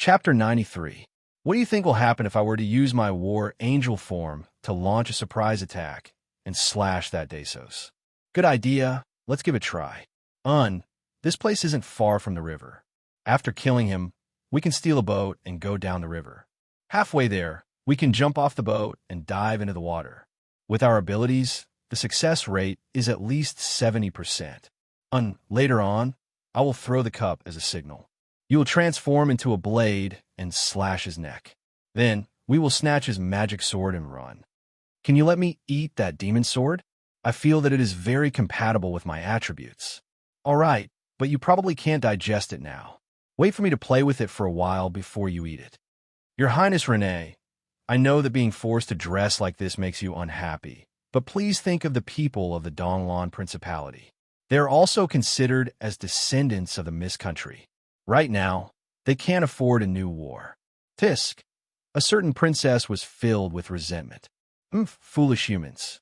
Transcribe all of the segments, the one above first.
Chapter 93. What do you think will happen if I were to use my war angel form to launch a surprise attack and slash that Dasos? Good idea. Let's give it a try. This place isn't far from the river. After killing him, we can steal a boat and go down the river. Halfway there, we can jump off the boat and dive into the water. With our abilities, the success rate is at least 70%. Later on, I will throw the cup as a signal. You will transform into a blade and slash his neck. Then, we will snatch his magic sword and run. Can you let me eat that demon sword? I feel that it is very compatible with my attributes. All right, but you probably can't digest it now. Wait for me to play with it for a while before you eat it. Your Highness Renee, I know that being forced to dress like this makes you unhappy, but please think of the people of the Donglan Principality. They are also considered as descendants of the Mist Country. Right now, they can't afford a new war. Tisk, a certain princess was filled with resentment. Foolish humans.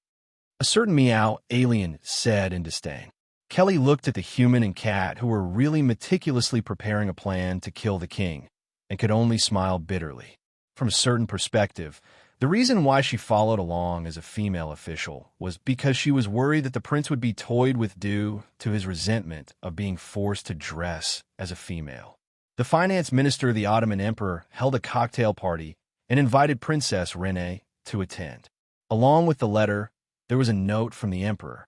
A certain meow alien said in disdain. Kelly looked at the human and cat who were really meticulously preparing a plan to kill the king, and could only smile bitterly. From a certain perspective, the reason why she followed along as a female official was because she was worried that the prince would be toyed with due to his resentment of being forced to dress as a female. The finance minister of the Ottoman Emperor held a cocktail party and invited Princess Renee to attend. Along with the letter, there was a note from the emperor.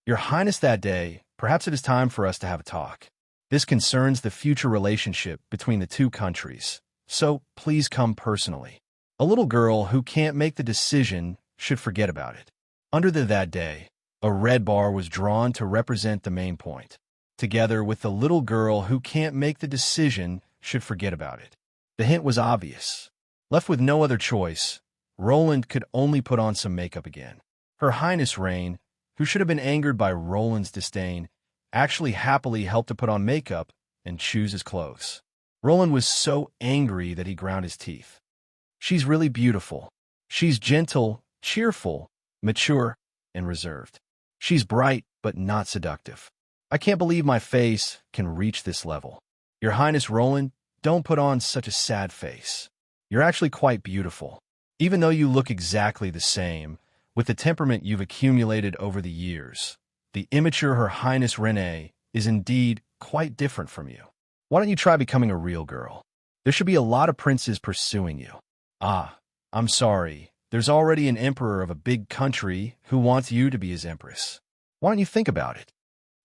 Your Highness, that day, perhaps it is time for us to have a talk. This concerns the future relationship between the two countries, so please come personally. A little girl who can't make the decision should forget about it. Under that day, a red bar was drawn to represent the main point. Together with the little girl who can't make the decision should forget about it. The hint was obvious. Left with no other choice, Roland could only put on some makeup again. Her Highness Rain, who should have been angered by Roland's disdain, actually happily helped to put on makeup and choose his clothes. Roland was so angry that he ground his teeth. She's really beautiful. She's gentle, cheerful, mature, and reserved. She's bright, but not seductive. I can't believe my face can reach this level. Your Highness Roland, don't put on such a sad face. You're actually quite beautiful. Even though you look exactly the same, with the temperament you've accumulated over the years, the immature Her Highness Renee is indeed quite different from you. Why don't you try becoming a real girl? There should be a lot of princes pursuing you. I'm sorry. There's already an emperor of a big country who wants you to be his empress. Why don't you think about it?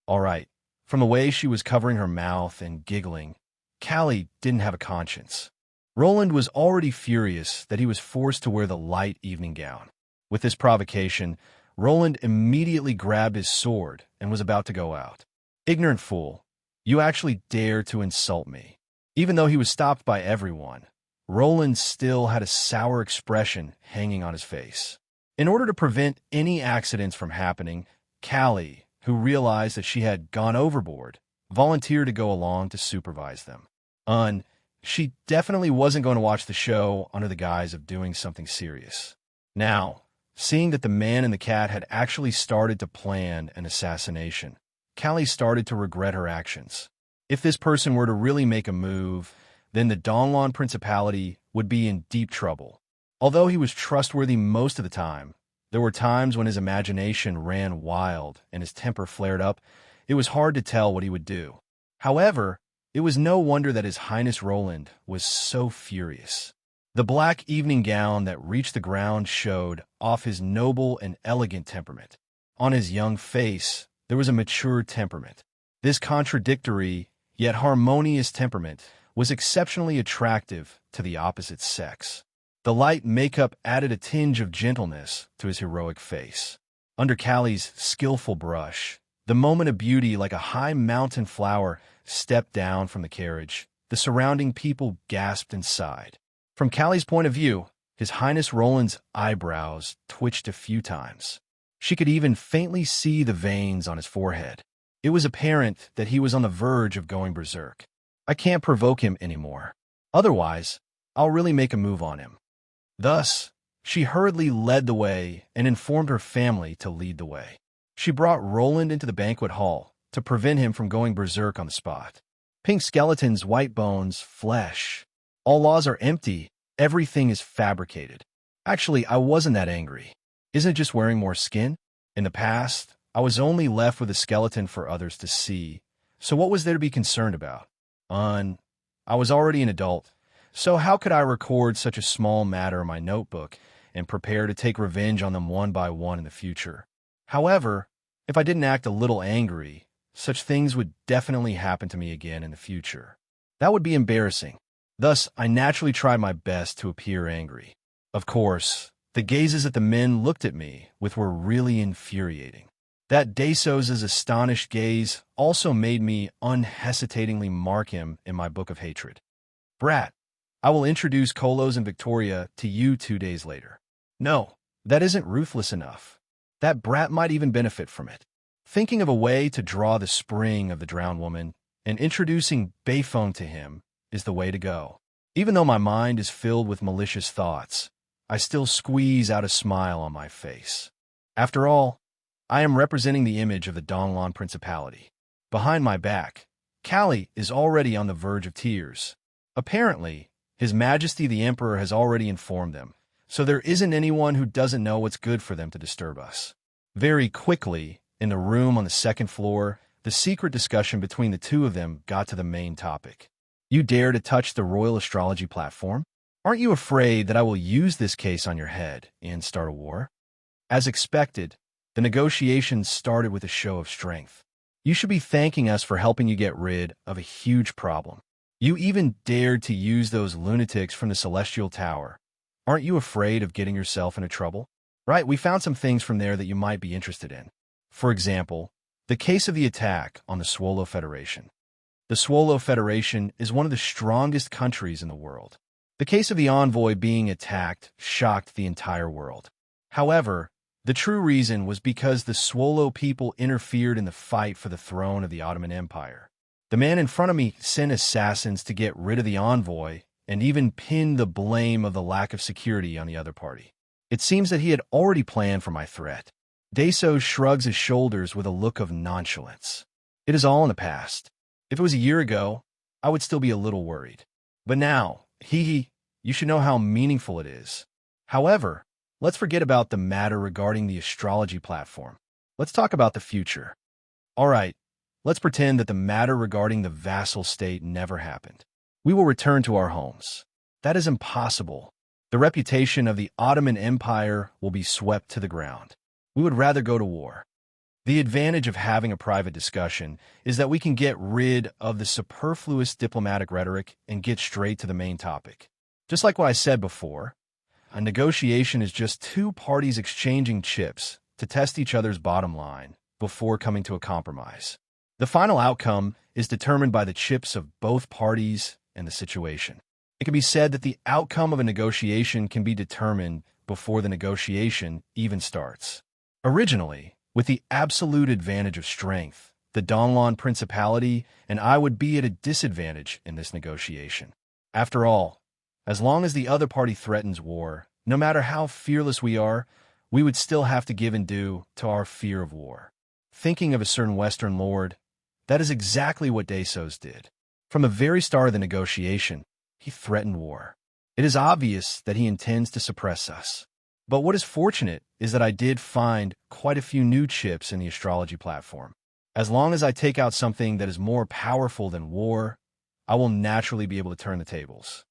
All right. From the way she was covering her mouth and giggling, Callie didn't have a conscience. Roland was already furious that he was forced to wear the light evening gown. With this provocation, Roland immediately grabbed his sword and was about to go out. Ignorant fool, you actually dare to insult me. Even though he was stopped by everyone, Roland still had a sour expression hanging on his face. In order to prevent any accidents from happening, Callie, who realized that she had gone overboard, volunteered to go along to supervise them. She definitely wasn't going to watch the show under the guise of doing something serious. Now, seeing that the man and the cat had actually started to plan an assassination, Callie started to regret her actions. If this person were to really make a move, then the Donglan Principality would be in deep trouble. Although he was trustworthy most of the time, there were times when his imagination ran wild and his temper flared up. It was hard to tell what he would do. However, it was no wonder that His Highness Roland was so furious. The black evening gown that reached the ground showed off his noble and elegant temperament. On his young face, there was a mature temperament. This contradictory, yet harmonious temperament was exceptionally attractive to the opposite sex. The light makeup added a tinge of gentleness to his heroic face. Under Callie's skillful brush, the moment of beauty like a high mountain flower stepped down from the carriage. The surrounding people gasped and sighed. From Callie's point of view, His Highness Roland's eyebrows twitched a few times. She could even faintly see the veins on his forehead. It was apparent that he was on the verge of going berserk. I can't provoke him anymore. Otherwise, I'll really make a move on him. Thus, she hurriedly led the way and informed her family to lead the way. She brought Roland into the banquet hall to prevent him from going berserk on the spot. Pink skeletons, white bones, flesh. All laws are empty. Everything is fabricated. Actually, I wasn't that angry. Isn't it just wearing more skin? In the past, I was only left with a skeleton for others to see. So what was there to be concerned about? I was already an adult. So how could I record such a small matter in my notebook and prepare to take revenge on them one by one in the future? However, if I didn't act a little angry, such things would definitely happen to me again in the future. That would be embarrassing. Thus, I naturally tried my best to appear angry. Of course, the gazes that the men looked at me with were really infuriating. That Dasos's astonished gaze also made me unhesitatingly mark him in my book of hatred. Brat, I will introduce Kolos and Victoria to you 2 days later. No, that isn't ruthless enough. That brat might even benefit from it. Thinking of a way to draw the spring of the drowned woman and introducing Bayphone to him is the way to go. Even though my mind is filled with malicious thoughts, I still squeeze out a smile on my face. After all, I am representing the image of the Donglan Principality. Behind my back, Callie is already on the verge of tears. Apparently, His Majesty the Emperor has already informed them, so there isn't anyone who doesn't know what's good for them to disturb us. Very quickly, in the room on the second floor, the secret discussion between the two of them got to the main topic. You dare to touch the royal astrology platform? Aren't you afraid that I will use this case on your head and start a war? As expected, the negotiations started with a show of strength. You should be thanking us for helping you get rid of a huge problem. You even dared to use those lunatics from the Celestial Tower. Aren't you afraid of getting yourself into trouble? Right, we found some things from there that you might be interested in. For example, the case of the attack on the Swolo Federation. The Swolo Federation is one of the strongest countries in the world. The case of the envoy being attacked shocked the entire world. However, the true reason was because the Swolo people interfered in the fight for the throne of the Ottoman Empire. The man in front of me sent assassins to get rid of the envoy and even pinned the blame of the lack of security on the other party. It seems that he had already planned for my threat. Dasos shrugs his shoulders with a look of nonchalance. It is all in the past. If it was a year ago, I would still be a little worried. But now, you should know how meaningful it is. However, let's forget about the matter regarding the astrology platform. Let's talk about the future. All right, let's pretend that the matter regarding the vassal state never happened. We will return to our homes. That is impossible. The reputation of the Ottoman Empire will be swept to the ground. We would rather go to war. The advantage of having a private discussion is that we can get rid of the superfluous diplomatic rhetoric and get straight to the main topic. Just like what I said before, a negotiation is just two parties exchanging chips to test each other's bottom line before coming to a compromise. The final outcome is determined by the chips of both parties and the situation. It can be said that the outcome of a negotiation can be determined before the negotiation even starts. Originally, with the absolute advantage of strength, the Donglan Principality and I would be at a disadvantage in this negotiation. After all, as long as the other party threatens war, no matter how fearless we are, we would still have to give in due to our fear of war. Thinking of a certain Western lord, that is exactly what Dasos did. From the very start of the negotiation, he threatened war. It is obvious that he intends to suppress us. But what is fortunate is that I did find quite a few new chips in the astrology platform. As long as I take out something that is more powerful than war, I will naturally be able to turn the tables.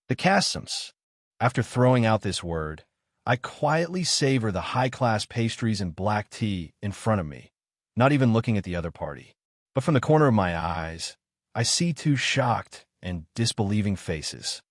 The customs. After throwing out this word, I quietly savor the high-class pastries and black tea in front of me, not even looking at the other party. But from the corner of my eyes, I see two shocked and disbelieving faces.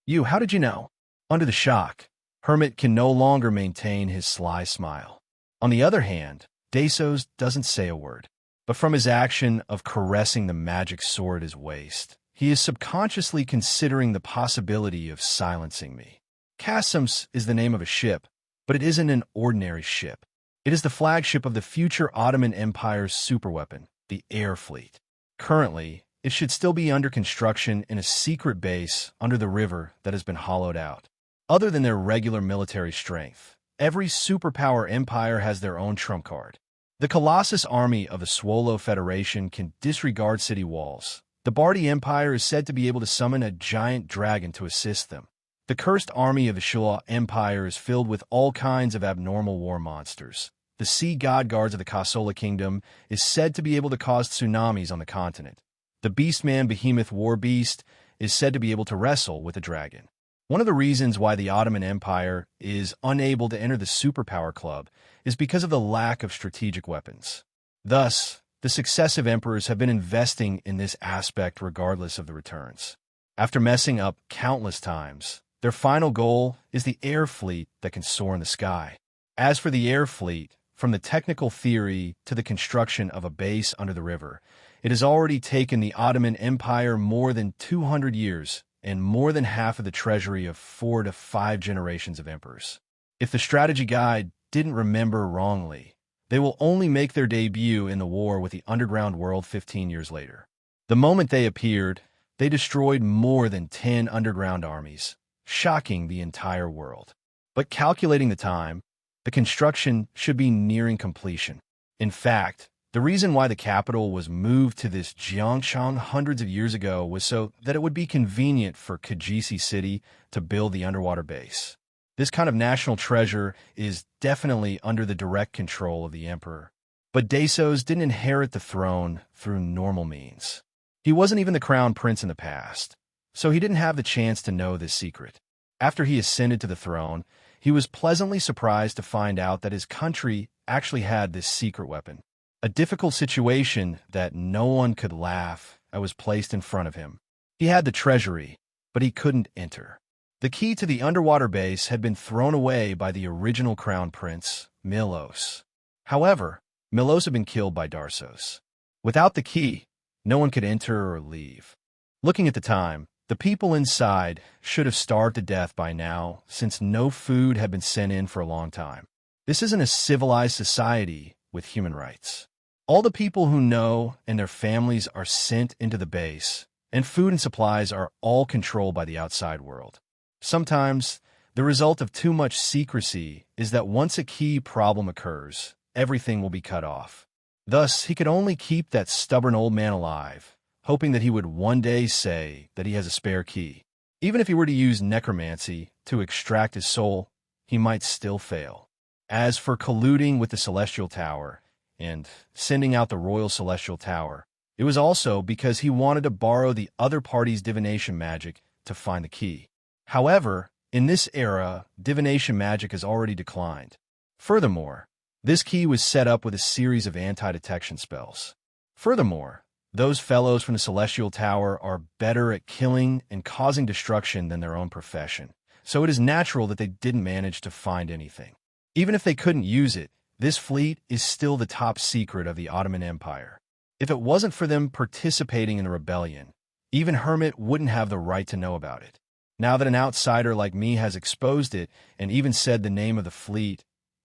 You, how did you know? Under the shock, Hermit can no longer maintain his sly smile. On the other hand, Dasos doesn't say a word, but from his action of caressing the magic sword at his waist, he is subconsciously considering the possibility of silencing me. Customs is the name of a ship, but it isn't an ordinary ship. It is the flagship of the future Ottoman Empire's superweapon, the Air Fleet. Currently, it should still be under construction in a secret base under the river that has been hollowed out. Other than their regular military strength, every superpower empire has their own trump card. The Colossus army of the Swolo Federation can disregard city walls The Bardi Empire is said to be able to summon a giant dragon to assist them. The cursed army of the Shilla Empire is filled with all kinds of abnormal war monsters. The sea god guards of the Kasola Kingdom is said to be able to cause tsunamis on the continent. The Beastman Behemoth War Beast is said to be able to wrestle with a dragon. One of the reasons why the Ottoman Empire is unable to enter the Superpower Club is because of the lack of strategic weapons. Thus, the successive emperors have been investing in this aspect regardless of the returns. After messing up countless times, their final goal is the air fleet that can soar in the sky. As for the air fleet, from the technical theory to the construction of a base under the river, it has already taken the Ottoman Empire more than 200 years and more than half of the treasury of 4 to 5 generations of emperors. If the strategy guide didn't remember wrongly, they will only make their debut in the war with the underground world 15 years later. The moment they appeared, they destroyed more than 10 underground armies, shocking the entire world. But calculating the time, the construction should be nearing completion. In fact, the reason why the capital was moved to this Jiangchang hundreds of years ago was so that it would be convenient for Kajisi City to build the underwater base. This kind of national treasure is definitely under the direct control of the emperor. But Dasos didn't inherit the throne through normal means. He wasn't even the crown prince in the past, so he didn't have the chance to know this secret. After he ascended to the throne, he was pleasantly surprised to find out that his country actually had this secret weapon. A difficult situation that no one could laugh at was placed in front of him. He had the treasury, but he couldn't enter. The key to the underwater base had been thrown away by the original crown prince, Milos. However, Milos had been killed by Darsos. Without the key, no one could enter or leave. Looking at the time, the people inside should have starved to death by now, since no food had been sent in for a long time. This isn't a civilized society with human rights. All the people who know and their families are sent into the base, and food and supplies are all controlled by the outside world. Sometimes, the result of too much secrecy is that once a key problem occurs, everything will be cut off. Thus, he could only keep that stubborn old man alive, hoping that he would one day say that he has a spare key. Even if he were to use necromancy to extract his soul, he might still fail. As for colluding with the Celestial Tower and sending out the Royal Celestial Tower, it was also because he wanted to borrow the other party's divination magic to find the key. However, in this era, divination magic has already declined. Furthermore, this key was set up with a series of anti-detection spells. Furthermore, those fellows from the Celestial Tower are better at killing and causing destruction than their own profession, so it is natural that they didn't manage to find anything. Even if they couldn't use it, this fleet is still the top secret of the Ottoman Empire. If it wasn't for them participating in the rebellion, even Hermit wouldn't have the right to know about it. Now that an outsider like me has exposed it and even said the name of the fleet,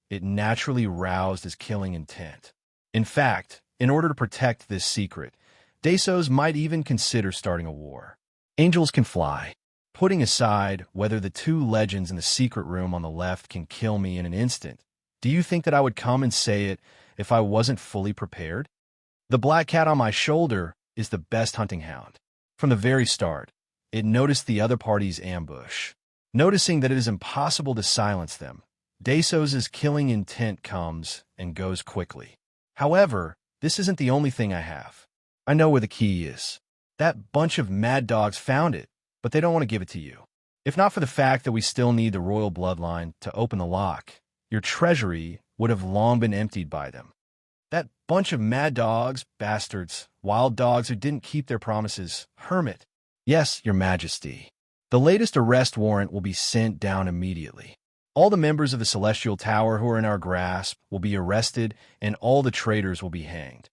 it naturally roused his killing intent. In fact, in order to protect this secret, Dasos might even consider starting a war. Angels can fly. Putting aside whether the two legends in the secret room on the left can kill me in an instant, do you think that I would come and say it if I wasn't fully prepared? The black cat on my shoulder is the best hunting hound. From the very start, it noticed the other party's ambush. Noticing that it is impossible to silence them, Dasos' killing intent comes and goes quickly. However, this isn't the only thing I have. I know where the key is. That bunch of mad dogs found it, but they don't want to give it to you. If not for the fact that we still need the royal bloodline to open the lock, your treasury would have long been emptied by them. That bunch of mad dogs, bastards, wild dogs who didn't keep their promises, Hermit. Yes, your majesty. The latest arrest warrant will be sent down immediately. All the members of the Celestial Tower who are in our grasp will be arrested, and all the traitors will be hanged.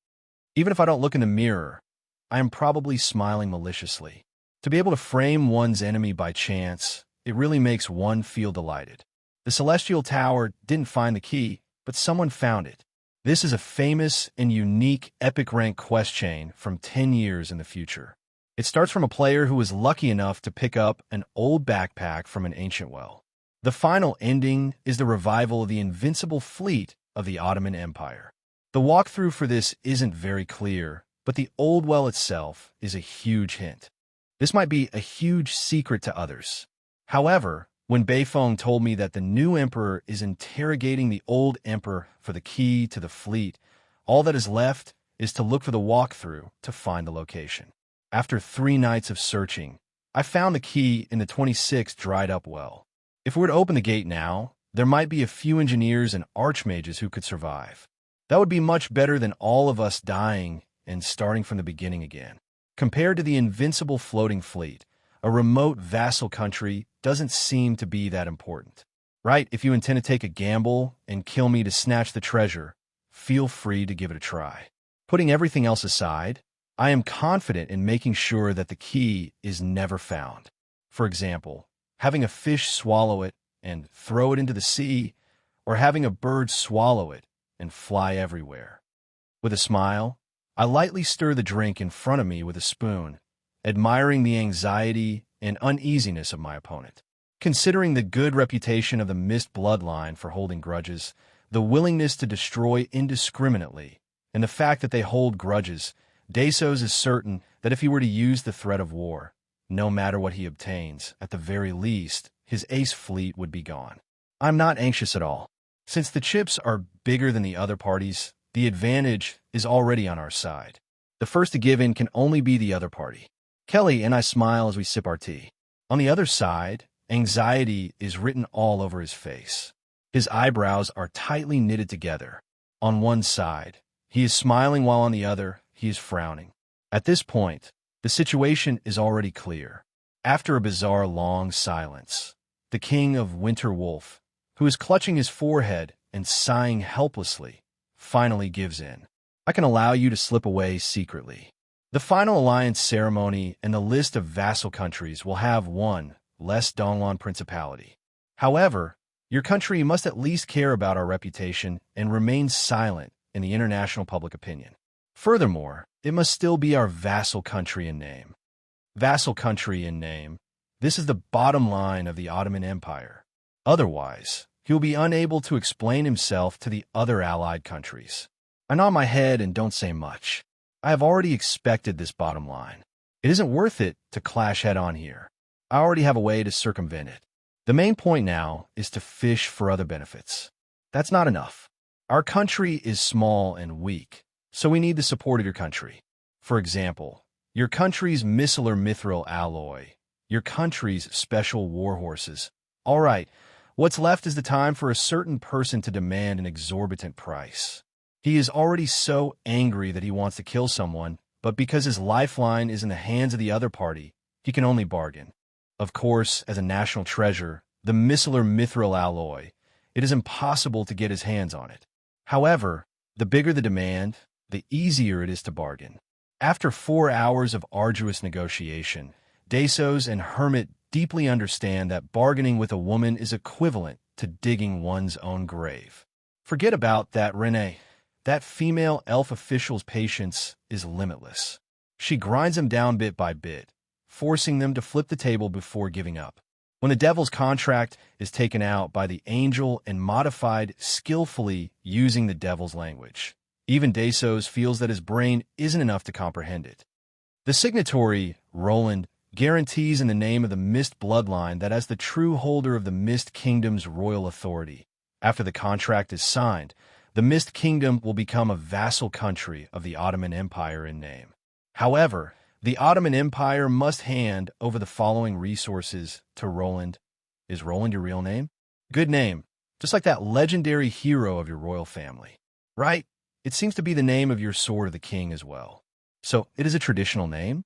Even if I don't look in the mirror, I am probably smiling maliciously. To be able to frame one's enemy by chance, it really makes one feel delighted. The Celestial Tower didn't find the key, but someone found it. This is a famous and unique epic rank quest chain from 10 years in the future. It starts from a player who was lucky enough to pick up an old backpack from an ancient well. The final ending is the revival of the invincible fleet of the Ottoman Empire. The walkthrough for this isn't very clear, but the old well itself is a huge hint. This might be a huge secret to others. However, when Beifeng told me that the new emperor is interrogating the old emperor for the key to the fleet, all that is left is to look for the walkthrough to find the location. After 3 nights of searching, I found the key in the 26th dried-up well. If we were to open the gate now, there might be a few engineers and archmages who could survive. That would be much better than all of us dying and starting from the beginning again. Compared to the invincible floating fleet, a remote vassal country doesn't seem to be that important. Right, if you intend to take a gamble and kill me to snatch the treasure, feel free to give it a try. Putting everything else aside, I am confident in making sure that the key is never found. For example, having a fish swallow it and throw it into the sea, or having a bird swallow it and fly everywhere. With a smile, I lightly stir the drink in front of me with a spoon, admiring the anxiety and uneasiness of my opponent. Considering the good reputation of the Mist bloodline for holding grudges, the willingness to destroy indiscriminately, and the fact that they hold grudges, Dasos is certain that if he were to use the threat of war, no matter what he obtains, at the very least, his ace fleet would be gone. I'm not anxious at all. Since the chips are bigger than the other parties, the advantage is already on our side. The first to give in can only be the other party. Kelly and I smile as we sip our tea. On the other side, anxiety is written all over his face. His eyebrows are tightly knitted together. On one side, he is smiling while on the other, he is frowning. At this point, the situation is already clear. After a bizarre long silence, the king of Winter Wolf, who is clutching his forehead and sighing helplessly, finally gives in. I can allow you to slip away secretly. The final alliance ceremony and the list of vassal countries will have one less Donglan Principality. However, your country must at least care about our reputation and remain silent in the international public opinion. Furthermore, it must still be our vassal country in name. Vassal country in name. This is the bottom line of the Ottoman Empire. Otherwise, he will be unable to explain himself to the other allied countries. I nod my head and don't say much. I have already expected this bottom line. It isn't worth it to clash head-on here. I already have a way to circumvent it. The main point now is to fish for other benefits. That's not enough. Our country is small and weak, so we need the support of your country. For example, your country's micellar mithril alloy, your country's special war horses. All right, what's left is the time for a certain person to demand an exorbitant price. He is already so angry that he wants to kill someone, but because his lifeline is in the hands of the other party, he can only bargain. Of course, as a national treasure, the micellar mithril alloy, it is impossible to get his hands on it. However, the bigger the demand, the easier it is to bargain. After 4 hours of arduous negotiation, Dasos and Hermit deeply understand that bargaining with a woman is equivalent to digging one's own grave. Forget about that, Renee. That female elf official's patience is limitless. She grinds them down bit by bit, forcing them to flip the table before giving up. When the devil's contract is taken out by the angel and modified skillfully using the devil's language, even Dasos feels that his brain isn't enough to comprehend it. The signatory, Roland, guarantees in the name of the Mist bloodline that as the true holder of the Mist Kingdom's royal authority, after the contract is signed, the Mist Kingdom will become a vassal country of the Ottoman Empire in name. However, the Ottoman Empire must hand over the following resources to Roland. Is Roland your real name? Good name, just like that legendary hero of your royal family. Right? It seems to be the name of your sword of the king as well. So it is a traditional name?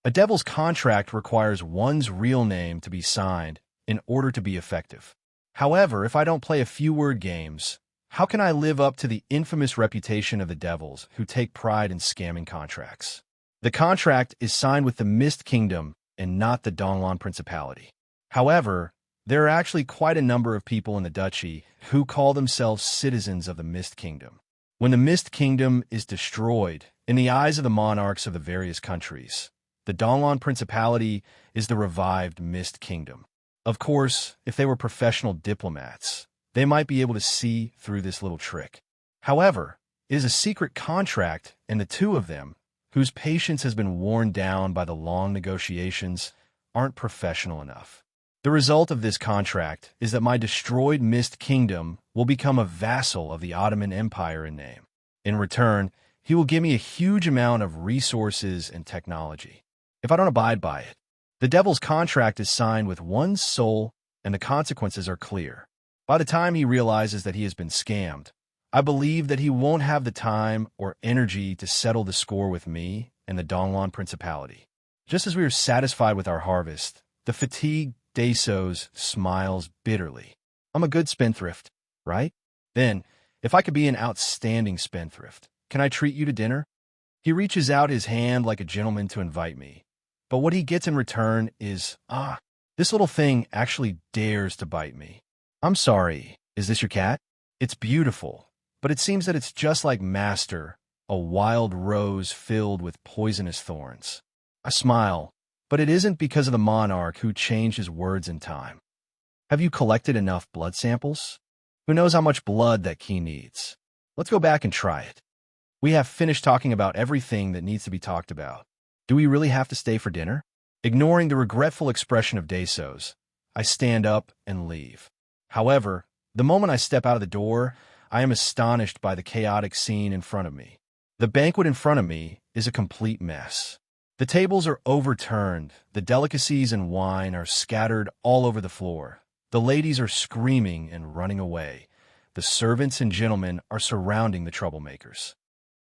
A devil's contract requires one's real name to be signed in order to be effective. However, if I don't play a few word games, how can I live up to the infamous reputation of the devils who take pride in scamming contracts? The contract is signed with the Mist Kingdom and not the Donglan Principality. However, there are actually quite a number of people in the duchy who call themselves citizens of the Mist Kingdom. When the Mist Kingdom is destroyed, in the eyes of the monarchs of the various countries, the Donglan Principality is the revived Mist Kingdom. Of course, if they were professional diplomats, they might be able to see through this little trick. However, it is a secret contract, and the two of them, whose patience has been worn down by the long negotiations, aren't professional enough. The result of this contract is that my destroyed Mist Kingdom will become a vassal of the Ottoman Empire in name. In return, he will give me a huge amount of resources and technology. If I don't abide by it, the devil's contract is signed with one soul, and the consequences are clear. By the time he realizes that he has been scammed, I believe that he won't have the time or energy to settle the score with me and the Donglan Principality. Just as we are satisfied with our harvest, the fatigued Dasos smiles bitterly. I'm a good spendthrift, right? Then, if I could be an outstanding spendthrift, can I treat you to dinner? He reaches out his hand like a gentleman to invite me, but what he gets in return is, this little thing actually dares to bite me. I'm sorry, is this your cat? It's beautiful, but it seems that it's just like Master, a wild rose filled with poisonous thorns. I smile, but it isn't because of the monarch who changed his words in time. Have you collected enough blood samples? Who knows how much blood that key needs? Let's go back and try it. We have finished talking about everything that needs to be talked about. Do we really have to stay for dinner? Ignoring the regretful expression of Dasos, I stand up and leave. However, the moment I step out of the door, I am astonished by the chaotic scene in front of me. The banquet in front of me is a complete mess. The tables are overturned, the delicacies and wine are scattered all over the floor. The ladies are screaming and running away. The servants and gentlemen are surrounding the troublemakers.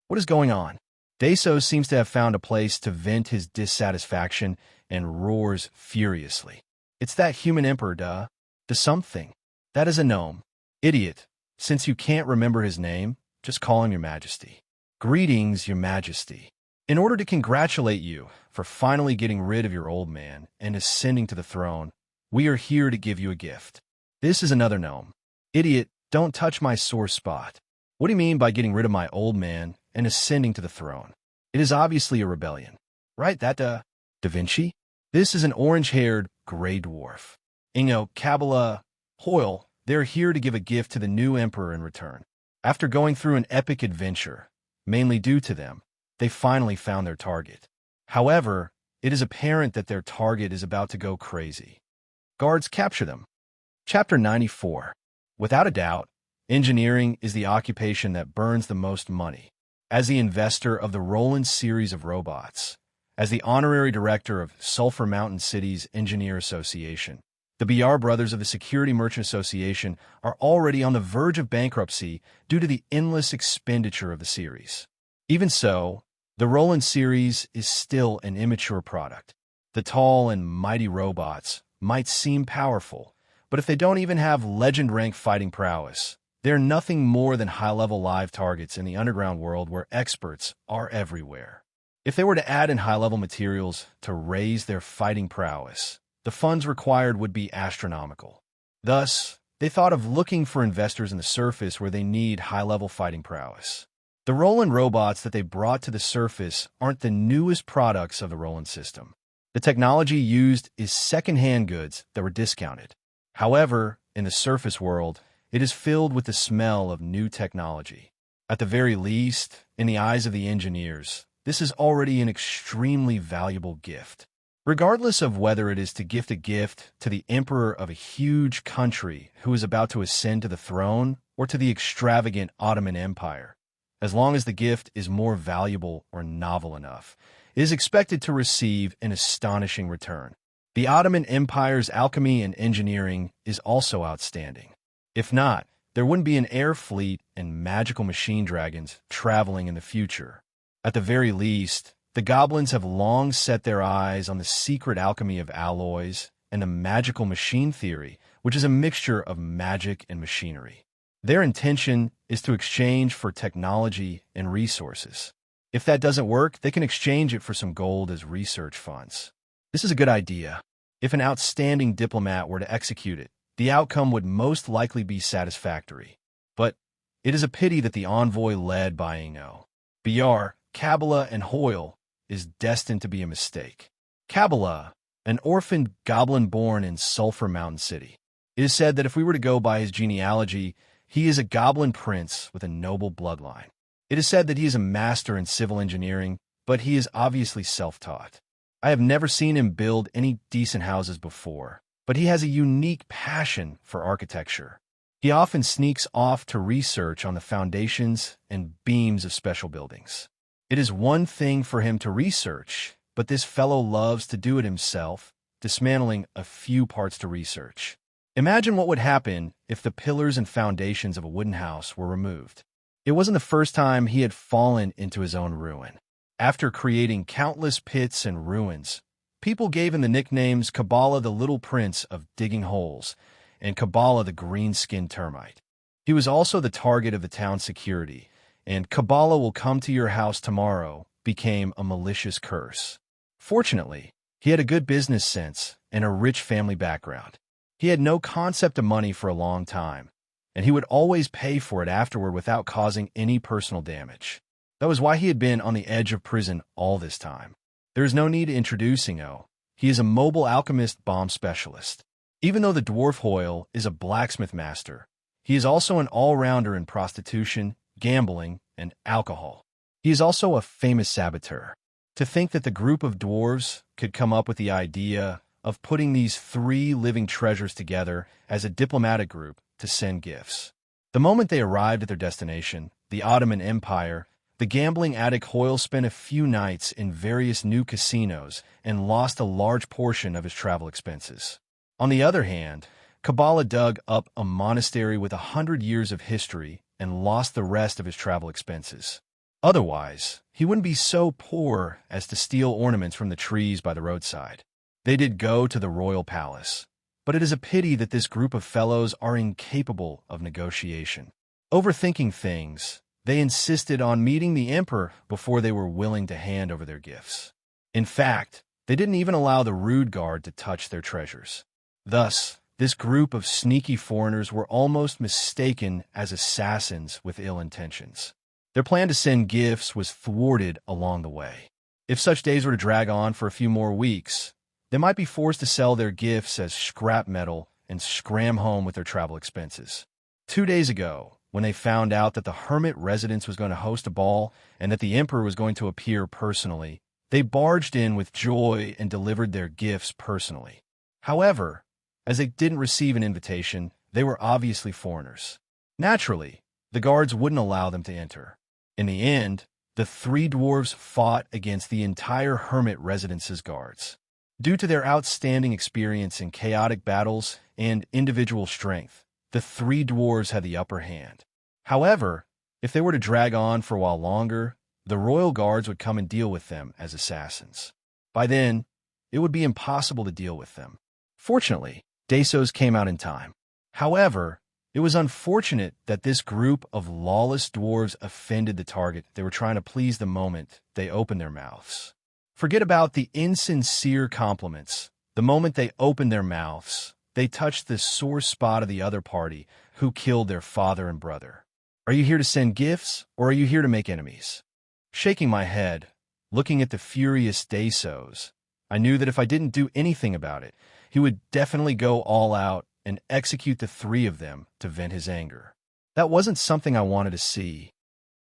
What is going on? Dasos seems to have found a place to vent his dissatisfaction and roars furiously. It's that human emperor, duh. The something. That is a gnome. Idiot. Since you can't remember his name, just call him Your Majesty. Greetings, Your Majesty. In order to congratulate you for finally getting rid of your old man and ascending to the throne, we are here to give you a gift. This is another gnome. Idiot, don't touch my sore spot. What do you mean by getting rid of my old man and ascending to the throne? It is obviously a rebellion. Right, that, Da Vinci? This is an orange-haired gray dwarf. Kabbalah, Hoyle, they're here to give a gift to the new emperor in return. After going through an epic adventure, mainly due to them, they finally found their target. However, it is apparent that their target is about to go crazy. Guards, capture them. Chapter 94. Without a doubt, engineering is the occupation that burns the most money. As the investor of the Roland series of robots, as the honorary director of Sulphur Mountain Cities Engineer Association, the BR brothers of the Security Merchant Association are already on the verge of bankruptcy due to the endless expenditure of the series. Even so, the Roland series is still an immature product. The tall and mighty robots might seem powerful, but if they don't even have legend-rank fighting prowess, they're nothing more than high-level live targets in the underground world where experts are everywhere. If they were to add in high-level materials to raise their fighting prowess, the funds required would be astronomical. Thus, they thought of looking for investors in the surface where they need high-level fighting prowess. The Roland robots that they brought to the surface aren't the newest products of the Roland system. The technology used is second-hand goods that were discounted. However, in the surface world, it is filled with the smell of new technology. At the very least, in the eyes of the engineers, this is already an extremely valuable gift. Regardless of whether it is to gift a gift to the emperor of a huge country who is about to ascend to the throne or to the extravagant Ottoman Empire, as long as the gift is more valuable or novel enough, it is expected to receive an astonishing return. The Ottoman Empire's alchemy and engineering is also outstanding. If not, there wouldn't be an air fleet and magical machine dragons traveling in the future. At the very least, the goblins have long set their eyes on the secret alchemy of alloys and the magical machine theory, which is a mixture of magic and machinery. Their intention is to exchange for technology and resources. If that doesn't work, they can exchange it for some gold as research funds. This is a good idea. If an outstanding diplomat were to execute it, the outcome would most likely be satisfactory. But it is a pity that the envoy led by BR, Kabbalah, and Hoyle is destined to be a mistake. Kabbalah, an orphaned goblin born in Sulphur Mountain City. It is said that if we were to go by his genealogy, he is a goblin prince with a noble bloodline. It is said that he is a master in civil engineering, but he is obviously self-taught. I have never seen him build any decent houses before, but he has a unique passion for architecture. He often sneaks off to research on the foundations and beams of special buildings. It is one thing for him to research, but this fellow loves to do it himself, dismantling a few parts to research. Imagine what would happen if the pillars and foundations of a wooden house were removed. It wasn't the first time he had fallen into his own ruin. After creating countless pits and ruins, people gave him the nicknames Kabbalah the Little Prince of Digging Holes and Kabbalah the Green-Skinned Termite. He was also the target of the town's security, and Kabbalah will come to your house tomorrow became a malicious curse. Fortunately, he had a good business sense and a rich family background. He had no concept of money for a long time, and he would always pay for it afterward without causing any personal damage. That was why he had been on the edge of prison all this time. There is no need to introducing O. He is a mobile alchemist bomb specialist. Even though the dwarf Hoyle is a blacksmith master, he is also an all-rounder in prostitution, gambling, and alcohol. He is also a famous saboteur. To think that the group of dwarves could come up with the idea of putting these three living treasures together as a diplomatic group to send gifts. The moment they arrived at their destination, the Ottoman Empire, the gambling addict Hoyle spent a few nights in various new casinos and lost a large portion of his travel expenses. On the other hand, Kabbalah dug up a monastery with 100 years of history and lost the rest of his travel expenses. Otherwise, he wouldn't be so poor as to steal ornaments from the trees by the roadside. They did go to the royal palace, but it is a pity that this group of fellows are incapable of negotiation. Overthinking things, they insisted on meeting the emperor before they were willing to hand over their gifts. In fact, they didn't even allow the rude guard to touch their treasures. Thus, this group of sneaky foreigners were almost mistaken as assassins with ill intentions. Their plan to send gifts was thwarted along the way. If such days were to drag on for a few more weeks, they might be forced to sell their gifts as scrap metal and scram home with their travel expenses. 2 days ago, when they found out that the hermit residence was going to host a ball and that the emperor was going to appear personally, they barged in with joy and delivered their gifts personally. However, as they didn't receive an invitation, they were obviously foreigners. Naturally, the guards wouldn't allow them to enter. In the end, the three dwarves fought against the entire hermit residence's guards. Due to their outstanding experience in chaotic battles and individual strength, the three dwarves had the upper hand. However, if they were to drag on for a while longer, the royal guards would come and deal with them as assassins. By then, it would be impossible to deal with them. Fortunately, Dasos came out in time. However, it was unfortunate that this group of lawless dwarves offended the target they were trying to please the moment they opened their mouths. Forget about the insincere compliments. The moment they opened their mouths, they touched the sore spot of the other party who killed their father and brother. Are you here to send gifts, or are you here to make enemies? Shaking my head, looking at the furious Dasos, I knew that if I didn't do anything about it, he would definitely go all out and execute the three of them to vent his anger. That wasn't something I wanted to see.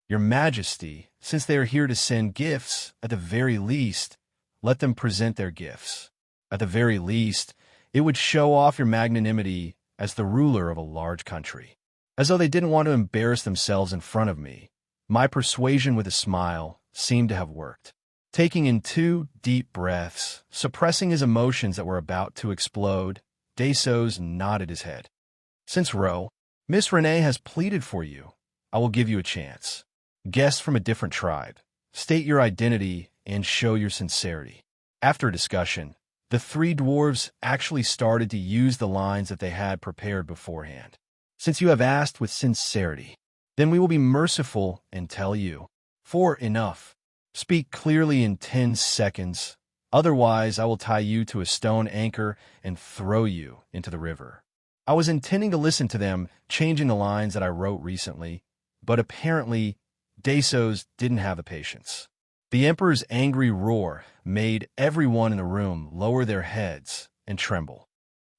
Your Majesty, since they are here to send gifts, at the very least, let them present their gifts. At the very least, it would show off your magnanimity as the ruler of a large country. As though they didn't want to embarrass themselves in front of me, my persuasion with a smile seemed to have worked. Taking in 2 deep breaths, suppressing his emotions that were about to explode, Dasos nodded his head. Since Miss Renee has pleaded for you, I will give you a chance. Guests from a different tribe, state your identity and show your sincerity. After a discussion, the three dwarves actually started to use the lines that they had prepared beforehand. Since you have asked with sincerity, then we will be merciful and tell you. For enough. Speak clearly in 10 seconds. Otherwise, I will tie you to a stone anchor and throw you into the river. I was intending to listen to them, changing the lines that I wrote recently, but apparently, Dasos didn't have the patience. The Emperor's angry roar made everyone in the room lower their heads and tremble.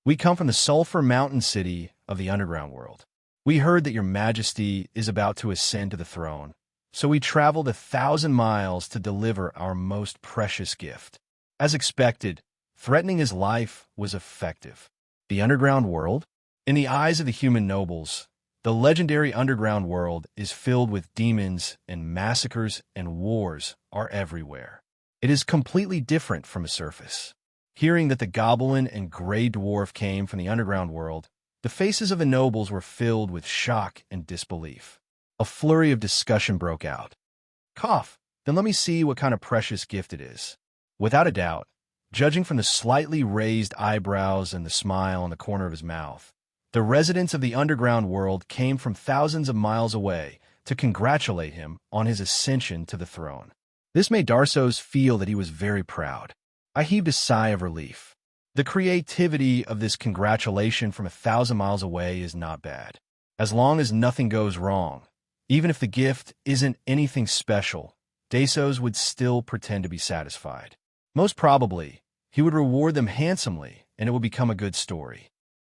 We come from the Sulphur Mountain City of the underground world. We heard that your Majesty is about to ascend to the throne, So we traveled 1,000 miles to deliver our most precious gift. As expected, threatening his life was effective. The underground world? In the eyes of the human nobles, the legendary underground world is filled with demons, and massacres and wars are everywhere. It is completely different from a surface. Hearing that the goblin and gray dwarf came from the underground world, the faces of the nobles were filled with shock and disbelief. A flurry of discussion broke out. Cough, then let me see what kind of precious gift it is. Without a doubt, judging from the slightly raised eyebrows and the smile on the corner of his mouth, the residents of the underground world came from thousands of miles away to congratulate him on his ascension to the throne. This made Darsos feel that he was very proud. I heaved a sigh of relief. The creativity of this congratulation from 1,000 miles away is not bad. As long as nothing goes wrong, even if the gift isn't anything special, Darsos would still pretend to be satisfied. Most probably, he would reward them handsomely, and it would become a good story.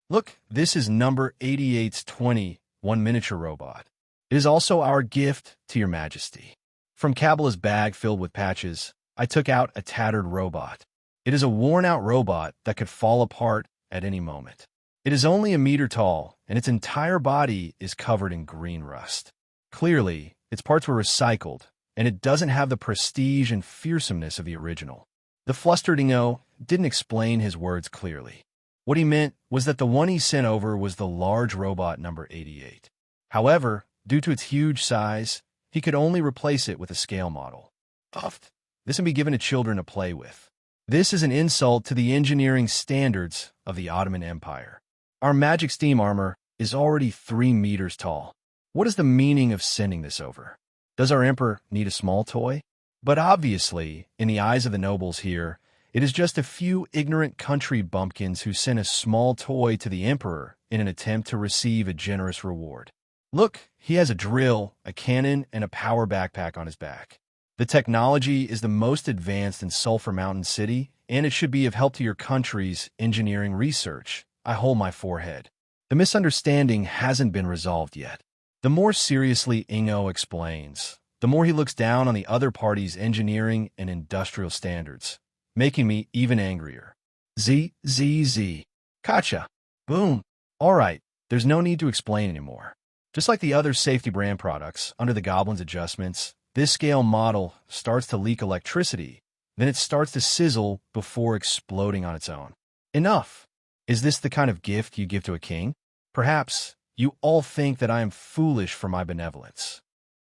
Look, this is number 88's 21 miniature robot. It is also our gift to your majesty. From Cabela's bag filled with patches, I took out a tattered robot. It is a worn-out robot that could fall apart at any moment. It is only a meter tall, and its entire body is covered in green rust. Clearly, its parts were recycled, and it doesn't have the prestige and fearsomeness of the original. The flustered Ingo didn't explain his words clearly. What he meant was that the one he sent over was the large robot number 88. However, due to its huge size, he could only replace it with a scale model. This can be given to children to play with. This is an insult to the engineering standards of the Ottoman Empire. Our magic steam armor is already 3 meters tall. What is the meaning of sending this over? Does our emperor need a small toy? But obviously, in the eyes of the nobles here, it is just a few ignorant country bumpkins who sent a small toy to the emperor in an attempt to receive a generous reward. Look, he has a drill, a cannon, and a power backpack on his back. The technology is the most advanced in Sulphur Mountain City, and it should be of help to your country's engineering research. I hold my forehead. The misunderstanding hasn't been resolved yet. The more seriously Ingo explains, the more he looks down on the other party's engineering and industrial standards, making me even angrier. Z. Gotcha. Boom. All right, there's no need to explain anymore. Just like the other safety brand products, under the Goblin's adjustments, this scale model starts to leak electricity, then it starts to sizzle before exploding on its own. Enough! Is this the kind of gift you give to a king? Perhaps you all think that I am foolish for my benevolence.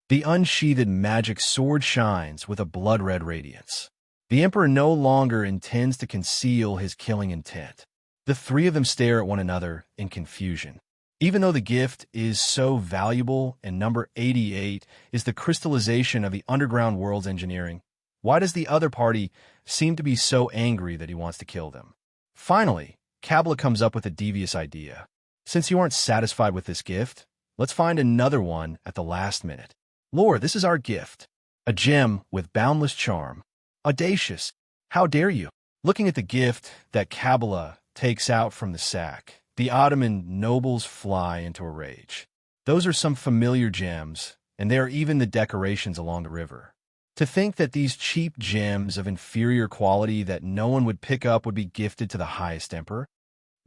The unsheathed magic sword shines with a blood-red radiance. The emperor no longer intends to conceal his killing intent. The three of them stare at one another in confusion. Even though the gift is so valuable and number 88 is the crystallization of the underground world's engineering, why does the other party seem to be so angry that he wants to kill them? Finally, Kabbalah comes up with a devious idea. Since you aren't satisfied with this gift, let's find another one at the last minute. Lord, this is our gift. A gem with boundless charm. Audacious. How dare you? Looking at the gift that Kabbalah takes out from the sack, the Ottoman nobles fly into a rage. Those are some familiar gems, and they are even the decorations along the river. To think that these cheap gems of inferior quality that no one would pick up would be gifted to the highest emperor?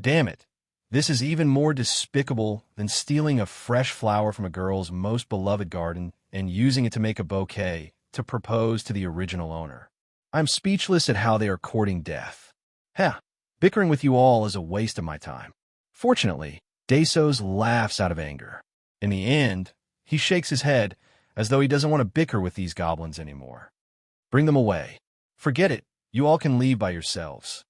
Damn it, this is even more despicable than stealing a fresh flower from a girl's most beloved garden and using it to make a bouquet to propose to the original owner. I'm speechless at how they are courting death. Bickering with you all is a waste of my time. Fortunately, Darsos laughs out of anger. In the end, he shakes his head as though he doesn't want to bicker with these goblins anymore. Bring them away. Forget it. You all can leave by yourselves.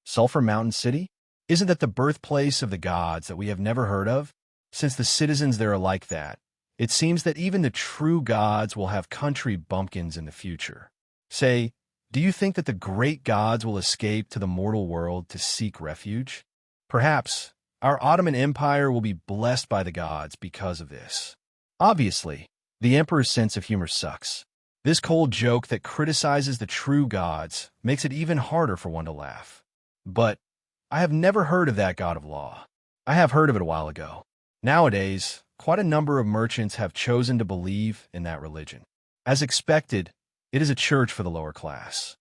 Sulphur Mountain City? Isn't that the birthplace of the gods that we have never heard of? Since the citizens there are like that, it seems that even the true gods will have country bumpkins in the future. Say, do you think that the great gods will escape to the mortal world to seek refuge? Perhaps our Ottoman Empire will be blessed by the gods because of this. Obviously, the emperor's sense of humor sucks. This cold joke that criticizes the true gods makes it even harder for one to laugh. But I have never heard of that god of law. I have heard of it a while ago. Nowadays, quite a number of merchants have chosen to believe in that religion. As expected, it is a church for the lower class.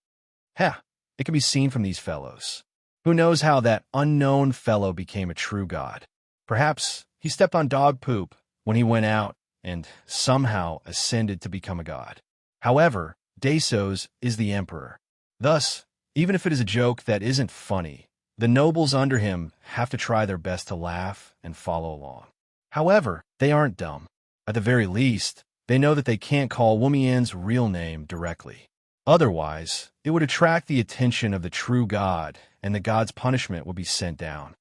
It can be seen from these fellows. Who knows how that unknown fellow became a true god? Perhaps he stepped on dog poop when he went out and somehow ascended to become a god. However, Dasos is the emperor. Thus, even if it is a joke that isn't funny, the nobles under him have to try their best to laugh and follow along. However, they aren't dumb. At the very least, they know that they can't call Wumian's real name directly. Otherwise, it would attract the attention of the true god, and the god's punishment would be sent down.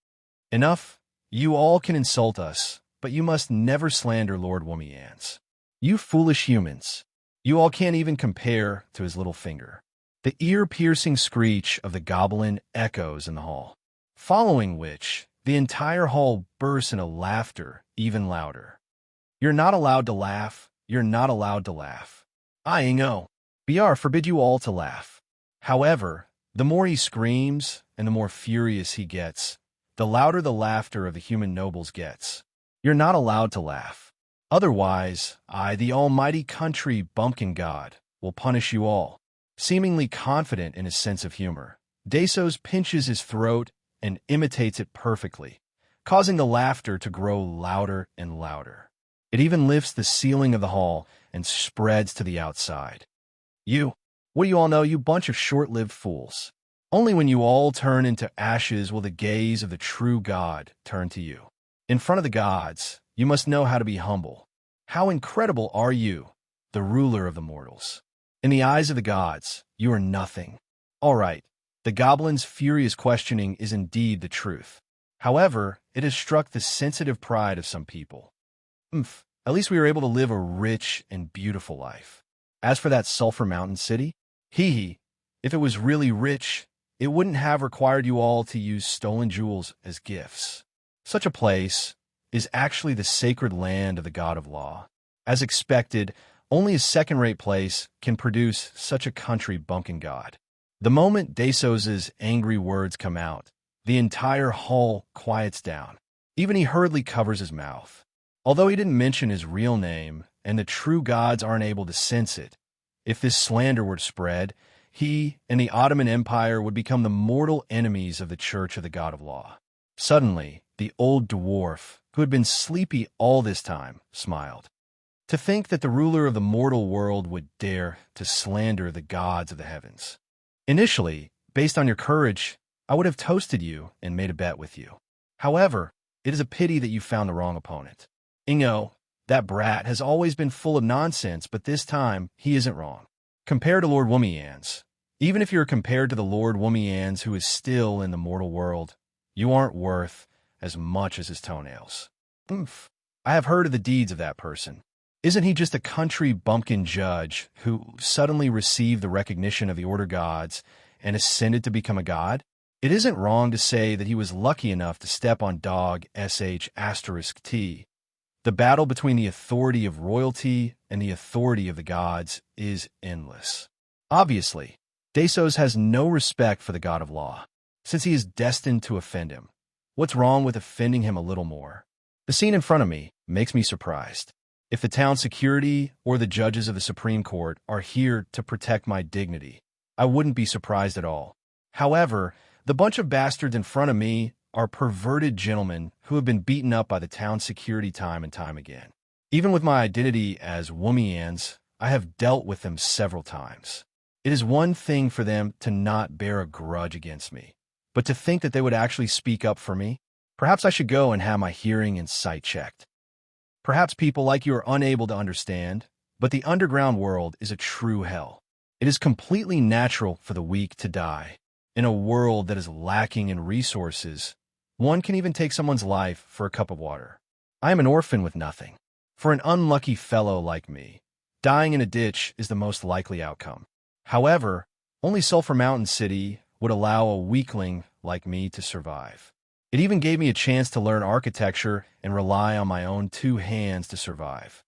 Enough, you all can insult us, but you must never slander Lord Wumian's. You foolish humans. You all can't even compare to his little finger. The ear-piercing screech of the goblin echoes in the hall, following which the entire hall bursts into laughter even louder. You're not allowed to laugh. You're not allowed to laugh. I know. BR forbid you all to laugh. However, the more he screams and the more furious he gets, the louder the laughter of the human nobles gets. You're not allowed to laugh. Otherwise, I, the almighty country bumpkin god, will punish you all. Seemingly confident in his sense of humor, Dasos pinches his throat and imitates it perfectly, causing the laughter to grow louder and louder. It even lifts the ceiling of the hall and spreads to the outside. What do you all know, you bunch of short-lived fools? Only when you all turn into ashes will the gaze of the true god turn to you. In front of the gods, you must know how to be humble. How incredible are you, the ruler of the mortals? In the eyes of the gods, you are nothing. All right, the goblin's furious questioning is indeed the truth. However, it has struck the sensitive pride of some people. At least we are able to live a rich and beautiful life. As for that Sulphur Mountain city, if it was really rich, it wouldn't have required you all to use stolen jewels as gifts. Such a place is actually the sacred land of the god of law. As expected, only a second-rate place can produce such a country bumpkin god. The moment Dasos's angry words come out, the entire hall quiets down. Even he hurriedly covers his mouth. Although he didn't mention his real name, and the true gods aren't able to sense it, if this slander were to spread, he and the Ottoman Empire would become the mortal enemies of the Church of the God of Law. Suddenly, the old dwarf, who had been sleepy all this time, smiled. To think that the ruler of the mortal world would dare to slander the gods of the heavens. Initially, based on your courage, I would have toasted you and made a bet with you. However, it is a pity that you found the wrong opponent. Ingo, that brat has always been full of nonsense, but this time, he isn't wrong. Compared to Lord Wumian's, even if you're compared to the Lord Wumian's who is still in the mortal world, you aren't worth as much as his toenails. I have heard of the deeds of that person. Isn't he just a country bumpkin judge who suddenly received the recognition of the Order gods and ascended to become a god? It isn't wrong to say that he was lucky enough to step on dog **T. The battle between the authority of royalty and the authority of the gods is endless. Obviously, Dasos has no respect for the god of law, since he is destined to offend him. What's wrong with offending him a little more? The scene in front of me makes me surprised. If the town security or the judges of the Supreme Court are here to protect my dignity, I wouldn't be surprised at all. However, the bunch of bastards in front of me are perverted gentlemen who have been beaten up by the town security time and time again. Even with my identity as Wumian's, I have dealt with them several times. It is one thing for them to not bear a grudge against me, but to think that they would actually speak up for me? Perhaps I should go and have my hearing and sight checked. Perhaps people like you are unable to understand, but the underground world is a true hell. It is completely natural for the weak to die. In a world that is lacking in resources, one can even take someone's life for a cup of water. I am an orphan with nothing. For an unlucky fellow like me, dying in a ditch is the most likely outcome. However, only Sulphur Mountain City would allow a weakling like me to survive. It even gave me a chance to learn architecture and rely on my own 2 hands to survive.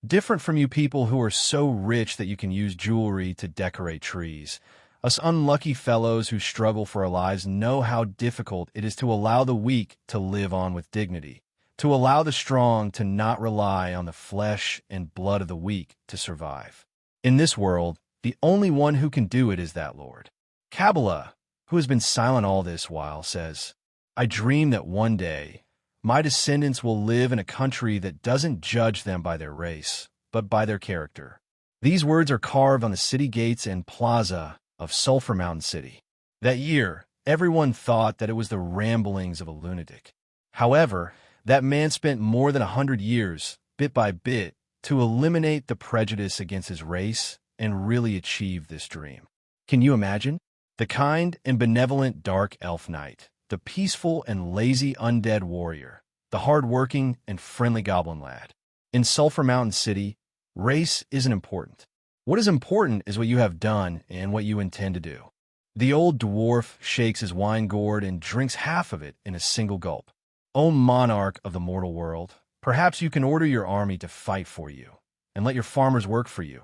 Different from you people who are so rich that you can use jewelry to decorate trees, us unlucky fellows who struggle for our lives know how difficult it is to allow the weak to live on with dignity, to allow the strong to not rely on the flesh and blood of the weak to survive. In this world, the only one who can do it is that Lord. Kabbalah, who has been silent all this while, says, I dream that one day my descendants will live in a country that doesn't judge them by their race, but by their character. These words are carved on the city gates and plaza of Sulphur Mountain City. That year, everyone thought that it was the ramblings of a lunatic. However, that man spent more than 100 years, bit by bit, to eliminate the prejudice against his race and really achieve this dream. Can you imagine? The kind and benevolent dark elf knight, the peaceful and lazy undead warrior, the hard-working and friendly goblin lad. In Sulphur Mountain City, race isn't important. What is important is what you have done and what you intend to do. The old dwarf shakes his wine gourd and drinks half of it in a single gulp. O monarch of the mortal world, perhaps you can order your army to fight for you and let your farmers work for you.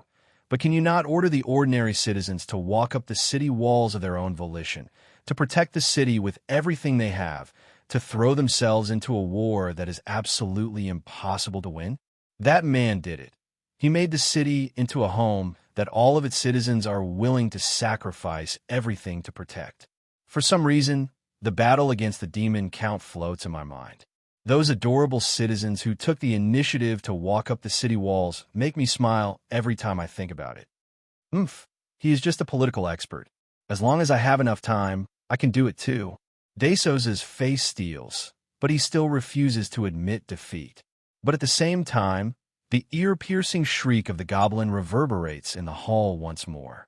But can you not order the ordinary citizens to walk up the city walls of their own volition, to protect the city with everything they have, to throw themselves into a war that is absolutely impossible to win? That man did it. He made the city into a home that all of its citizens are willing to sacrifice everything to protect. For some reason, the battle against the demon count floats in my mind. Those adorable citizens who took the initiative to walk up the city walls make me smile every time I think about it. He is just a political expert. As long as I have enough time, I can do it too. Desos' face steels, but he still refuses to admit defeat. But at the same time, the ear-piercing shriek of the goblin reverberates in the hall once more.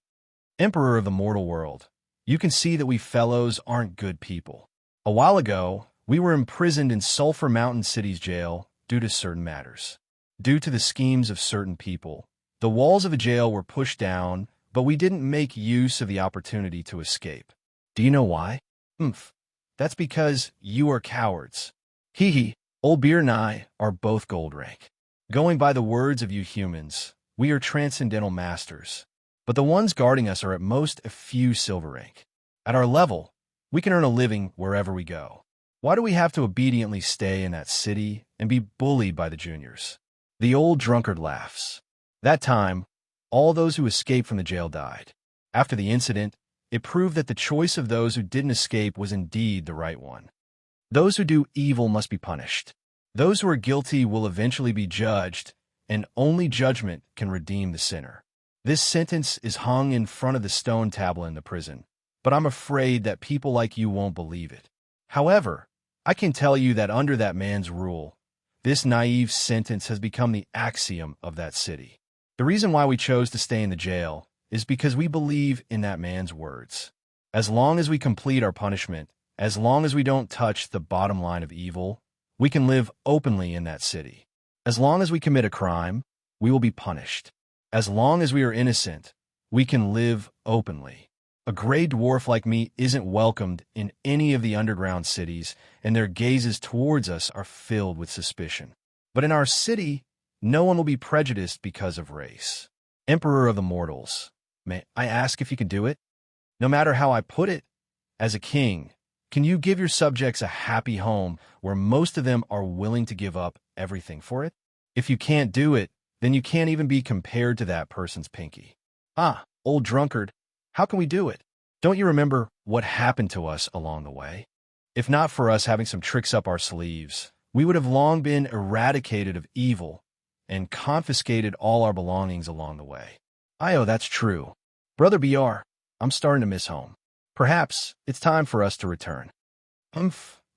Emperor of the mortal world, you can see that we fellows aren't good people. A while ago, we were imprisoned in Sulphur Mountain City's jail due to certain matters. Due to the schemes of certain people, the walls of the jail were pushed down, but we didn't make use of the opportunity to escape. Do you know why? That's because you are cowards. Old Beer and I are both gold rank. Going by the words of you humans, we are transcendental masters, but the ones guarding us are at most a few silver rank. At our level, we can earn a living wherever we go. Why do we have to obediently stay in that city and be bullied by the juniors? The old drunkard laughs. That time, all those who escaped from the jail died. After the incident, it proved that the choice of those who didn't escape was indeed the right one. Those who do evil must be punished. Those who are guilty will eventually be judged, and only judgment can redeem the sinner. This sentence is hung in front of the stone tablet in the prison, but I'm afraid that people like you won't believe it. However, I can tell you that under that man's rule, this naive sentence has become the axiom of that city. The reason why we chose to stay in the jail is because we believe in that man's words. As long as we complete our punishment, as long as we don't touch the bottom line of evil, we can live openly in that city. As long as we commit a crime, we will be punished. As long as we are innocent, we can live openly. A gray dwarf like me isn't welcomed in any of the underground cities, and their gazes towards us are filled with suspicion. But in our city, no one will be prejudiced because of race. Emperor of the mortals, may I ask if you can do it? No matter how I put it, as a king, can you give your subjects a happy home where most of them are willing to give up everything for it? If you can't do it, then you can't even be compared to that person's pinky. Old drunkard, how can we do it? Don't you remember what happened to us along the way? If not for us having some tricks up our sleeves, we would have long been eradicated of evil and confiscated all our belongings along the way. That's true. Brother BR, I'm starting to miss home. Perhaps it's time for us to return.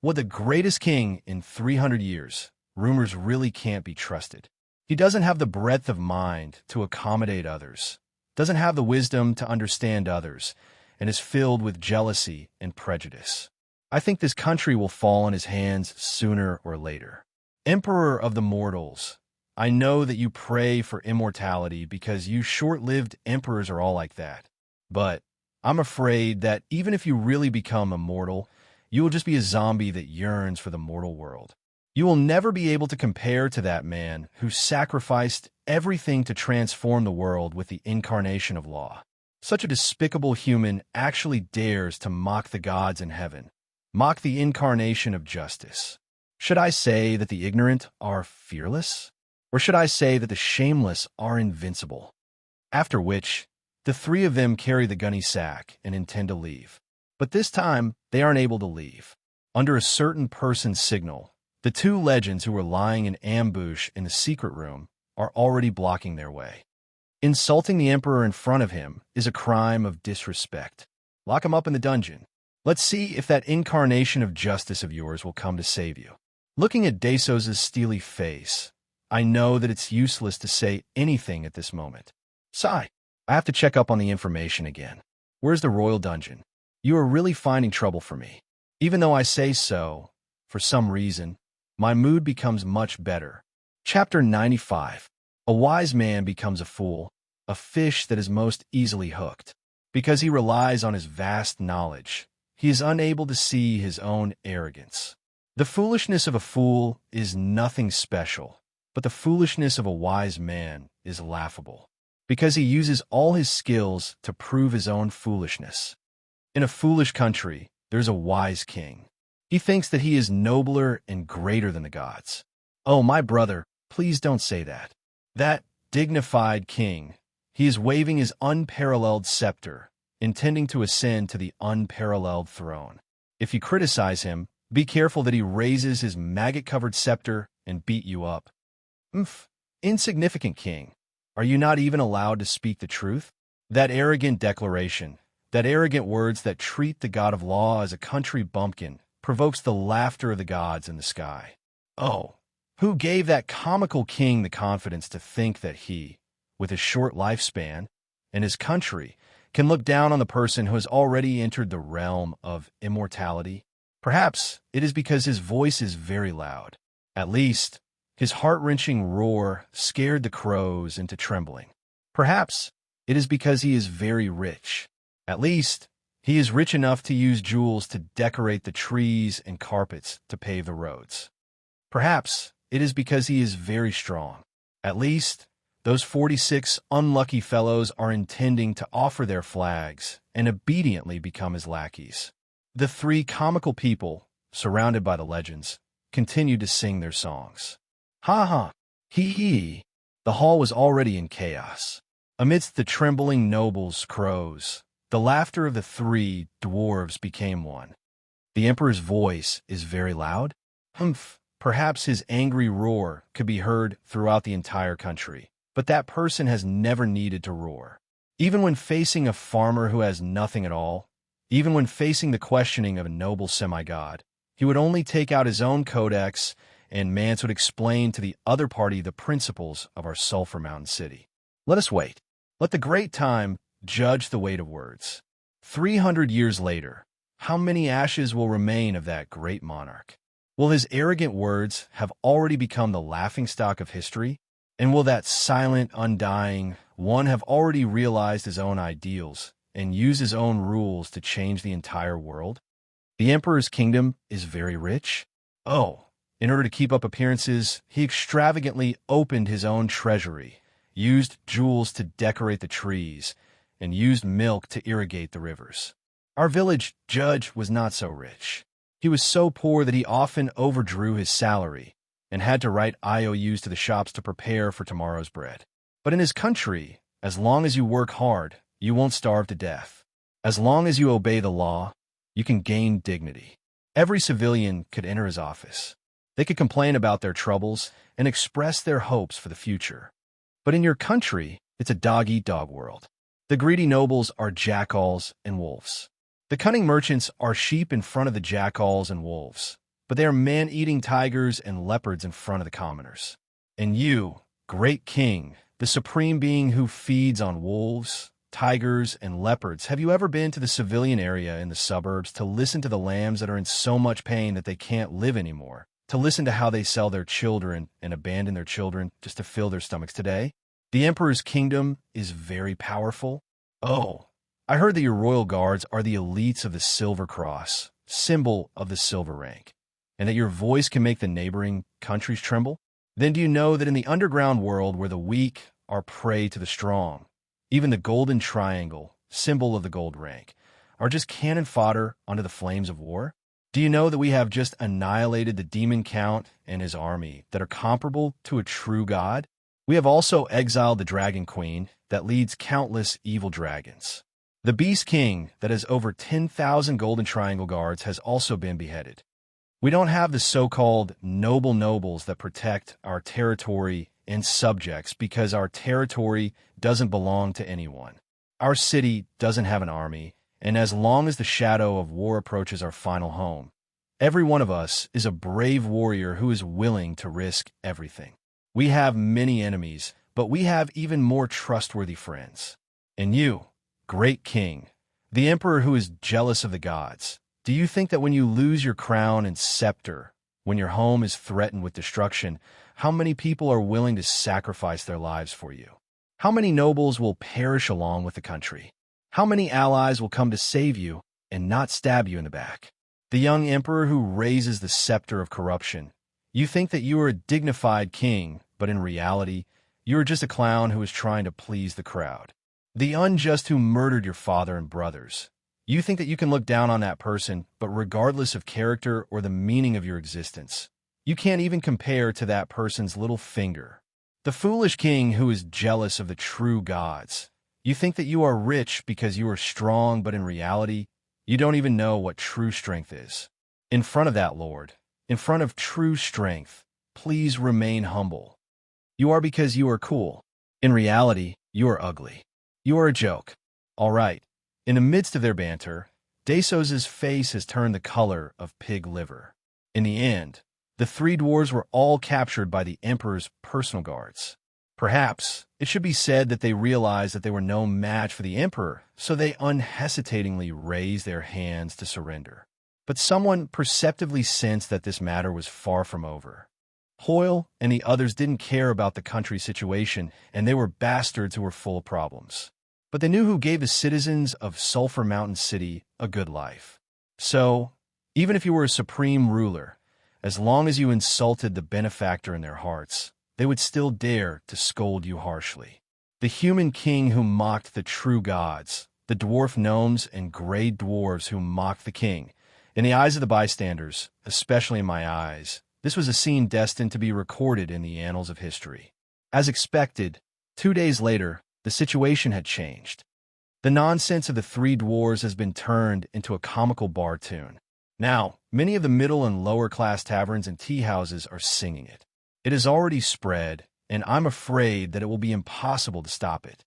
What the greatest king in 300 years, rumors really can't be trusted. He doesn't have the breadth of mind to accommodate others, doesn't have the wisdom to understand others, and is filled with jealousy and prejudice. I think this country will fall in his hands sooner or later. Emperor of the mortals, I know that you pray for immortality because you short-lived emperors are all like that. But I'm afraid that even if you really become immortal, you will just be a zombie that yearns for the mortal world. You will never be able to compare to that man who sacrificed everything to transform the world with the incarnation of law. Such a despicable human actually dares to mock the gods in heaven, mock the incarnation of justice. Should I say that the ignorant are fearless? Or should I say that the shameless are invincible? After which, the three of them carry the gunny sack and intend to leave. But this time, they aren't able to leave. Under a certain person's signal, the two legends who were lying in ambush in the secret room are already blocking their way. Insulting the emperor in front of him is a crime of disrespect. Lock him up in the dungeon. Let's see if that incarnation of justice of yours will come to save you. Looking at Dasos' steely face, I know that it's useless to say anything at this moment. Sigh. I have to check up on the information again. Where's the royal dungeon? You are really finding trouble for me. Even though I say so, for some reason, my mood becomes much better. Chapter 95. A wise man becomes a fool, a fish that is most easily hooked. Because he relies on his vast knowledge, he is unable to see his own arrogance. The foolishness of a fool is nothing special, but the foolishness of a wise man is laughable, because he uses all his skills to prove his own foolishness. In a foolish country, there's a wise king. He thinks that he is nobler and greater than the gods. Oh, my brother, please don't say that. That dignified king, he is waving his unparalleled scepter, intending to ascend to the unparalleled throne. If you criticize him, be careful that he raises his maggot-covered scepter and beat you up. Insignificant king, are you not even allowed to speak the truth? That arrogant declaration, that arrogant words that treat the god of law as a country bumpkin, provokes the laughter of the gods in the sky. Oh, who gave that comical king the confidence to think that he, with his short lifespan, and his country, can look down on the person who has already entered the realm of immortality? Perhaps it is because his voice is very loud. At least, his heart-wrenching roar scared the crows into trembling. Perhaps it is because he is very rich. At least, he is rich enough to use jewels to decorate the trees and carpets to pave the roads. Perhaps it is because he is very strong. At least, those 46 unlucky fellows are intending to offer their flags and obediently become his lackeys. The three comical people, surrounded by the legends, continued to sing their songs. Ha ha, hee hee. The hall was already in chaos. Amidst the trembling nobles' crows, the laughter of the three dwarves became one. The emperor's voice is very loud? Perhaps his angry roar could be heard throughout the entire country, but that person has never needed to roar. Even when facing a farmer who has nothing at all, even when facing the questioning of a noble semi-god, he would only take out his own codex, and Mance would explain to the other party the principles of our Sulphur Mountain city. Let us wait. Let the great time judge the weight of words. 300 years later, how many ashes will remain of that great monarch? Will his arrogant words have already become the laughingstock of history? And will that silent, undying one have already realized his own ideals and use his own rules to change the entire world? The emperor's kingdom is very rich. Oh, in order to keep up appearances, he extravagantly opened his own treasury, used jewels to decorate the trees, and used milk to irrigate the rivers. Our village judge was not so rich. He was so poor that he often overdrew his salary and had to write IOUs to the shops to prepare for tomorrow's bread. But in his country, as long as you work hard, you won't starve to death. As long as you obey the law, you can gain dignity. Every civilian could enter his office. They could complain about their troubles and express their hopes for the future. But in your country, it's a dog-eat-dog world. The greedy nobles are jackals and wolves. The cunning merchants are sheep in front of the jackals and wolves, but they are man-eating tigers and leopards in front of the commoners. And you, great king, the supreme being who feeds on wolves, tigers, and leopards, have you ever been to the civilian area in the suburbs to listen to the lambs that are in so much pain that they can't live anymore, to listen to how they sell their children and abandon their children just to fill their stomachs today? The emperor's kingdom is very powerful. Oh, I heard that your royal guards are the elites of the Silver Cross, symbol of the silver rank, and that your voice can make the neighboring countries tremble? Then do you know that in the underground world where the weak are prey to the strong, even the golden triangle, symbol of the gold rank, are just cannon fodder under the flames of war? Do you know that we have just annihilated the demon count and his army that are comparable to a true god? We have also exiled the dragon queen that leads countless evil dragons. The beast king that has over 10,000 golden triangle guards has also been beheaded. We don't have the so-called noble nobles that protect our territory and subjects because our territory doesn't belong to anyone. Our city doesn't have an army, and as long as the shadow of war approaches our final home, every one of us is a brave warrior who is willing to risk everything. We have many enemies, but we have even more trustworthy friends. And you, great king, the emperor who is jealous of the gods, do you think that when you lose your crown and scepter, when your home is threatened with destruction, how many people are willing to sacrifice their lives for you? How many nobles will perish along with the country? How many allies will come to save you and not stab you in the back? The young emperor who raises the scepter of corruption. You think that you are a dignified king, but in reality, you are just a clown who is trying to please the crowd. The unjust who murdered your father and brothers. You think that you can look down on that person, but regardless of character or the meaning of your existence, you can't even compare to that person's little finger. The foolish king who is jealous of the true gods. You think that you are rich because you are strong, but in reality, you don't even know what true strength is. In front of that Lord, in front of true strength, please remain humble. You are because you are cool. In reality, you are ugly. You are a joke. All right. In the midst of their banter, Dasos' face has turned the color of pig liver. In the end, the three dwarves were all captured by the emperor's personal guards. Perhaps it should be said that they realized that they were no match for the emperor, so they unhesitatingly raised their hands to surrender. But someone perceptively sensed that this matter was far from over. Hoyle and the others didn't care about the country's situation, and they were bastards who were full of problems. But they knew who gave the citizens of Sulphur Mountain City a good life. So, even if you were a supreme ruler, as long as you insulted the benefactor in their hearts, they would still dare to scold you harshly. The human king who mocked the true gods, the dwarf gnomes and gray dwarves who mocked the king. In the eyes of the bystanders, especially in my eyes, this was a scene destined to be recorded in the annals of history. As expected, 2 days later, the situation had changed. The nonsense of the three dwarves has been turned into a comical bar tune. Now, many of the middle and lower class taverns and tea houses are singing it. It has already spread, and I'm afraid that it will be impossible to stop it.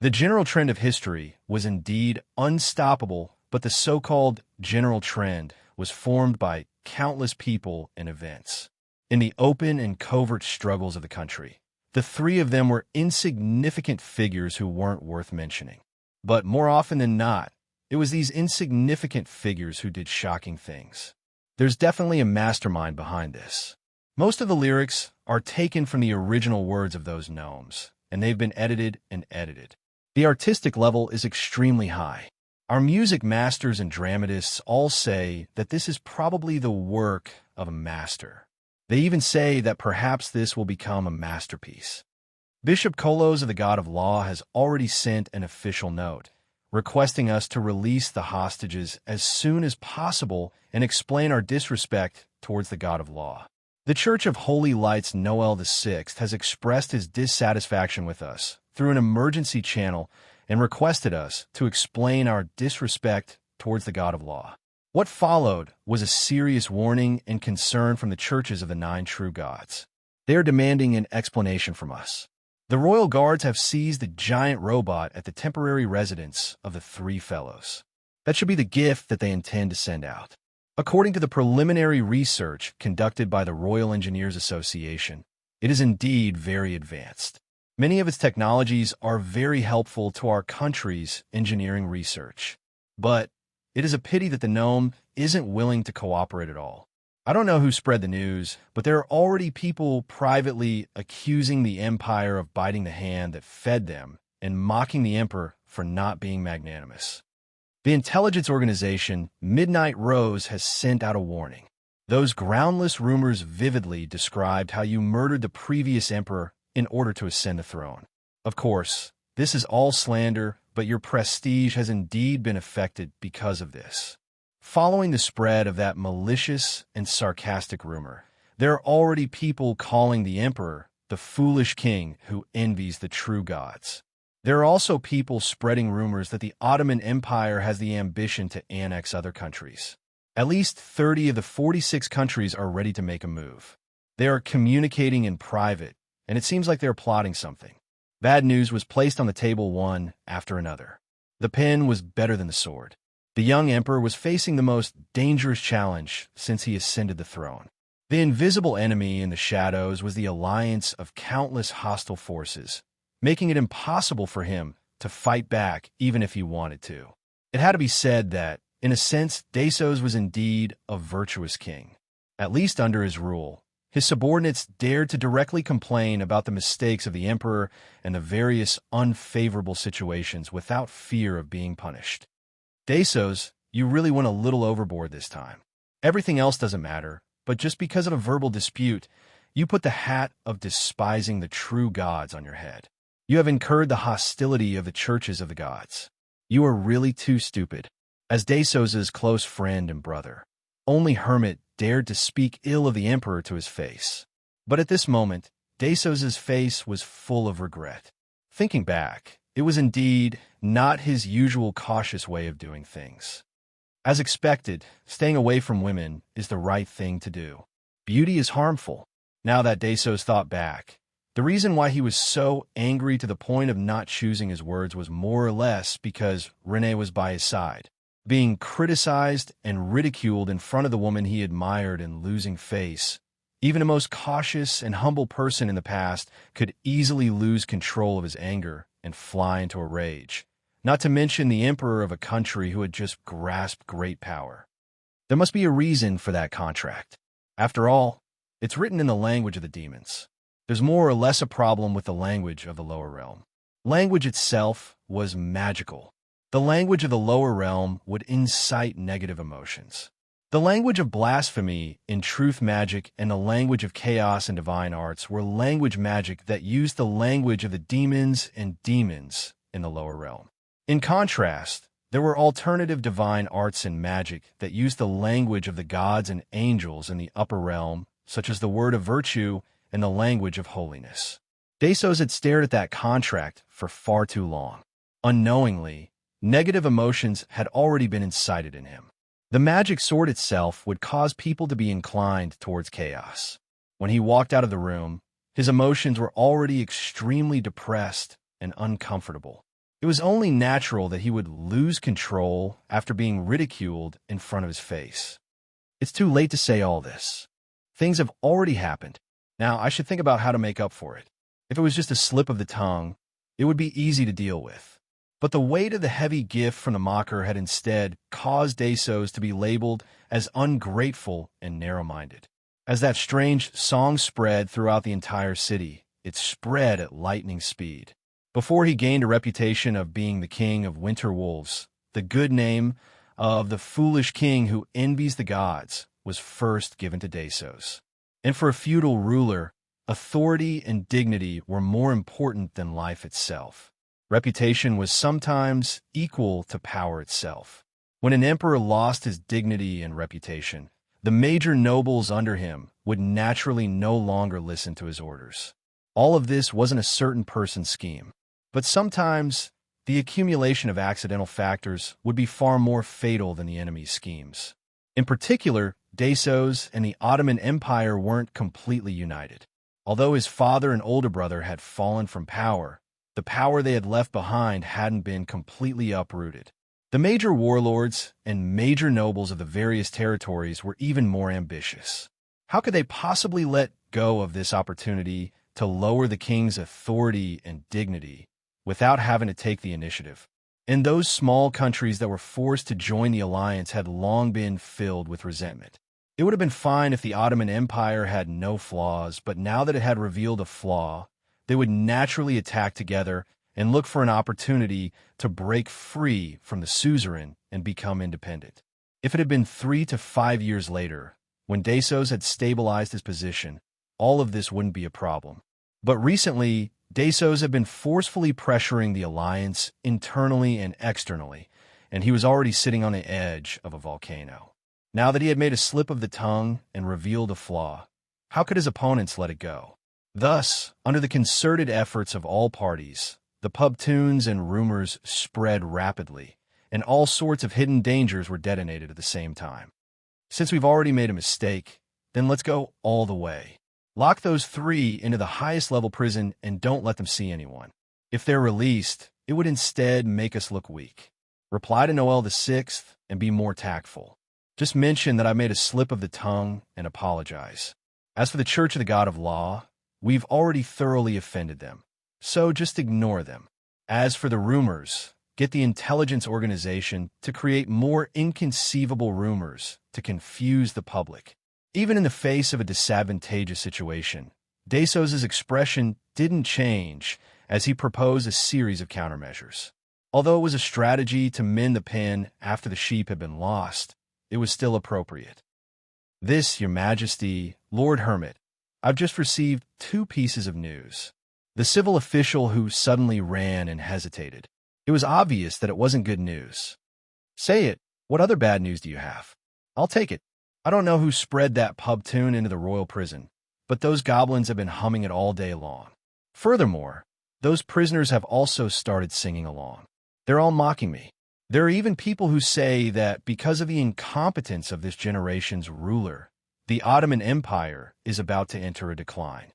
The general trend of history was indeed unstoppable, but the so-called general trend was formed by countless people and events. In the open and covert struggles of the country, the three of them were insignificant figures who weren't worth mentioning. But more often than not, it was these insignificant figures who did shocking things. There's definitely a mastermind behind this. Most of the lyrics are taken from the original words of those gnomes, and they've been edited and edited. The artistic level is extremely high. Our music masters and dramatists all say that this is probably the work of a master. They even say that perhaps this will become a masterpiece. Bishop Kolos of the God of Law has already sent an official note, requesting us to release the hostages as soon as possible and explain our disrespect towards the God of Law. The Church of Holy Lights Noel VI has expressed his dissatisfaction with us through an emergency channel and requested us to explain our disrespect towards the God of Law. What followed was a serious warning and concern from the churches of the 9 true gods. They are demanding an explanation from us. The royal guards have seized the giant robot at the temporary residence of the 3 fellows. That should be the gift that they intend to send out. According to the preliminary research conducted by the Royal Engineers Association, it is indeed very advanced. Many of its technologies are very helpful to our country's engineering research. But it is a pity that the gnome isn't willing to cooperate at all. I don't know who spread the news, but there are already people privately accusing the empire of biting the hand that fed them and mocking the emperor for not being magnanimous. The intelligence organization Midnight Rose has sent out a warning. Those groundless rumors vividly described how you murdered the previous emperor in order to ascend the throne. Of course, this is all slander, but your prestige has indeed been affected because of this. Following the spread of that malicious and sarcastic rumor, there are already people calling the emperor the foolish king who envies the true gods. There are also people spreading rumors that the Ottoman Empire has the ambition to annex other countries. At least 30 of the 46 countries are ready to make a move. They are communicating in private, and it seems like they're plotting something. Bad news was placed on the table one after another. The pen was better than the sword. The young emperor was facing the most dangerous challenge since he ascended the throne. The invisible enemy in the shadows was the alliance of countless hostile forces, making it impossible for him to fight back even if he wanted to. It had to be said that, in a sense, Desos was indeed a virtuous king. At least under his rule, his subordinates dared to directly complain about the mistakes of the emperor and the various unfavorable situations without fear of being punished. Desos, you really went a little overboard this time. Everything else doesn't matter, but just because of a verbal dispute, you put the hat of despising the true gods on your head. You have incurred the hostility of the churches of the gods. You are really too stupid. As Desos' close friend and brother, only Hermit dared to speak ill of the emperor to his face. But at this moment, Desos' face was full of regret. Thinking back, it was indeed not his usual cautious way of doing things. As expected, staying away from women is the right thing to do. Beauty is harmful. Now that Desos thought back, the reason why he was so angry to the point of not choosing his words was more or less because Renee was by his side. Being criticized and ridiculed in front of the woman he admired and losing face, even a most cautious and humble person in the past could easily lose control of his anger and fly into a rage, not to mention the emperor of a country who had just grasped great power. There must be a reason for that contract. After all, it's written in the language of the demons. There's more or less a problem with the language of the lower realm. Language itself was magical. The language of the lower realm would incite negative emotions. The language of blasphemy in truth magic and the language of chaos and divine arts were language magic that used the language of the demons and demons in the lower realm. In contrast, there were alternative divine arts and magic that used the language of the gods and angels in the upper realm, such as the word of virtue and the language of holiness. Desos had stared at that contract for far too long. Unknowingly, negative emotions had already been incited in him. The magic sword itself would cause people to be inclined towards chaos. When he walked out of the room, his emotions were already extremely depressed and uncomfortable. It was only natural that he would lose control after being ridiculed in front of his face. It's too late to say all this. Things have already happened. Now I should think about how to make up for it. If it was just a slip of the tongue, it would be easy to deal with. But the weight of the heavy gift from the mocker had instead caused Desos to be labeled as ungrateful and narrow-minded. As that strange song spread throughout the entire city, it spread at lightning speed. Before he gained a reputation of being the king of winter wolves, the good name of the foolish king who envies the gods was first given to Desos. And for a feudal ruler, authority and dignity were more important than life itself. Reputation was sometimes equal to power itself. When an emperor lost his dignity and reputation, the major nobles under him would naturally no longer listen to his orders. All of this wasn't a certain person's scheme, but sometimes the accumulation of accidental factors would be far more fatal than the enemy's schemes. In particular, Desos and the Ottoman Empire weren't completely united. Although his father and older brother had fallen from power, the power they had left behind hadn't been completely uprooted. The major warlords and major nobles of the various territories were even more ambitious. How could they possibly let go of this opportunity to lower the king's authority and dignity without having to take the initiative? And those small countries that were forced to join the alliance had long been filled with resentment. It would have been fine if the Ottoman Empire had no flaws, but now that it had revealed a flaw, they would naturally attack together and look for an opportunity to break free from the suzerain and become independent. If it had been 3 to 5 years later, when Desos had stabilized his position, all of this wouldn't be a problem. But recently, Desos had been forcefully pressuring the alliance internally and externally, and he was already sitting on the edge of a volcano. Now that he had made a slip of the tongue and revealed a flaw, how could his opponents let it go? Thus, under the concerted efforts of all parties, the pub tunes and rumors spread rapidly, and all sorts of hidden dangers were detonated at the same time. Since we've already made a mistake, then let's go all the way. Lock those three into the highest level prison and don't let them see anyone. If they're released, it would instead make us look weak. Reply to Noel the Sixth and be more tactful. Just mention that I made a slip of the tongue and apologize. As for the Church of the God of Law, we've already thoroughly offended them, so just ignore them. As for the rumors, get the intelligence organization to create more inconceivable rumors to confuse the public. Even in the face of a disadvantageous situation, Desos' expression didn't change as he proposed a series of countermeasures. Although it was a strategy to mend the pen after the sheep had been lost, it was still appropriate. This, Your Majesty, Lord Hermit, I've just received 2 pieces of news. The civil official who suddenly ran and hesitated. It was obvious that it wasn't good news. Say it. What other bad news do you have? I'll take it. I don't know who spread that pub tune into the royal prison, but those goblins have been humming it all day long. Furthermore, those prisoners have also started singing along. They're all mocking me. There are even people who say that because of the incompetence of this generation's ruler, the Ottoman Empire is about to enter a decline.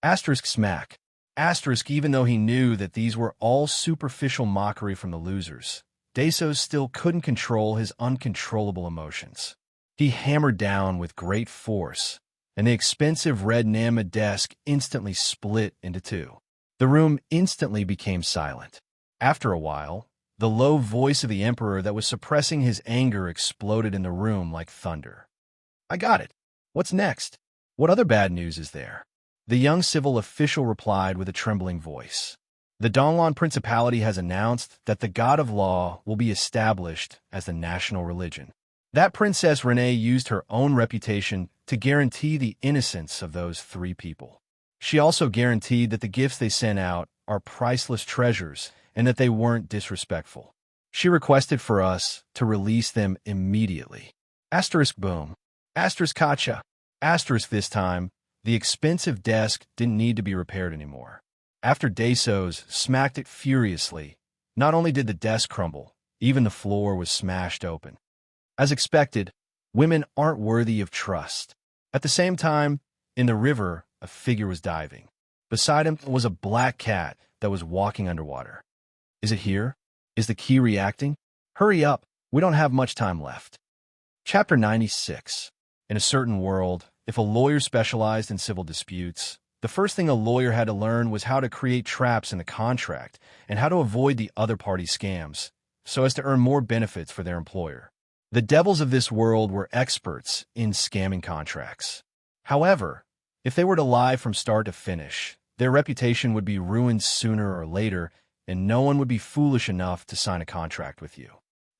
Asterisk smack. Asterisk, even though he knew that these were all superficial mockery from the losers, Desos still couldn't control his uncontrollable emotions. He hammered down with great force, and the expensive red Nama desk instantly split into 2. The room instantly became silent. After a while, the low voice of the emperor that was suppressing his anger exploded in the room like thunder. I got it. What's next? What other bad news is there? The young civil official replied with a trembling voice. The Donlon Principality has announced that the God of Law will be established as the national religion. That Princess Renee used her own reputation to guarantee the innocence of those 3 people. She also guaranteed that the gifts they sent out are priceless treasures and that they weren't disrespectful. She requested for us to release them immediately. Asterisk boom. Asterisk kacha. Asterisk this time, the expensive desk didn't need to be repaired anymore. After Desos smacked it furiously, not only did the desk crumble, even the floor was smashed open. As expected, women aren't worthy of trust. At the same time, in the river, a figure was diving. Beside him was a black cat that was walking underwater. Is it here? Is the key reacting? Hurry up, we don't have much time left. Chapter 96. In a certain world, if a lawyer specialized in civil disputes, the first thing a lawyer had to learn was how to create traps in the contract and how to avoid the other party's scams, so as to earn more benefits for their employer. The devils of this world were experts in scamming contracts. However, if they were to lie from start to finish, their reputation would be ruined sooner or later, and no one would be foolish enough to sign a contract with you.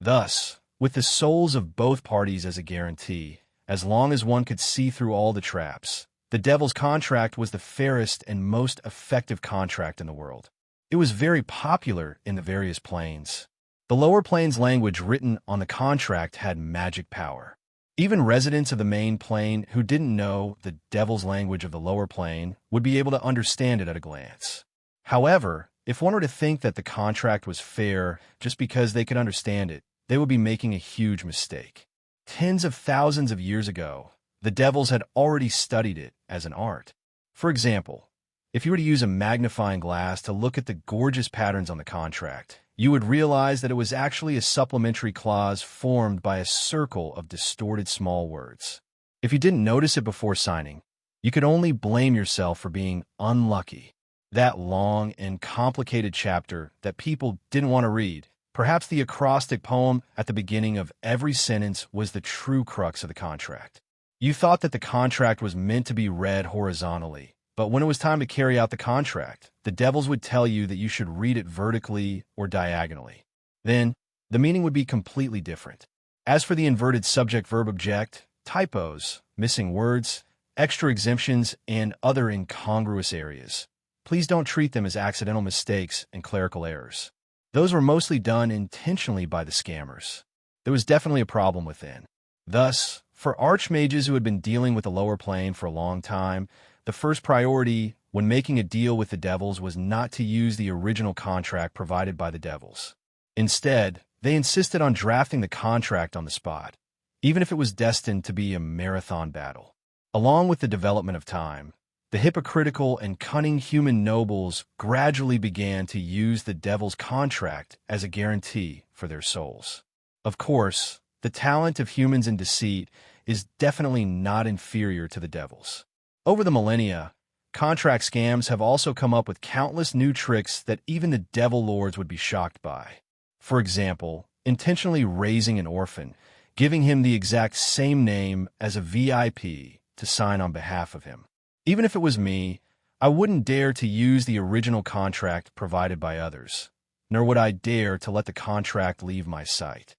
Thus, with the souls of both parties as a guarantee, as long as one could see through all the traps, the devil's contract was the fairest and most effective contract in the world. It was very popular in the various planes. The lower planes language written on the contract had magic power. Even residents of the main plane who didn't know the devil's language of the lower plane would be able to understand it at a glance. However, if one were to think that the contract was fair just because they could understand it, they would be making a huge mistake. Tens of thousands of years ago, the devils had already studied it as an art. For example, if you were to use a magnifying glass to look at the gorgeous patterns on the contract, you would realize that it was actually a supplementary clause formed by a circle of distorted small words. If you didn't notice it before signing, you could only blame yourself for being unlucky. That long and complicated chapter that people didn't want to read, perhaps the acrostic poem at the beginning of every sentence, was the true crux of the contract. You thought that the contract was meant to be read horizontally, but when it was time to carry out the contract, the devils would tell you that you should read it vertically or diagonally. Then, the meaning would be completely different. As for the inverted subject-verb-object, typos, missing words, extra exemptions, and other incongruous areas, please don't treat them as accidental mistakes and clerical errors. Those were mostly done intentionally by the scammers. There was definitely a problem within. Thus, for archmages who had been dealing with the lower plane for a long time, the first priority when making a deal with the devils was not to use the original contract provided by the devils. Instead, they insisted on drafting the contract on the spot, even if it was destined to be a marathon battle. Along with the development of time, the hypocritical and cunning human nobles gradually began to use the devil's contract as a guarantee for their souls. Of course, the talent of humans in deceit is definitely not inferior to the devil's. Over the millennia, contract scams have also come up with countless new tricks that even the devil lords would be shocked by. For example, intentionally raising an orphan, giving him the exact same name as a VIP to sign on behalf of him. Even if it was me, I wouldn't dare to use the original contract provided by others, nor would I dare to let the contract leave my sight.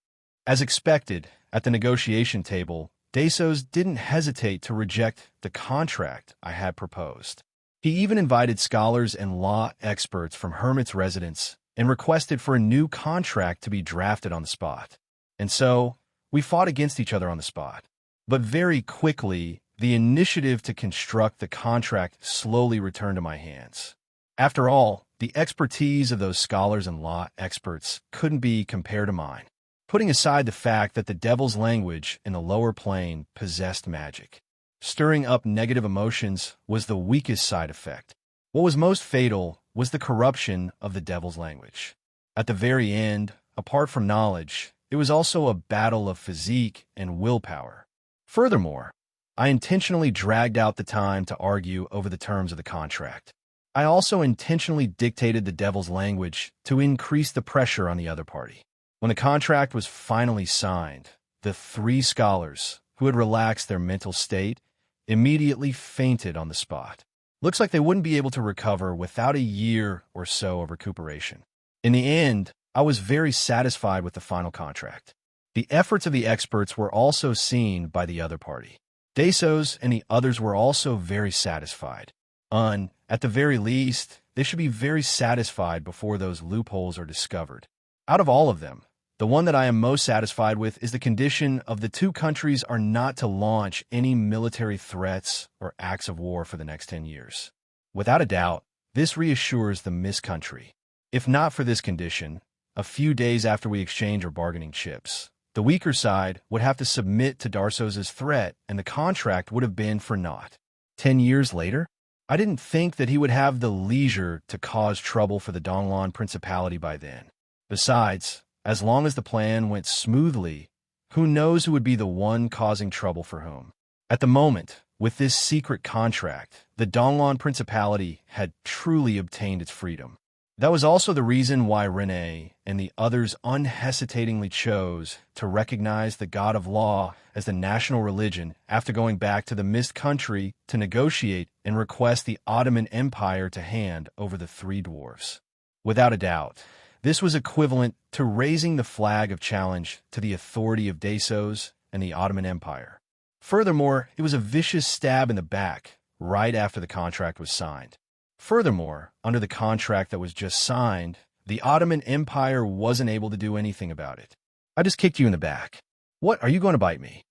As expected, at the negotiation table, Desos didn't hesitate to reject the contract I had proposed. He even invited scholars and law experts from Hermit's residence and requested for a new contract to be drafted on the spot. And so, we fought against each other on the spot. But very quickly, the initiative to construct the contract slowly returned to my hands. After all, the expertise of those scholars and law experts couldn't be compared to mine, putting aside the fact that the devil's language in the lower plane possessed magic. Stirring up negative emotions was the weakest side effect. What was most fatal was the corruption of the devil's language. At the very end, apart from knowledge, it was also a battle of physique and willpower. Furthermore, I intentionally dragged out the time to argue over the terms of the contract. I also intentionally dictated the devil's language to increase the pressure on the other party. When the contract was finally signed, the three scholars, who had relaxed their mental state, immediately fainted on the spot. Looks like they wouldn't be able to recover without a year or so of recuperation. In the end, I was very satisfied with the final contract. The efforts of the experts were also seen by the other party. Desos and the others were also very satisfied. At the very least, they should be very satisfied before those loopholes are discovered. Out of all of them, the one that I am most satisfied with is the condition of the two countries are not to launch any military threats or acts of war for the next 10 years. Without a doubt, this reassures the Mist country. If not for this condition, a few days after we exchange our bargaining chips, the weaker side would have to submit to Darsos's threat, and the contract would have been for naught. 10 years later, I didn't think that he would have the leisure to cause trouble for the Donglan Principality by then. Besides, as long as the plan went smoothly, who knows who would be the one causing trouble for whom. At the moment, with this secret contract, the Donglan Principality had truly obtained its freedom. That was also the reason why Rene and the others unhesitatingly chose to recognize the God of Law as the national religion after going back to the Mist country to negotiate and request the Ottoman Empire to hand over the three dwarfs. Without a doubt, this was equivalent to raising the flag of challenge to the authority of Desos and the Ottoman Empire. Furthermore, it was a vicious stab in the back right after the contract was signed. Furthermore, under the contract that was just signed, the Ottoman Empire wasn't able to do anything about it. I just kicked you in the back. What, are you going to bite me?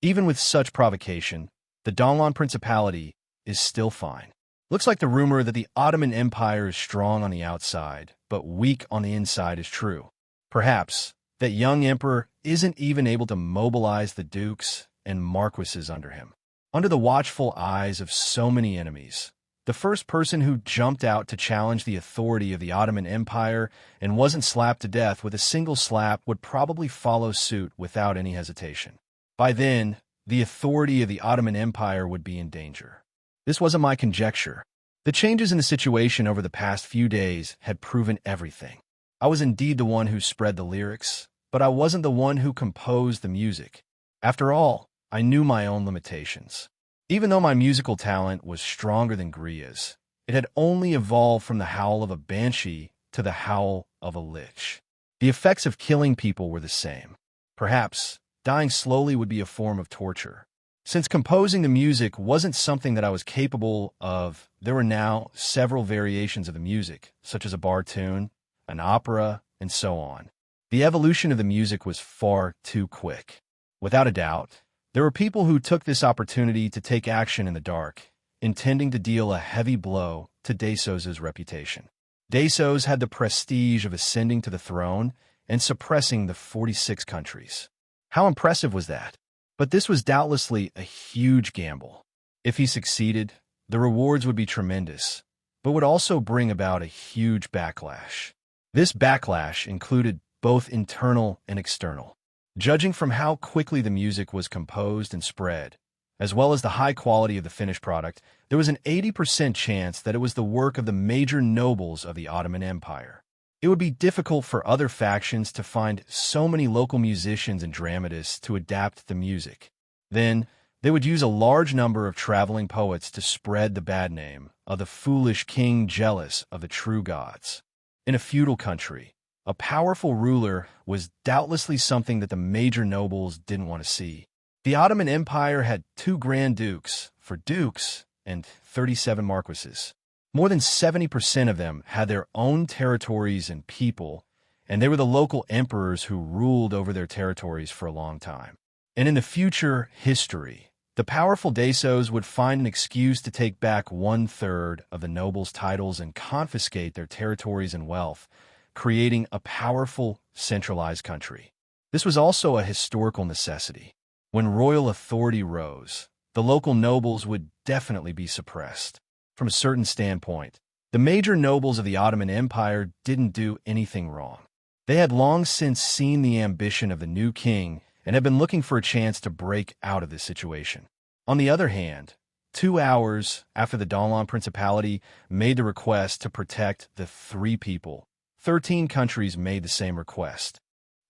Even with such provocation, the Donglan Principality is still fine. Looks like the rumor that the Ottoman Empire is strong on the outside, but weak on the inside is true. Perhaps that young emperor isn't even able to mobilize the dukes and marquises under him. Under the watchful eyes of so many enemies, the first person who jumped out to challenge the authority of the Ottoman Empire and wasn't slapped to death with a single slap would probably follow suit without any hesitation. By then, the authority of the Ottoman Empire would be in danger. This wasn't my conjecture. The changes in the situation over the past few days had proven everything. I was indeed the one who spread the lyrics, but I wasn't the one who composed the music. After all, I knew my own limitations. Even though my musical talent was stronger than Gria's, it had only evolved from the howl of a banshee to the howl of a lich. The effects of killing people were the same. Perhaps dying slowly would be a form of torture. Since composing the music wasn't something that I was capable of, there were now several variations of the music, such as a bar tune, an opera, and so on. The evolution of the music was far too quick. Without a doubt, there were people who took this opportunity to take action in the dark, intending to deal a heavy blow to Dasos' reputation. Dasos had the prestige of ascending to the throne and suppressing the 46 countries. How impressive was that? But this was doubtlessly a huge gamble. If he succeeded, the rewards would be tremendous, but would also bring about a huge backlash. This backlash included both internal and external. Judging from how quickly the music was composed and spread, as well as the high quality of the finished product, there was an 80% chance that it was the work of the major nobles of the Ottoman Empire. It would be difficult for other factions to find so many local musicians and dramatists to adapt the music. Then, they would use a large number of traveling poets to spread the bad name of the foolish king jealous of the true gods. In a feudal country, a powerful ruler was doubtlessly something that the major nobles didn't want to see. The Ottoman Empire had 2 grand dukes for dukes and 37 marquises. More than 70% of them had their own territories and people, and they were the local emperors who ruled over their territories for a long time. And in the future history, the powerful Dasos would find an excuse to take back 1/3 of the nobles' titles and confiscate their territories and wealth, creating a powerful, centralized country. This was also a historical necessity. When royal authority rose, the local nobles would definitely be suppressed. From a certain standpoint, the major nobles of the Ottoman Empire didn't do anything wrong. They had long since seen the ambition of the new king and had been looking for a chance to break out of this situation. On the other hand, 2 hours after the Dalan Principality made the request to protect the 3 people, 13 countries made the same request.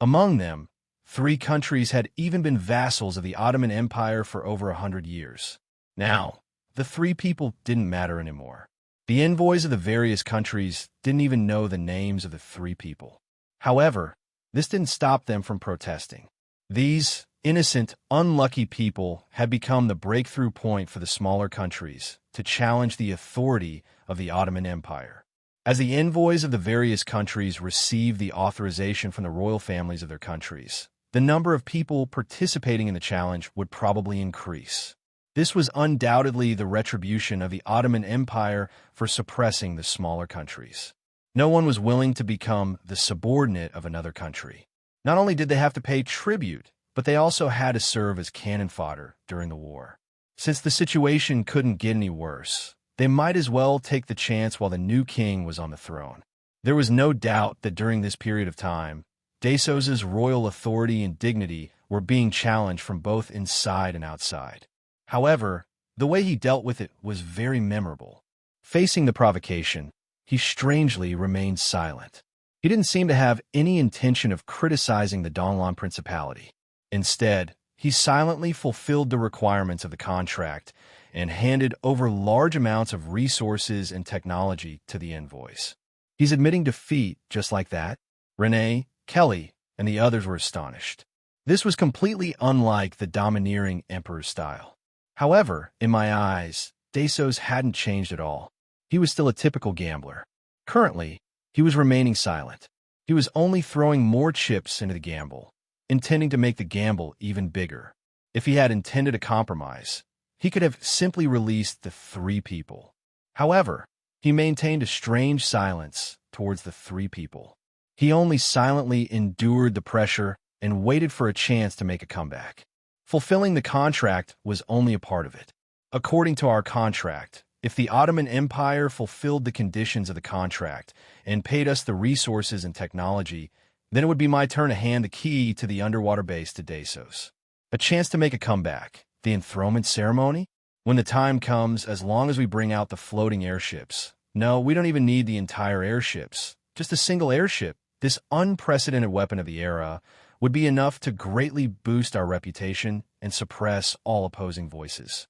Among them, 3 countries had even been vassals of the Ottoman Empire for over 100 years. Now, the 3 people didn't matter anymore. The envoys of the various countries didn't even know the names of the 3 people. However, this didn't stop them from protesting. These innocent, unlucky people had become the breakthrough point for the smaller countries to challenge the authority of the Ottoman Empire. As the envoys of the various countries received the authorization from the royal families of their countries, the number of people participating in the challenge would probably increase. This was undoubtedly the retribution of the Ottoman Empire for suppressing the smaller countries. No one was willing to become the subordinate of another country. Not only did they have to pay tribute, but they also had to serve as cannon fodder during the war. Since the situation couldn't get any worse, they might as well take the chance while the new king was on the throne. There was no doubt that during this period of time, Dasos' royal authority and dignity were being challenged from both inside and outside. However, the way he dealt with it was very memorable. Facing the provocation, he strangely remained silent. He didn't seem to have any intention of criticizing the Dalan Principality. Instead, he silently fulfilled the requirements of the contract and handed over large amounts of resources and technology to the envoys. He's admitting defeat just like that? Renee, Kelly, and the others were astonished. This was completely unlike the domineering emperor's style. However, in my eyes, Dasos hadn't changed at all. He was still a typical gambler. Currently, he was remaining silent. He was only throwing more chips into the gamble, intending to make the gamble even bigger. If he had intended a compromise, he could have simply released the 3 people. However, he maintained a strange silence towards the 3 people. He only silently endured the pressure and waited for a chance to make a comeback. Fulfilling the contract was only a part of it. According to our contract, if the Ottoman Empire fulfilled the conditions of the contract and paid us the resources and technology, then it would be my turn to hand the key to the underwater base to Dasos. A chance to make a comeback. The enthronement ceremony? When the time comes, as long as we bring out the floating airships. No, we don't even need the entire airships. Just a single airship, this unprecedented weapon of the era, would be enough to greatly boost our reputation and suppress all opposing voices.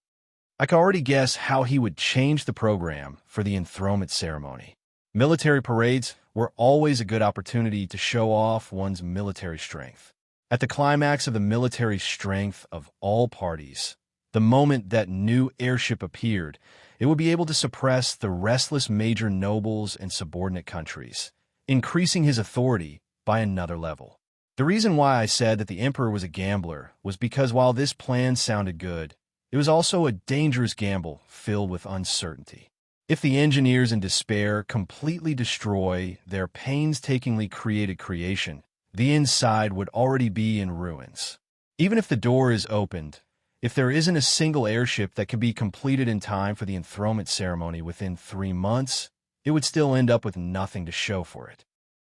I could already guess how he would change the program for the enthronement ceremony. Military parades were always a good opportunity to show off one's military strength. At the climax of the military strength of all parties, the moment that new airship appeared, it would be able to suppress the restless major nobles and subordinate countries, increasing his authority by another level. The reason why I said that the emperor was a gambler was because while this plan sounded good, it was also a dangerous gamble filled with uncertainty. If the engineers in despair completely destroy their painstakingly created creation, the inside would already be in ruins. Even if the door is opened, if there isn't a single airship that can be completed in time for the enthronement ceremony within 3 months, it would still end up with nothing to show for it.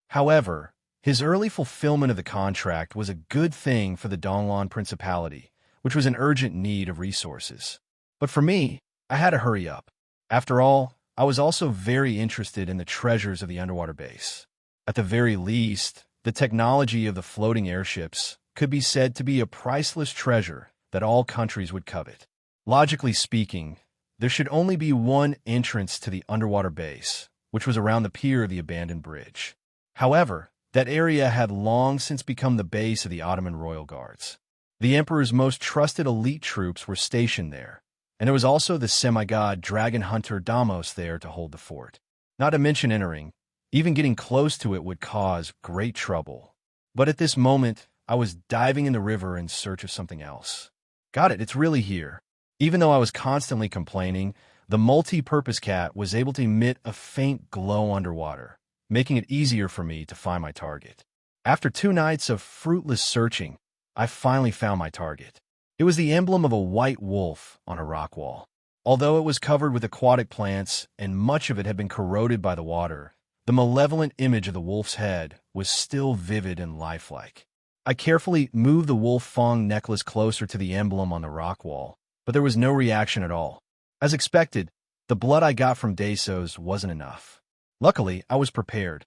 However, his early fulfillment of the contract was a good thing for the Donglan Principality, which was in urgent need of resources. But for me, I had to hurry up. After all, I was also very interested in the treasures of the underwater base. At the very least, the technology of the floating airships could be said to be a priceless treasure that all countries would covet. Logically speaking, there should only be one entrance to the underwater base, which was around the pier of the abandoned bridge. However, that area had long since become the base of the Ottoman royal guards. The emperor's most trusted elite troops were stationed there, and there was also the semi-god dragon hunter Damos there to hold the fort. Not to mention entering, even getting close to it would cause great trouble. But at this moment, I was diving in the river in search of something else. Got it, it's really here. Even though I was constantly complaining, the multi-purpose cat was able to emit a faint glow underwater, making it easier for me to find my target. After 2 nights of fruitless searching, I finally found my target. It was the emblem of a white wolf on a rock wall. Although it was covered with aquatic plants and much of it had been corroded by the water, the malevolent image of the wolf's head was still vivid and lifelike. I carefully moved the wolf fang necklace closer to the emblem on the rock wall, but there was no reaction at all. As expected, the blood I got from Desos wasn't enough. Luckily, I was prepared.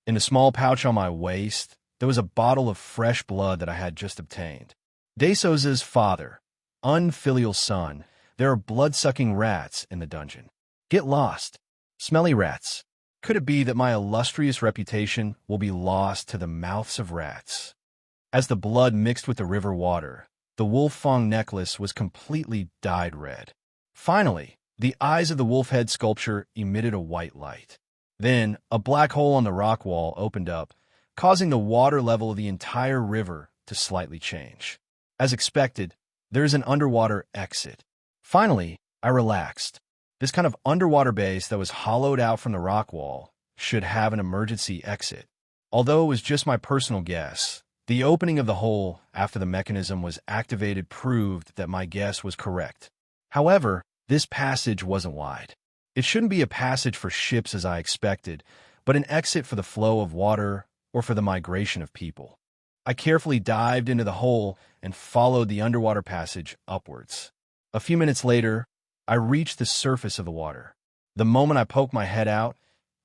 In a small pouch on my waist, there was a bottle of fresh blood that I had just obtained. Desos's father, unfilial son, there are blood-sucking rats in the dungeon. Get lost. Smelly rats. Could it be that my illustrious reputation will be lost to the mouths of rats? As the blood mixed with the river water, the wolf fang necklace was completely dyed red. Finally, the eyes of the wolf head sculpture emitted a white light. Then, a black hole on the rock wall opened up, causing the water level of the entire river to slightly change. As expected, there is an underwater exit. Finally, I relaxed. This kind of underwater base that was hollowed out from the rock wall should have an emergency exit. Although it was just my personal guess, the opening of the hole after the mechanism was activated proved that my guess was correct. However, this passage wasn't wide. It shouldn't be a passage for ships as I expected, but an exit for the flow of water or for the migration of people. I carefully dived into the hole and followed the underwater passage upwards. A few minutes later, I reached the surface of the water. The moment I poked my head out,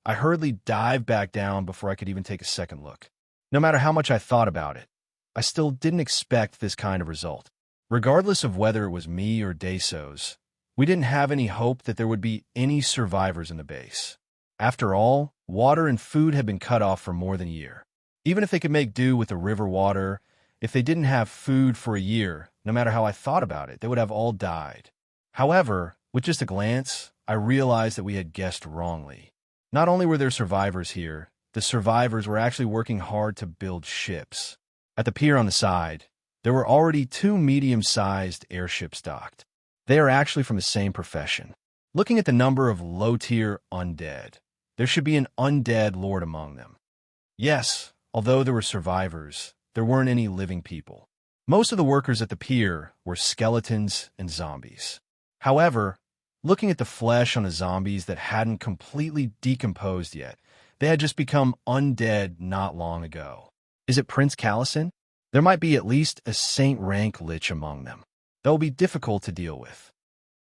I hurriedly dived back down before I could even take a second look. No matter how much I thought about it, I still didn't expect this kind of result. Regardless of whether it was me or Desos, we didn't have any hope that there would be any survivors in the base. After all, water and food had been cut off for more than a year. Even if they could make do with the river water, if they didn't have food for a year, no matter how I thought about it, they would have all died. However, with just a glance, I realized that we had guessed wrongly. Not only were there survivors here, the survivors were actually working hard to build ships. At the pier on the side, there were already 2 medium-sized airships docked. They are actually from the same profession. Looking at the number of low-tier undead, there should be an undead lord among them. Yes, although there were survivors, there weren't any living people. Most of the workers at the pier were skeletons and zombies. However, looking at the flesh on the zombies that hadn't completely decomposed yet, they had just become undead not long ago. Is it Prince Callison? There might be at least a saint-rank Lich among them. That will be difficult to deal with.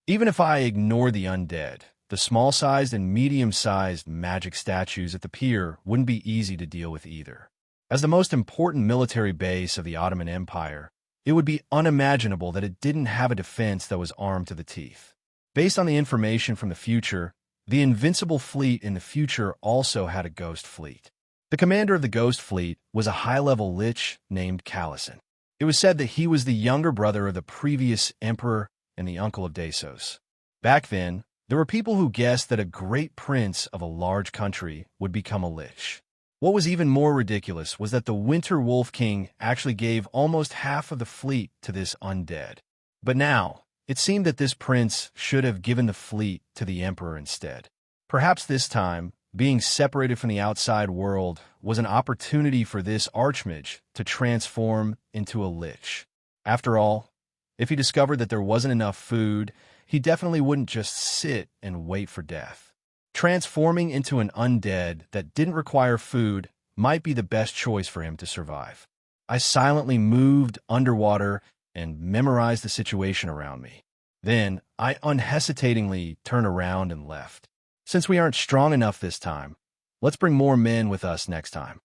Even if I ignore the undead, the small-sized and medium-sized magic statues at the pier wouldn't be easy to deal with either. As the most important military base of the Ottoman Empire, it would be unimaginable that it didn't have a defense that was armed to the teeth. Based on the information from the future, the Invincible Fleet in the future also had a ghost fleet. The commander of the ghost fleet was a high-level Lich named Callison. It was said that he was the younger brother of the previous emperor and the uncle of Desos. Back then, there were people who guessed that a great prince of a large country would become a Lich. What was even more ridiculous was that the Winter Wolf King actually gave almost half of the fleet to this undead. But now, it seemed that this prince should have given the fleet to the emperor instead. Perhaps this time, being separated from the outside world was an opportunity for this archmage to transform into a lich. After all, if he discovered that there wasn't enough food, he definitely wouldn't just sit and wait for death. Transforming into an undead that didn't require food might be the best choice for him to survive. I silently moved underwater and memorized the situation around me. Then, I unhesitatingly turned around and left. Since we aren't strong enough this time, let's bring more men with us next time.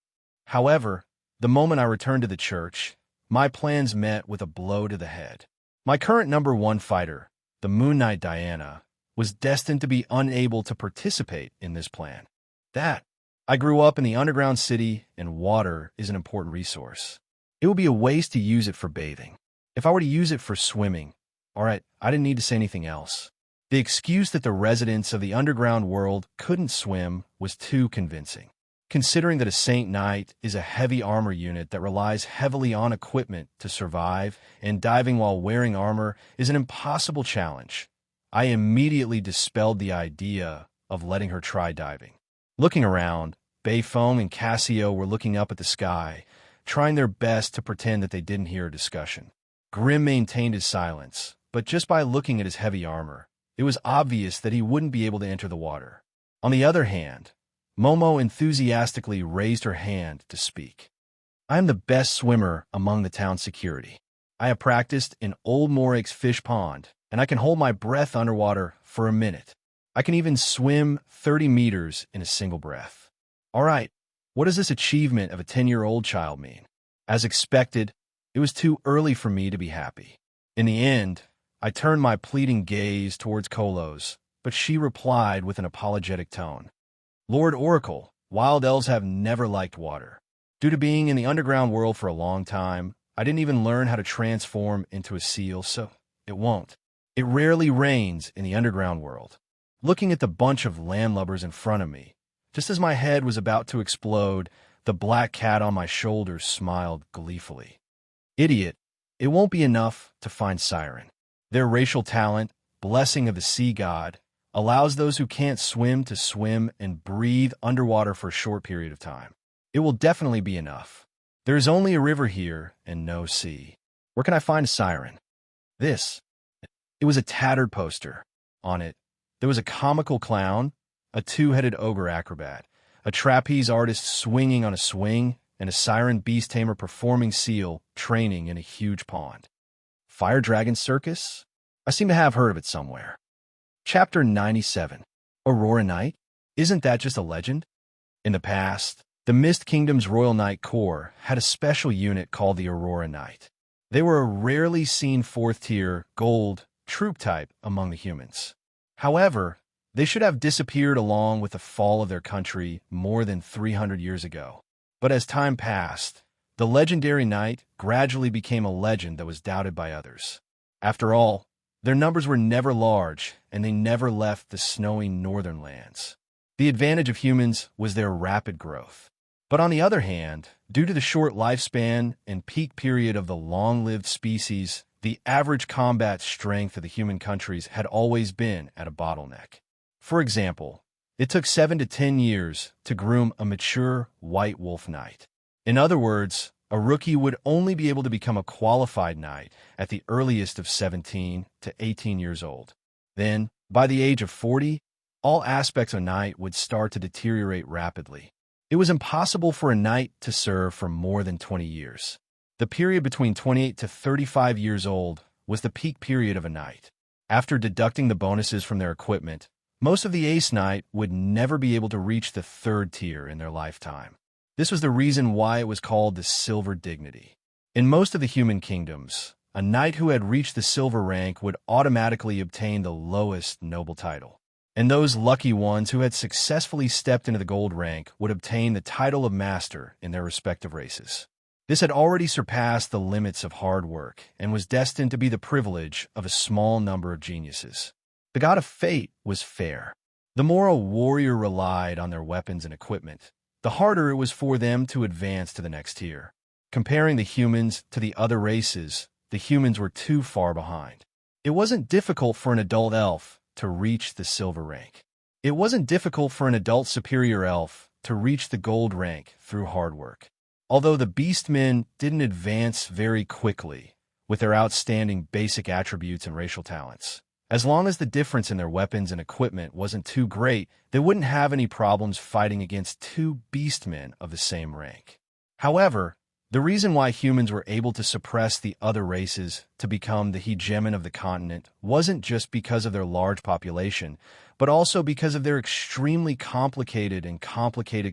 However, the moment I returned to the church, my plans met with a blow to the head. My current #1 fighter, the Moon Knight Diana, was destined to be unable to participate in this plan. I grew up in the underground city, and water is an important resource. It would be a waste to use it for bathing. If I were to use it for swimming, all right, I didn't need to say anything else. The excuse that the residents of the underground world couldn't swim was too convincing. Considering that a Saint Knight is a heavy armor unit that relies heavily on equipment to survive, and diving while wearing armor is an impossible challenge, I immediately dispelled the idea of letting her try diving. Looking around, Bayfeng and Cassio were looking up at the sky, trying their best to pretend that they didn't hear a discussion. Grim maintained his silence, but just by looking at his heavy armor, it was obvious that he wouldn't be able to enter the water. On the other hand, Momo enthusiastically raised her hand to speak. I am the best swimmer among the town security. I have practiced in Old Morix Fish Pond, and I can hold my breath underwater for a minute. I can even swim 30 meters in a single breath. All right, what does this achievement of a 10-year-old child mean? As expected, it was too early for me to be happy. In the end, I turned my pleading gaze towards Kolos, but she replied with an apologetic tone. Lord Oracle, wild elves have never liked water. Due to being in the underground world for a long time, I didn't even learn how to transform into a seal, so it won't. It rarely rains in the underground world. Looking at the bunch of landlubbers in front of me, just as my head was about to explode, the black cat on my shoulder smiled gleefully. Idiot, it won't be enough to find Siren. Their racial talent, blessing of the sea god, allows those who can't swim to swim and breathe underwater for a short period of time. It will definitely be enough. There is only a river here and no sea. Where can I find a Siren? It was a tattered poster. On it, there was a comical clown, a two-headed ogre acrobat, a trapeze artist swinging on a swing, and a siren beast tamer performing seal training in a huge pond. Fire Dragon Circus? I seem to have heard of it somewhere. Chapter 97. Aurora Knight? Isn't that just a legend? In the past, the Mist Kingdom's Royal Knight Corps had a special unit called the Aurora Knight. They were a rarely seen 4th-tier, gold, troop type among the humans. However, they should have disappeared along with the fall of their country more than 300 years ago. But as time passed, the legendary knight gradually became a legend that was doubted by others. After all, their numbers were never large, and they never left the snowy northern lands. The advantage of humans was their rapid growth. But on the other hand, due to the short lifespan and peak period of the long-lived species, the average combat strength of the human countries had always been at a bottleneck. For example, it took 7 to 10 years to groom a mature white wolf knight. In other words, a rookie would only be able to become a qualified knight at the earliest of 17 to 18 years old. Then, by the age of 40, all aspects of a knight would start to deteriorate rapidly. It was impossible for a knight to serve for more than 20 years. The period between 28 to 35 years old was the peak period of a knight. After deducting the bonuses from their equipment, most of the ace knight would never be able to reach the 3rd tier in their lifetime. This was the reason why it was called the Silver Dignity. In most of the human kingdoms, a knight who had reached the silver rank would automatically obtain the lowest noble title. And those lucky ones who had successfully stepped into the gold rank would obtain the title of master in their respective races. This had already surpassed the limits of hard work and was destined to be the privilege of a small number of geniuses. The god of fate was fair. The more a warrior relied on their weapons and equipment, the harder it was for them to advance to the next tier. Comparing the humans to the other races, the humans were too far behind. It wasn't difficult for an adult elf to reach the silver rank. It wasn't difficult for an adult superior elf to reach the gold rank through hard work. Although the beastmen didn't advance very quickly with their outstanding basic attributes and racial talents, as long as the difference in their weapons and equipment wasn't too great, they wouldn't have any problems fighting against two beastmen of the same rank. However, the reason why humans were able to suppress the other races to become the hegemon of the continent wasn't just because of their large population, but also because of their extremely complicated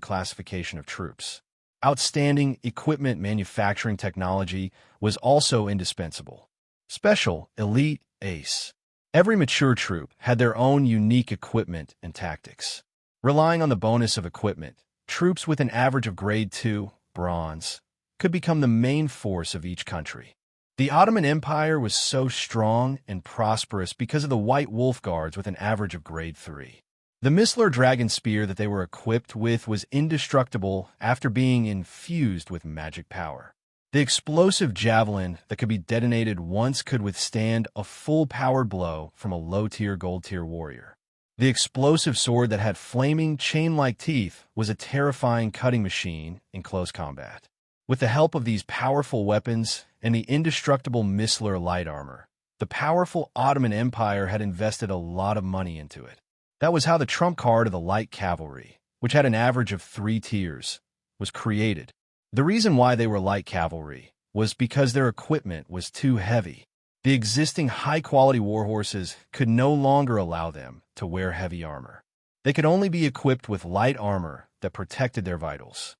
classification of troops. Outstanding equipment manufacturing technology was also indispensable. Special, elite, ace. Every mature troop had their own unique equipment and tactics. Relying on the bonus of equipment, troops with an average of grade 2, bronze, could become the main force of each country. The Ottoman Empire was so strong and prosperous because of the White Wolf Guards with an average of grade 3. The Misler dragon spear that they were equipped with was indestructible after being infused with magic power. The explosive javelin that could be detonated once could withstand a full-powered blow from a low-tier gold-tier warrior. The explosive sword that had flaming chain-like teeth was a terrifying cutting machine in close combat. With the help of these powerful weapons and the indestructible Misler light armor, the powerful Ottoman Empire had invested a lot of money into it. That was how the trump card of the light cavalry, which had an average of 3 tiers, was created. The reason why they were light cavalry was because their equipment was too heavy. The existing high-quality warhorses could no longer allow them to wear heavy armor. They could only be equipped with light armor that protected their vitals.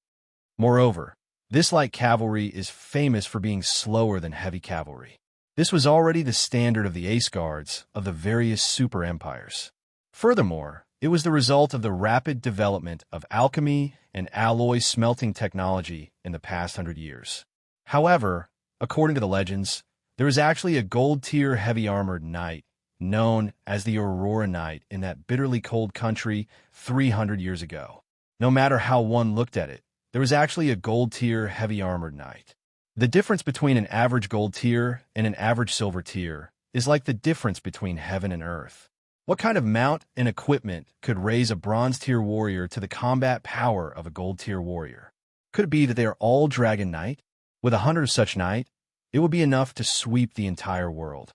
Moreover, this light cavalry is famous for being slower than heavy cavalry. This was already the standard of the ace guards of the various super empires. Furthermore, it was the result of the rapid development of alchemy and alloy smelting technology in the past 100 years. However, according to the legends, there is actually a gold-tier heavy-armored knight known as the Aurora Knight in that bitterly cold country 300 years ago. No matter how one looked at it, there was actually a gold-tier heavy-armored knight. The difference between an average gold tier and an average silver tier is like the difference between heaven and earth. What kind of mount and equipment could raise a bronze-tier warrior to the combat power of a gold-tier warrior? Could it be that they are all Dragon Knight? With 100 of such knight, it would be enough to sweep the entire world.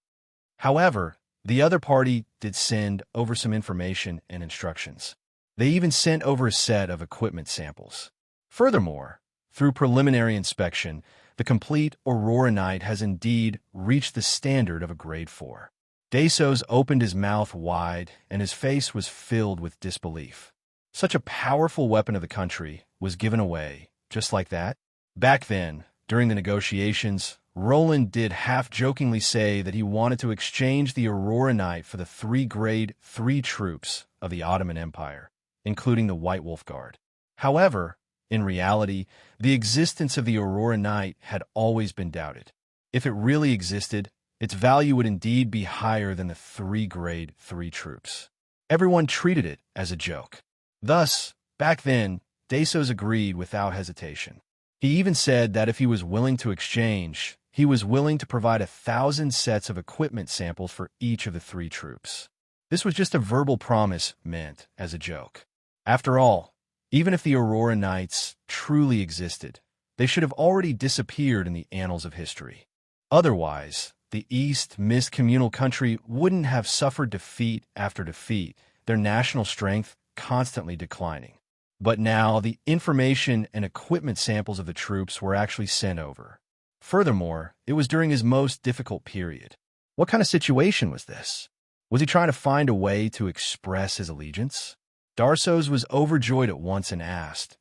However, the other party did send over some information and instructions. They even sent over a set of equipment samples. Furthermore, through preliminary inspection, the complete Aurora Knight has indeed reached the standard of a grade 4. Desos opened his mouth wide, and his face was filled with disbelief. Such a powerful weapon of the country was given away, just like that? Back then, during the negotiations, Roland did half-jokingly say that he wanted to exchange the Aurora Knight for the 3 grade 3 troops of the Ottoman Empire, including the White Wolf Guard. However, in reality, the existence of the Aurora Knight had always been doubted. If it really existed, its value would indeed be higher than the 3 grade 3 troops. Everyone treated it as a joke. Thus, back then, Desos agreed without hesitation. He even said that if he was willing to exchange, he was willing to provide 1,000 sets of equipment samples for each of the 3 troops. This was just a verbal promise meant as a joke. After all, even if the Aurora Knights truly existed, they should have already disappeared in the annals of history. Otherwise, the East Mist communal country wouldn't have suffered defeat after defeat, their national strength constantly declining. But now the information and equipment samples of the troops were actually sent over. Furthermore, it was during his most difficult period. What kind of situation was this? Was he trying to find a way to express his allegiance? Darsos was overjoyed at once and asked,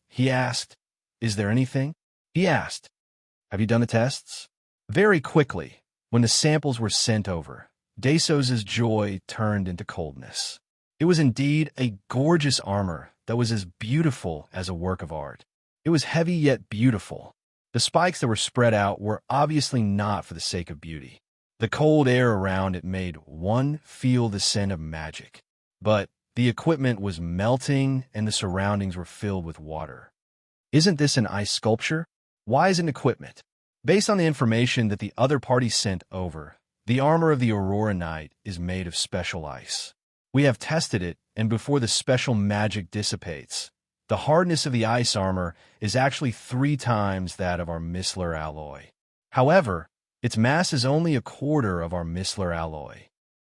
"Is there anything?" He asked, "Have you done the tests?" Very quickly, when the samples were sent over, Desos' joy turned into coldness. It was indeed a gorgeous armor that was as beautiful as a work of art. It was heavy yet beautiful. The spikes that were spread out were obviously not for the sake of beauty. The cold air around it made one feel the scent of magic. But the equipment was melting and the surroundings were filled with water. Isn't this an ice sculpture? Why isn't equipment? Based on the information that the other party sent over, the armor of the Aurora Knight is made of special ice. We have tested it, and before the special magic dissipates, the hardness of the ice armor is actually 3 times that of our Mistler alloy. However, its mass is only a quarter of our Mistler alloy.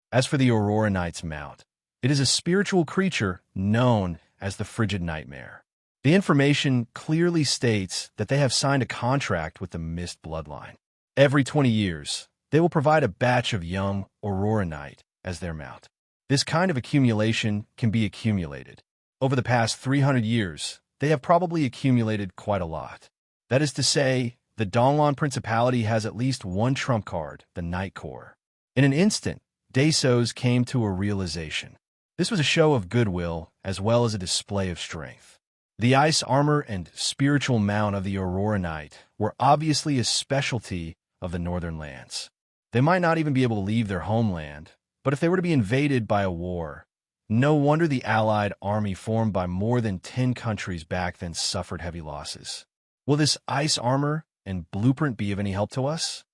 As for the Aurora Knight's mount, it is a spiritual creature known as the Frigid Nightmare. The information clearly states that they have signed a contract with the Mist bloodline. Every 20 years, they will provide a batch of young Aurora Knight as their mount. This kind of accumulation can be accumulated. Over the past 300 years, they have probably accumulated quite a lot. That is to say, the Donglon Principality has at least one trump card, the Night Core. In an instant, Desos came to a realization. This was a show of goodwill as well as a display of strength. The ice armor and spiritual mount of the Aurora Knight were obviously a specialty of the Northern lands. They might not even be able to leave their homeland, but if they were to be invaded by a war, no wonder the Allied army formed by more than 10 countries back then suffered heavy losses. Will this ice armor and blueprint be of any help to us?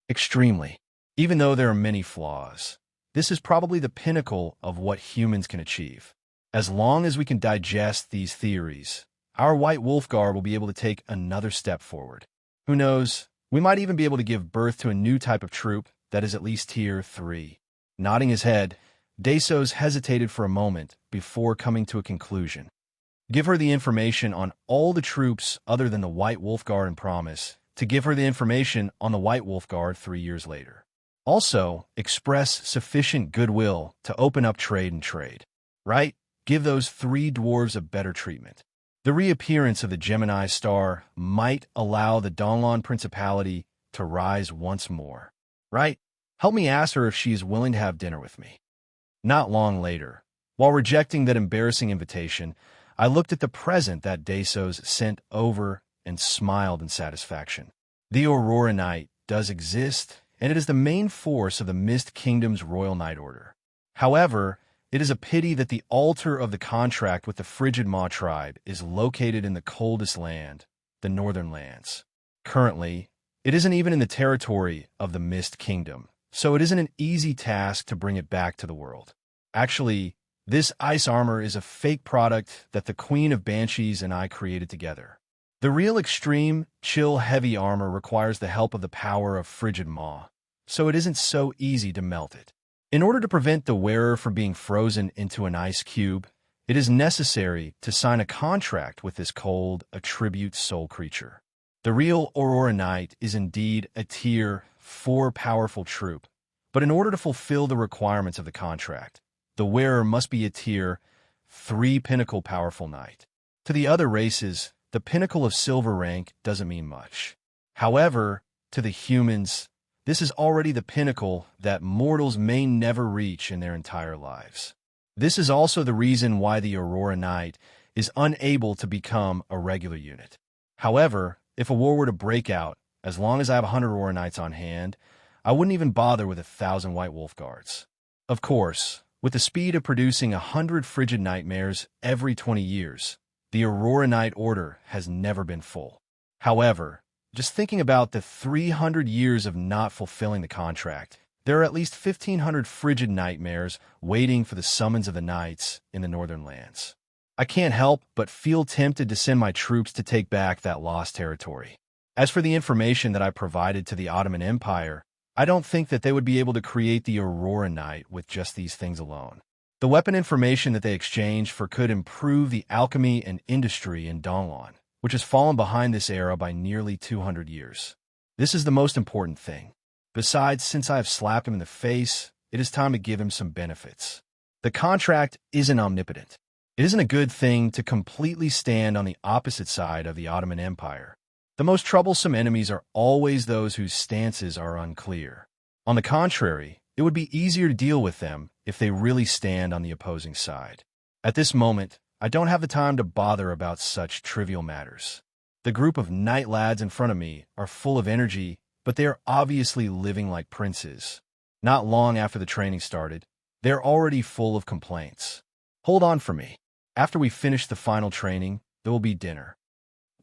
Extremely. Even though there are many flaws, this is probably the pinnacle of what humans can achieve. As long as we can digest these theories, our White Wolf Guard will be able to take another step forward. Who knows, we might even be able to give birth to a new type of troop that is at least tier 3. Nodding his head, Desos hesitated for a moment before coming to a conclusion. Give her the information on all the troops other than the White Wolf Guard and promise to give her the information on the White Wolf Guard 3 years later. Also, express sufficient goodwill to open up trade. Right? Give those 3 dwarves a better treatment. The reappearance of the Gemini star might allow the Donglon Principality to rise once more. Right? Help me ask her if she is willing to have dinner with me. Not long later, while rejecting that embarrassing invitation, I looked at the present that Desos sent over and smiled in satisfaction. The Aurora Knight does exist, and it is the main force of the Mist Kingdom's Royal Knight Order. However, it is a pity that the altar of the contract with the Frigid Maw tribe is located in the coldest land, the Northern Lands. Currently, it isn't even in the territory of the Mist Kingdom, so it isn't an easy task to bring it back to the world. Actually, this ice armor is a fake product that the Queen of Banshees and I created together. The real extreme, chill heavy armor requires the help of the power of Frigid Maw, so it isn't so easy to melt it. In order to prevent the wearer from being frozen into an ice cube, it is necessary to sign a contract with this cold, attribute soul creature. The real Aurora Knight is indeed a tier 4 powerful troop, but in order to fulfill the requirements of the contract, the wearer must be a tier 3 pinnacle powerful knight. To the other races, the pinnacle of silver rank doesn't mean much. However, to the humans, this is already the pinnacle that mortals may never reach in their entire lives. This is also the reason why the Aurora Knight is unable to become a regular unit. However, if a war were to break out, as long as I have 100 Aurora Knights on hand, I wouldn't even bother with 1,000 White Wolf Guards. Of course, with the speed of producing 100 Frigid Nightmares every 20 years, the Aurora Knight Order has never been full. However, just thinking about the 300 years of not fulfilling the contract, there are at least 1,500 Frigid Nightmares waiting for the summons of the Knights in the Northern Lands. I can't help but feel tempted to send my troops to take back that lost territory. As for the information that I provided to the Ottoman Empire, I don't think that they would be able to create the Aurora Knight with just these things alone. The weapon information that they exchanged for could improve the alchemy and industry in Donglon, which has fallen behind this era by nearly 200 years. This is the most important thing. Besides, since I have slapped him in the face, it is time to give him some benefits. The contract isn't omnipotent. It isn't a good thing to completely stand on the opposite side of the Ottoman Empire. The most troublesome enemies are always those whose stances are unclear. On the contrary, it would be easier to deal with them if they really stand on the opposing side. At this moment, I don't have the time to bother about such trivial matters. The group of knight lads in front of me are full of energy, but they are obviously living like princes. Not long after the training started, they're already full of complaints. Hold on for me. After we finish the final training, there will be dinner.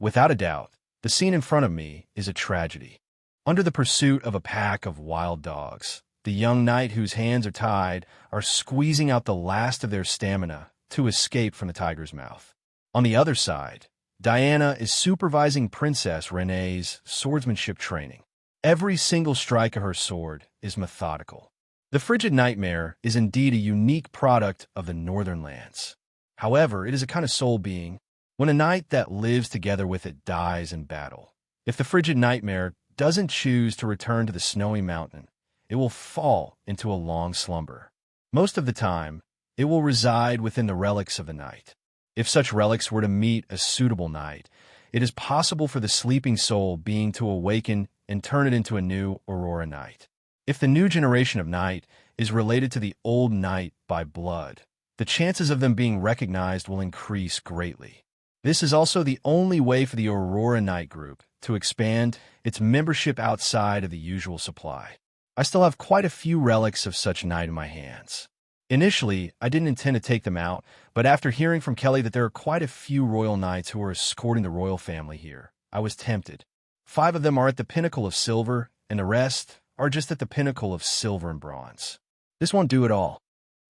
Without a doubt, the scene in front of me is a tragedy. Under the pursuit of a pack of wild dogs, the young knight whose hands are tied are squeezing out the last of their stamina to escape from the tiger's mouth. On the other side, Diana is supervising Princess Renee's swordsmanship training. Every single strike of her sword is methodical. The frigid nightmare is indeed a unique product of the northern lands. However, it is a kind of soul being. When a knight that lives together with it dies in battle, if the frigid nightmare doesn't choose to return to the snowy mountain, it will fall into a long slumber. Most of the time, it will reside within the relics of the night. If such relics were to meet a suitable knight, it is possible for the sleeping soul being to awaken and turn it into a new Aurora Knight. If the new generation of knight is related to the old knight by blood, the chances of them being recognized will increase greatly. This is also the only way for the Aurora Knight group to expand its membership outside of the usual supply. I still have quite a few relics of such knight in my hands. Initially, I didn't intend to take them out, but after hearing from Kelly that there are quite a few royal knights who are escorting the royal family here, I was tempted. 5 of them are at the pinnacle of silver, and the rest are just at the pinnacle of silver and bronze. This won't do at all.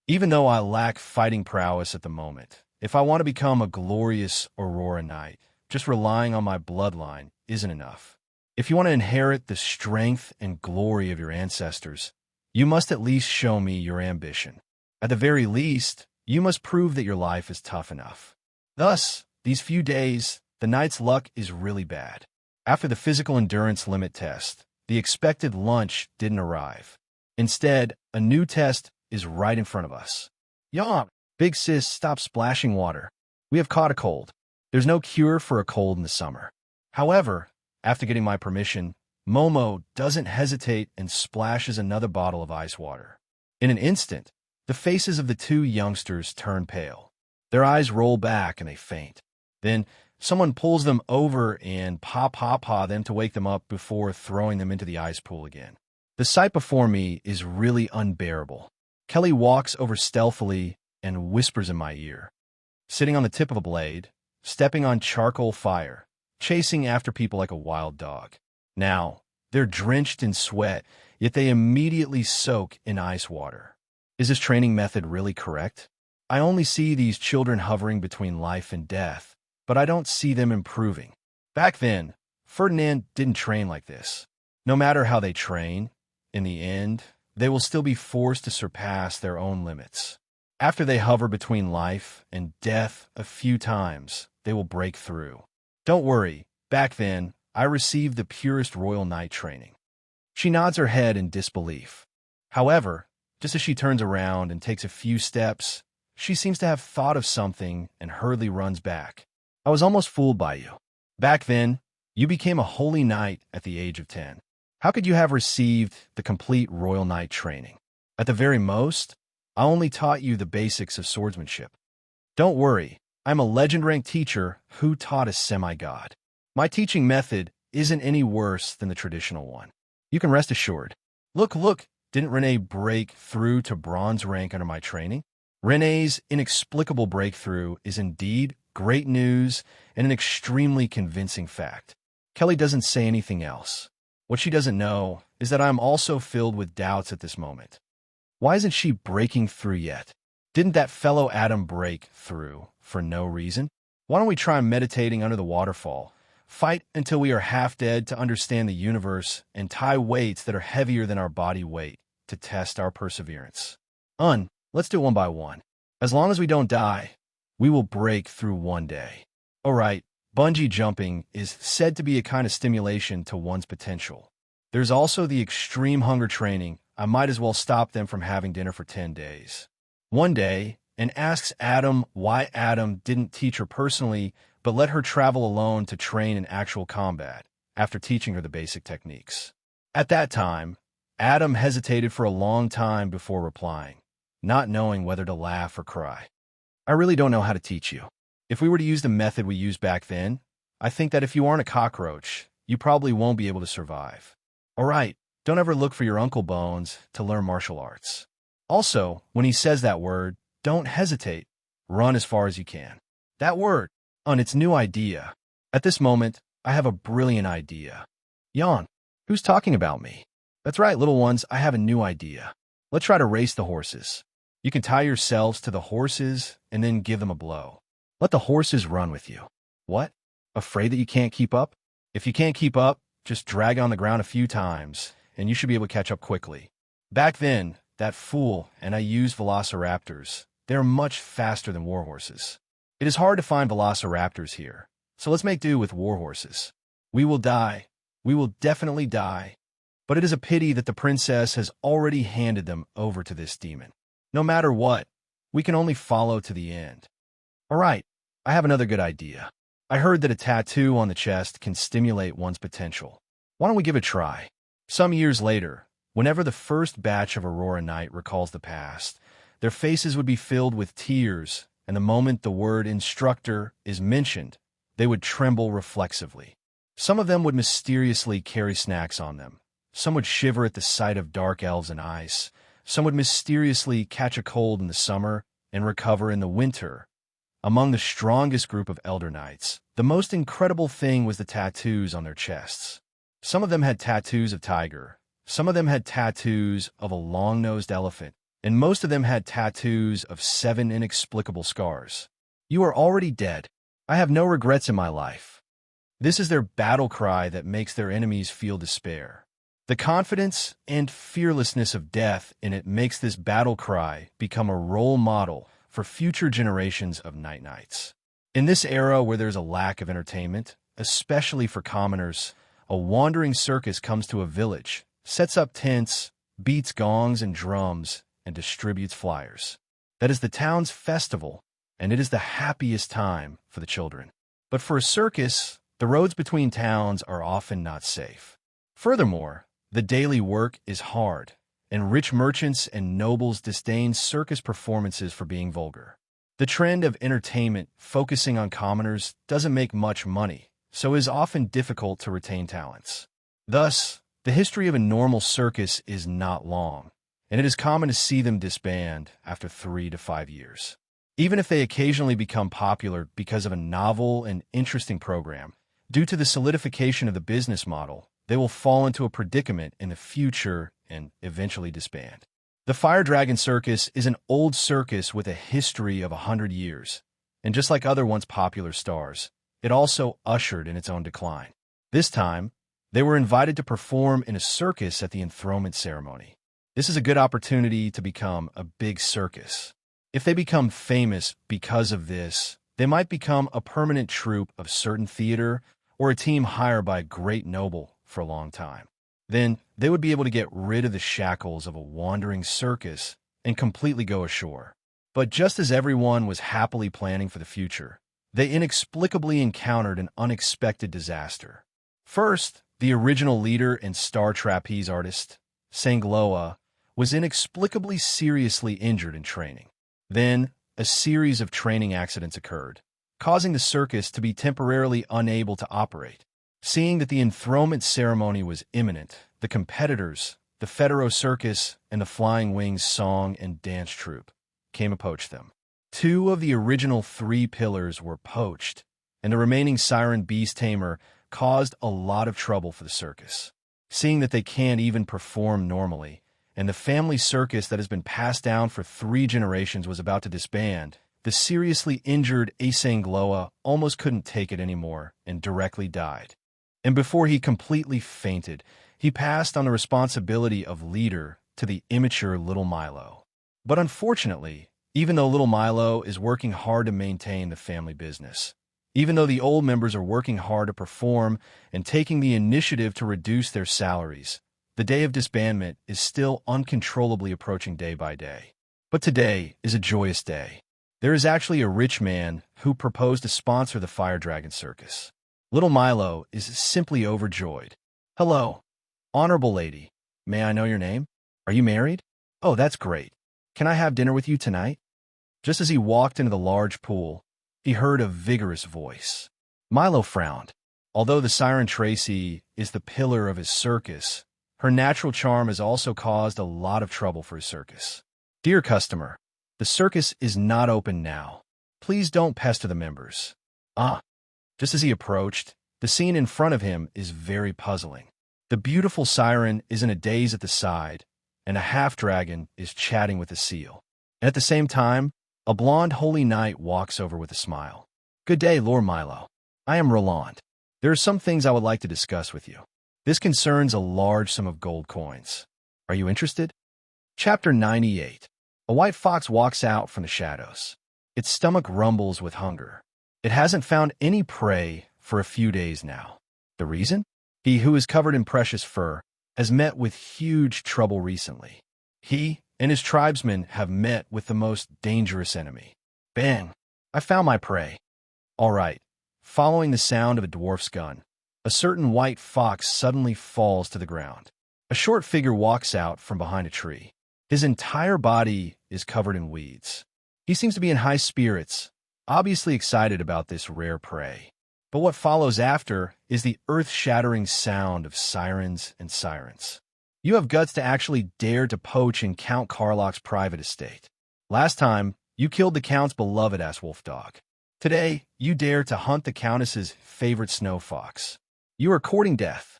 Even though I lack fighting prowess at the moment, if I want to become a glorious Aurora Knight, just relying on my bloodline isn't enough. If you want to inherit the strength and glory of your ancestors, you must at least show me your ambition. At the very least, you must prove that your life is tough enough. Thus, these few days, the knight's luck is really bad. After the physical endurance limit test, the expected lunch didn't arrive. Instead, a new test is right in front of us. Yawn! Big sis, stop splashing water. We have caught a cold. There's no cure for a cold in the summer. However, after getting my permission, Momo doesn't hesitate and splashes another bottle of ice water. In an instant, the faces of the 2 youngsters turn pale. Their eyes roll back and they faint. Then, someone pulls them over and paw them to wake them up before throwing them into the ice pool again. The sight before me is really unbearable. Kelly walks over stealthily and whispers in my ear. Sitting on the tip of a blade, stepping on charcoal fire, chasing after people like a wild dog. Now, they're drenched in sweat, yet they immediately soak in ice water. Is this training method really correct? I only see these children hovering between life and death, but I don't see them improving. Back then, Ferdinand didn't train like this. No matter how they train, in the end, they will still be forced to surpass their own limits. After they hover between life and death a few times, they will break through. Don't worry, back then, I received the purest royal knight training. She nods her head in disbelief. However, just as she turns around and takes a few steps, she seems to have thought of something and hurriedly runs back. I was almost fooled by you. Back then, you became a holy knight at the age of 10. How could you have received the complete royal knight training? At the very most, I only taught you the basics of swordsmanship. Don't worry, I'm a legend-ranked teacher who taught a semi-god. My teaching method isn't any worse than the traditional one. You can rest assured. Look, didn't Renee break through to bronze rank under my training? Renee's inexplicable breakthrough is indeed great news and an extremely convincing fact. Kelly doesn't say anything else. What she doesn't know is that I'm also filled with doubts at this moment. Why isn't she breaking through yet? Didn't that fellow Adam break through for no reason? Why don't we try meditating under the waterfall, fight until we are half dead to understand the universe, and tie weights that are heavier than our body weight to test our perseverance? Let's do it one by one. As long as we don't die, we will break through one day. Alright, bungee jumping is said to be a kind of stimulation to one's potential. There's also the extreme hunger training. I might as well stop them from having dinner for 10 days. One day, and asks Adam why Adam didn't teach her personally, but let her travel alone to train in actual combat, after teaching her the basic techniques. At that time, Adam hesitated for a long time before replying, not knowing whether to laugh or cry. I really don't know how to teach you. If we were to use the method we used back then, I think that if you aren't a cockroach, you probably won't be able to survive. Alright, don't ever look for your Uncle Bones to learn martial arts. Also, when he says that word, don't hesitate. Run as far as you can. That word, on its new idea, At this moment, I have a brilliant idea. Yawn. Who's talking about me? That's right, little ones, I have a new idea. Let's try to race the horses. You can tie yourselves to the horses and then give them a blow. Let the horses run with you. What? Afraid that you can't keep up? If you can't keep up, just drag on the ground a few times, and you should be able to catch up quickly. Back then, that fool and I used velociraptors. They're much faster than warhorses. It is hard to find velociraptors here, so let's make do with warhorses. We will die. We will definitely die. But it is a pity that the princess has already handed them over to this demon. No matter what, we can only follow to the end. All right, I have another good idea. I heard that a tattoo on the chest can stimulate one's potential. Why don't we give it a try? Some years later, whenever the first batch of Aurora Night recalls the past, their faces would be filled with tears, and the moment the word instructor is mentioned, they would tremble reflexively. Some of them would mysteriously carry snacks on them. Some would shiver at the sight of dark elves and ice. Some would mysteriously catch a cold in the summer and recover in the winter. Among the strongest group of Elder Knights, the most incredible thing was the tattoos on their chests. Some of them had tattoos of tiger, some of them had tattoos of a long-nosed elephant, and most of them had tattoos of 7 inexplicable scars. You are already dead. I have no regrets in my life. This is their battle cry that makes their enemies feel despair. The confidence and fearlessness of death in it makes this battle cry become a role model for future generations of Night Knights. In this era where there's a lack of entertainment, especially for commoners, a wandering circus comes to a village, sets up tents, beats gongs and drums, and distributes flyers. That is the town's festival, and it is the happiest time for the children. But for a circus, the roads between towns are often not safe. Furthermore, the daily work is hard, and rich merchants and nobles disdain circus performances for being vulgar. The trend of entertainment focusing on commoners doesn't make much money, so it is often difficult to retain talents. Thus, the history of a normal circus is not long, and it is common to see them disband after 3 to 5 years. Even if they occasionally become popular because of a novel and interesting program, due to the solidification of the business model, they will fall into a predicament in the future and eventually disband. The Fire Dragon Circus is an old circus with a history of 100 years, and just like other once popular stars, it also ushered in its own decline. This time, they were invited to perform in a circus at the enthronement ceremony. This is a good opportunity to become a big circus. If they become famous because of this, they might become a permanent troupe of certain theater or a team hired by a great noble for a long time. Then they would be able to get rid of the shackles of a wandering circus and completely go ashore. But just as everyone was happily planning for the future, they inexplicably encountered an unexpected disaster. First, the original leader and star trapeze artist, Sangloa, was inexplicably seriously injured in training. Then, a series of training accidents occurred, causing the circus to be temporarily unable to operate. Seeing that the enthronement ceremony was imminent, the competitors, the Federo Circus, and the Flying Wings Song and Dance Troupe came to poach them. 2 of the original 3 pillars were poached, and the remaining Siren Beast Tamer caused a lot of trouble for the circus. Seeing that they can't even perform normally, and the family circus that has been passed down for 3 generations was about to disband, the seriously injured Asangloa almost couldn't take it anymore and directly died. And before he completely fainted, he passed on the responsibility of leader to the immature Little Milo. But unfortunately, even though Little Milo is working hard to maintain the family business, even though the old members are working hard to perform and taking the initiative to reduce their salaries, the day of disbandment is still uncontrollably approaching day by day. But today is a joyous day. There is actually a rich man who proposed to sponsor the Fire Dragon Circus. Little Milo is simply overjoyed. Hello, honorable lady. May I know your name? Are you married? Oh, that's great. Can I have dinner with you tonight? Just as he walked into the large pool, he heard a vigorous voice. Milo frowned. Although the Siren Tracy is the pillar of his circus, her natural charm has also caused a lot of trouble for his circus. Dear customer, the circus is not open now. Please don't pester the members. Ah, Just as he approached, the scene in front of him is very puzzling. The beautiful siren is in a daze at the side, and a half-dragon is chatting with a seal. And at the same time, a blonde holy knight walks over with a smile. Good day, Lord Milo. I am Roland. There are some things I would like to discuss with you. This concerns a large sum of gold coins. Are you interested? Chapter 98. A white fox walks out from the shadows. Its stomach rumbles with hunger. It hasn't found any prey for a few days now. The reason? He who is covered in precious fur has met with huge trouble recently. He and his tribesmen have met with the most dangerous enemy. Bang! I found my prey. All right. Following the sound of a dwarf's gun, a certain white fox suddenly falls to the ground. A short figure walks out from behind a tree. His entire body is covered in weeds. He seems to be in high spirits, obviously excited about this rare prey. But what follows after is the earth-shattering sound of sirens and sirens. You have guts to actually dare to poach in Count Carlock's private estate. Last time, you killed the Count's beloved-ass wolf dog. Today, you dare to hunt the Countess's favorite snow fox. You are courting death.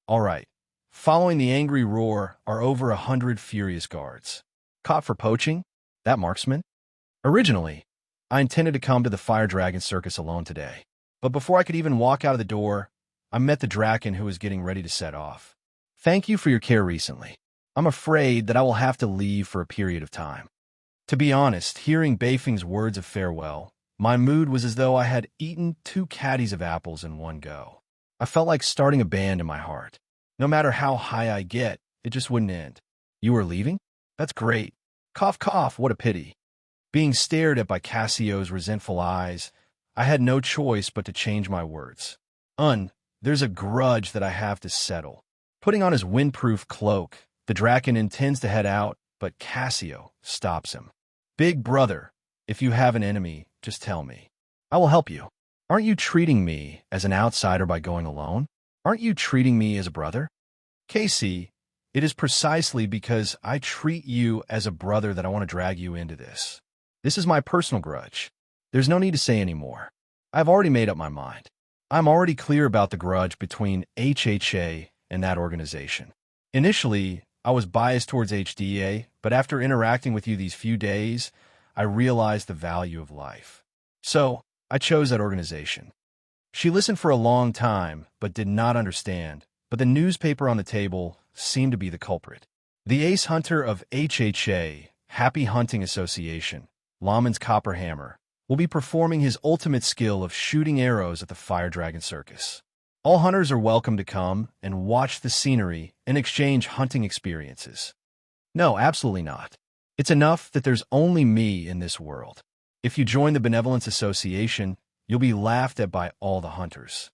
All right. Following the angry roar are over 100 furious guards. Caught for poaching? That marksman? Originally, I intended to come to the Fire Dragon Circus alone today. But before I could even walk out of the door, I met the Draken who was getting ready to set off. Thank you for your care recently. I'm afraid that I will have to leave for a period of time. To be honest, hearing Beifing's words of farewell, my mood was as though I had eaten 2 caddies of apples in one go. I felt like starting a band in my heart. No matter how high I get, it just wouldn't end. You are leaving? That's great. Cough, cough, what a pity. Being stared at by Cassio's resentful eyes, I had no choice but to change my words. There's a grudge that I have to settle. Putting on his windproof cloak, the Draken intends to head out, but Cassio stops him. Big brother, if you have an enemy, just tell me. I will help you. Aren't you treating me as an outsider by going alone? Aren't you treating me as a brother? Casey, it is precisely because I treat you as a brother that I want to drag you into this. This is my personal grudge. There's no need to say any more. I've already made up my mind. I'm already clear about the grudge between HHA and that organization. Initially, I was biased towards HDA, but after interacting with you these few days, I realized the value of life. So, I chose that organization. She listened for a long time, but did not understand, but the newspaper on the table seemed to be the culprit. The ace hunter of HHA, Happy Hunting Association, Laman's Copper Hammer, will be performing his ultimate skill of shooting arrows at the Fire Dragon Circus. All hunters are welcome to come and watch the scenery and exchange hunting experiences. No, absolutely not. It's enough that there's only me in this world. If you join the Benevolence Association, you'll be laughed at by all the hunters.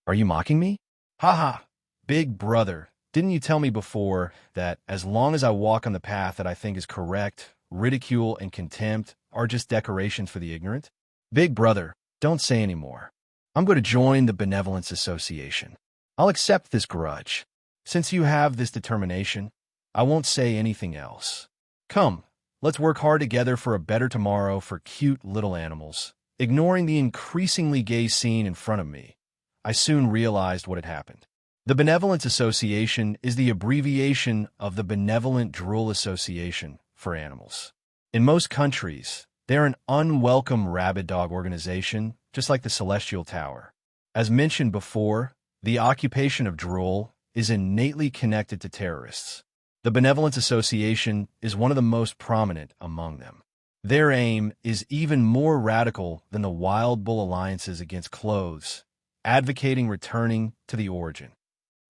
Are you mocking me? Haha, big brother, didn't you tell me before that as long as I walk on the path that I think is correct, ridicule and contempt are just decorations for the ignorant? Big brother, don't say any more. I'm going to join the Benevolence Association. I'll accept this grudge. Since you have this determination, I won't say anything else. Come, let's work hard together for a better tomorrow for cute little animals. Ignoring the increasingly gay scene in front of me, I soon realized what had happened. The Benevolence Association is the abbreviation of the Benevolent Drool Association for animals. In most countries, they're an unwelcome rabid dog organization, just like the Celestial Tower. As mentioned before, the occupation of drool is innately connected to terrorists. The Benevolence Association is one of the most prominent among them. Their aim is even more radical than the Wild Bull Alliances against clothes, advocating returning to the origin.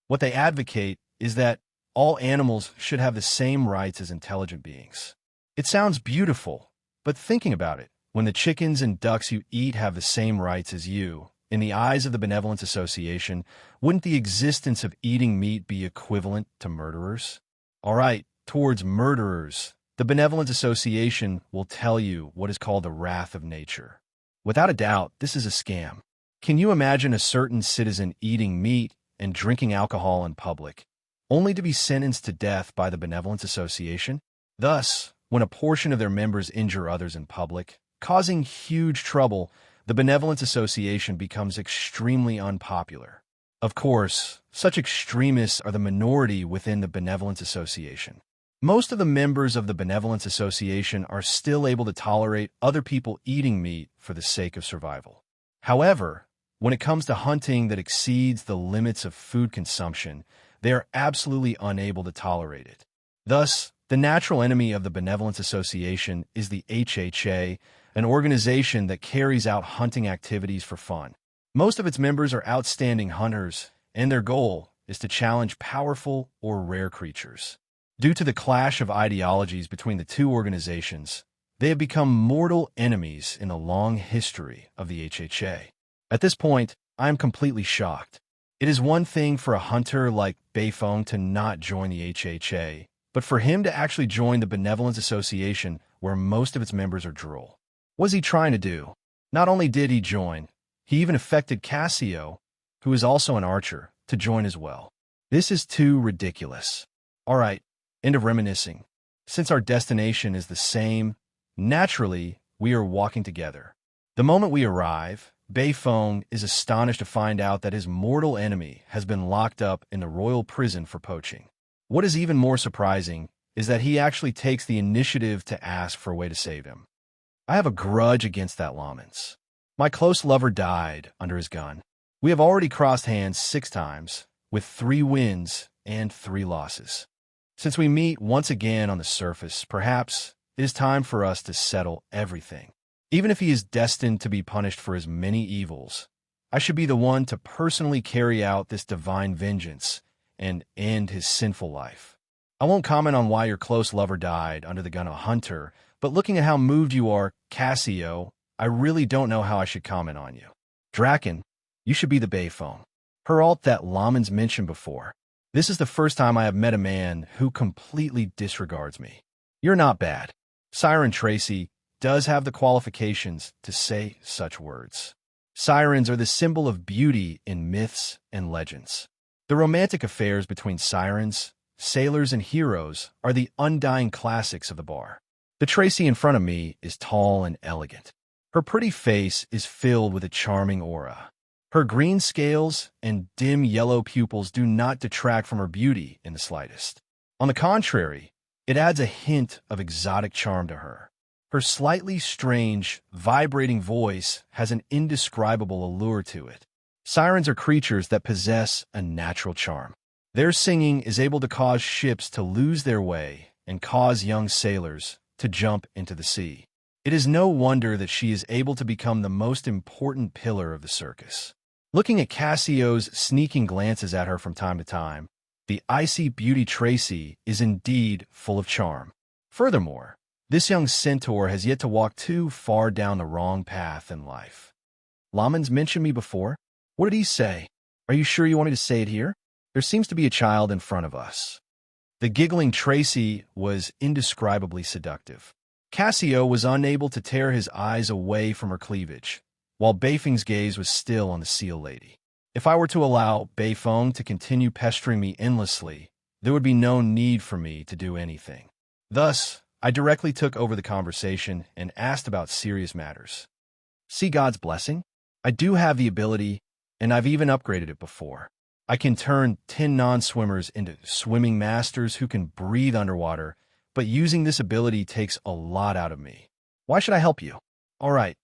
What they advocate is that all animals should have the same rights as intelligent beings. It sounds beautiful, but thinking about it, when the chickens and ducks you eat have the same rights as you, in the eyes of the Benevolence Association, wouldn't the existence of eating meat be equivalent to murderers? All right, towards murderers, the Benevolence Association will tell you what is called the wrath of nature. Without a doubt, this is a scam. Can you imagine a certain citizen eating meat and drinking alcohol in public, only to be sentenced to death by the Benevolence Association? Thus, when a portion of their members injure others in public, causing huge trouble, the Benevolence Association becomes extremely unpopular. Of course, such extremists are the minority within the Benevolence Association. Most of the members of the Benevolence Association are still able to tolerate other people eating meat for the sake of survival. However, when it comes to hunting that exceeds the limits of food consumption, they are absolutely unable to tolerate it. Thus, the natural enemy of the Benevolence Association is the HHA, an organization that carries out hunting activities for fun. Most of its members are outstanding hunters, and their goal is to challenge powerful or rare creatures. Due to the clash of ideologies between the two organizations, they have become mortal enemies in the long history of the HHA. At this point, I am completely shocked. It is one thing for a hunter like Beifeng to not join the HHA, but for him to actually join the Benevolence Association where most of its members are drool. What is he trying to do? Not only did he join, he even affected Cassio, who is also an archer, to join as well. This is too ridiculous. All right, end of reminiscing. Since our destination is the same, naturally, we are walking together. The moment we arrive, Beifeng is astonished to find out that his mortal enemy has been locked up in the royal prison for poaching. What is even more surprising is that he actually takes the initiative to ask for a way to save him. I have a grudge against that Lamans. My close lover died under his gun. We have already crossed hands 6 times, with 3 wins and 3 losses. Since we meet once again on the surface, perhaps it is time for us to settle everything. Even if he is destined to be punished for his many evils, I should be the one to personally carry out this divine vengeance and end his sinful life. I won't comment on why your close lover died under the gun of a hunter, but looking at how moved you are, Cassio, I really don't know how I should comment on you. Draken, you should be the Beifeng. Her alt that Lamans mentioned before. This is the first time I have met a man who completely disregards me. You're not bad. Siren Tracy does have the qualifications to say such words. Sirens are the symbol of beauty in myths and legends. The romantic affairs between sirens, sailors, and heroes are the undying classics of the bar. The Tracy in front of me is tall and elegant. Her pretty face is filled with a charming aura. Her green scales and dim yellow pupils do not detract from her beauty in the slightest. On the contrary, it adds a hint of exotic charm to her. Her slightly strange, vibrating voice has an indescribable allure to it. Sirens are creatures that possess a natural charm. Their singing is able to cause ships to lose their way and cause young sailors to jump into the sea. It is no wonder that she is able to become the most important pillar of the circus. Looking at Cassio's sneaking glances at her from time to time, the icy beauty Tracy is indeed full of charm. Furthermore, this young centaur has yet to walk too far down the wrong path in life. Lamans mentioned me before? What did he say? Are you sure you want me to say it here? There seems to be a child in front of us. The giggling Tracy was indescribably seductive. Cassio was unable to tear his eyes away from her cleavage, while Beifeng's gaze was still on the seal lady. If I were to allow Beifeng to continue pestering me endlessly, there would be no need for me to do anything. Thus, I directly took over the conversation and asked about serious matters. See God's blessing? I do have the ability, and I've even upgraded it before. I can turn 10 non-swimmers into swimming masters who can breathe underwater, but using this ability takes a lot out of me. Why should I help you? All right.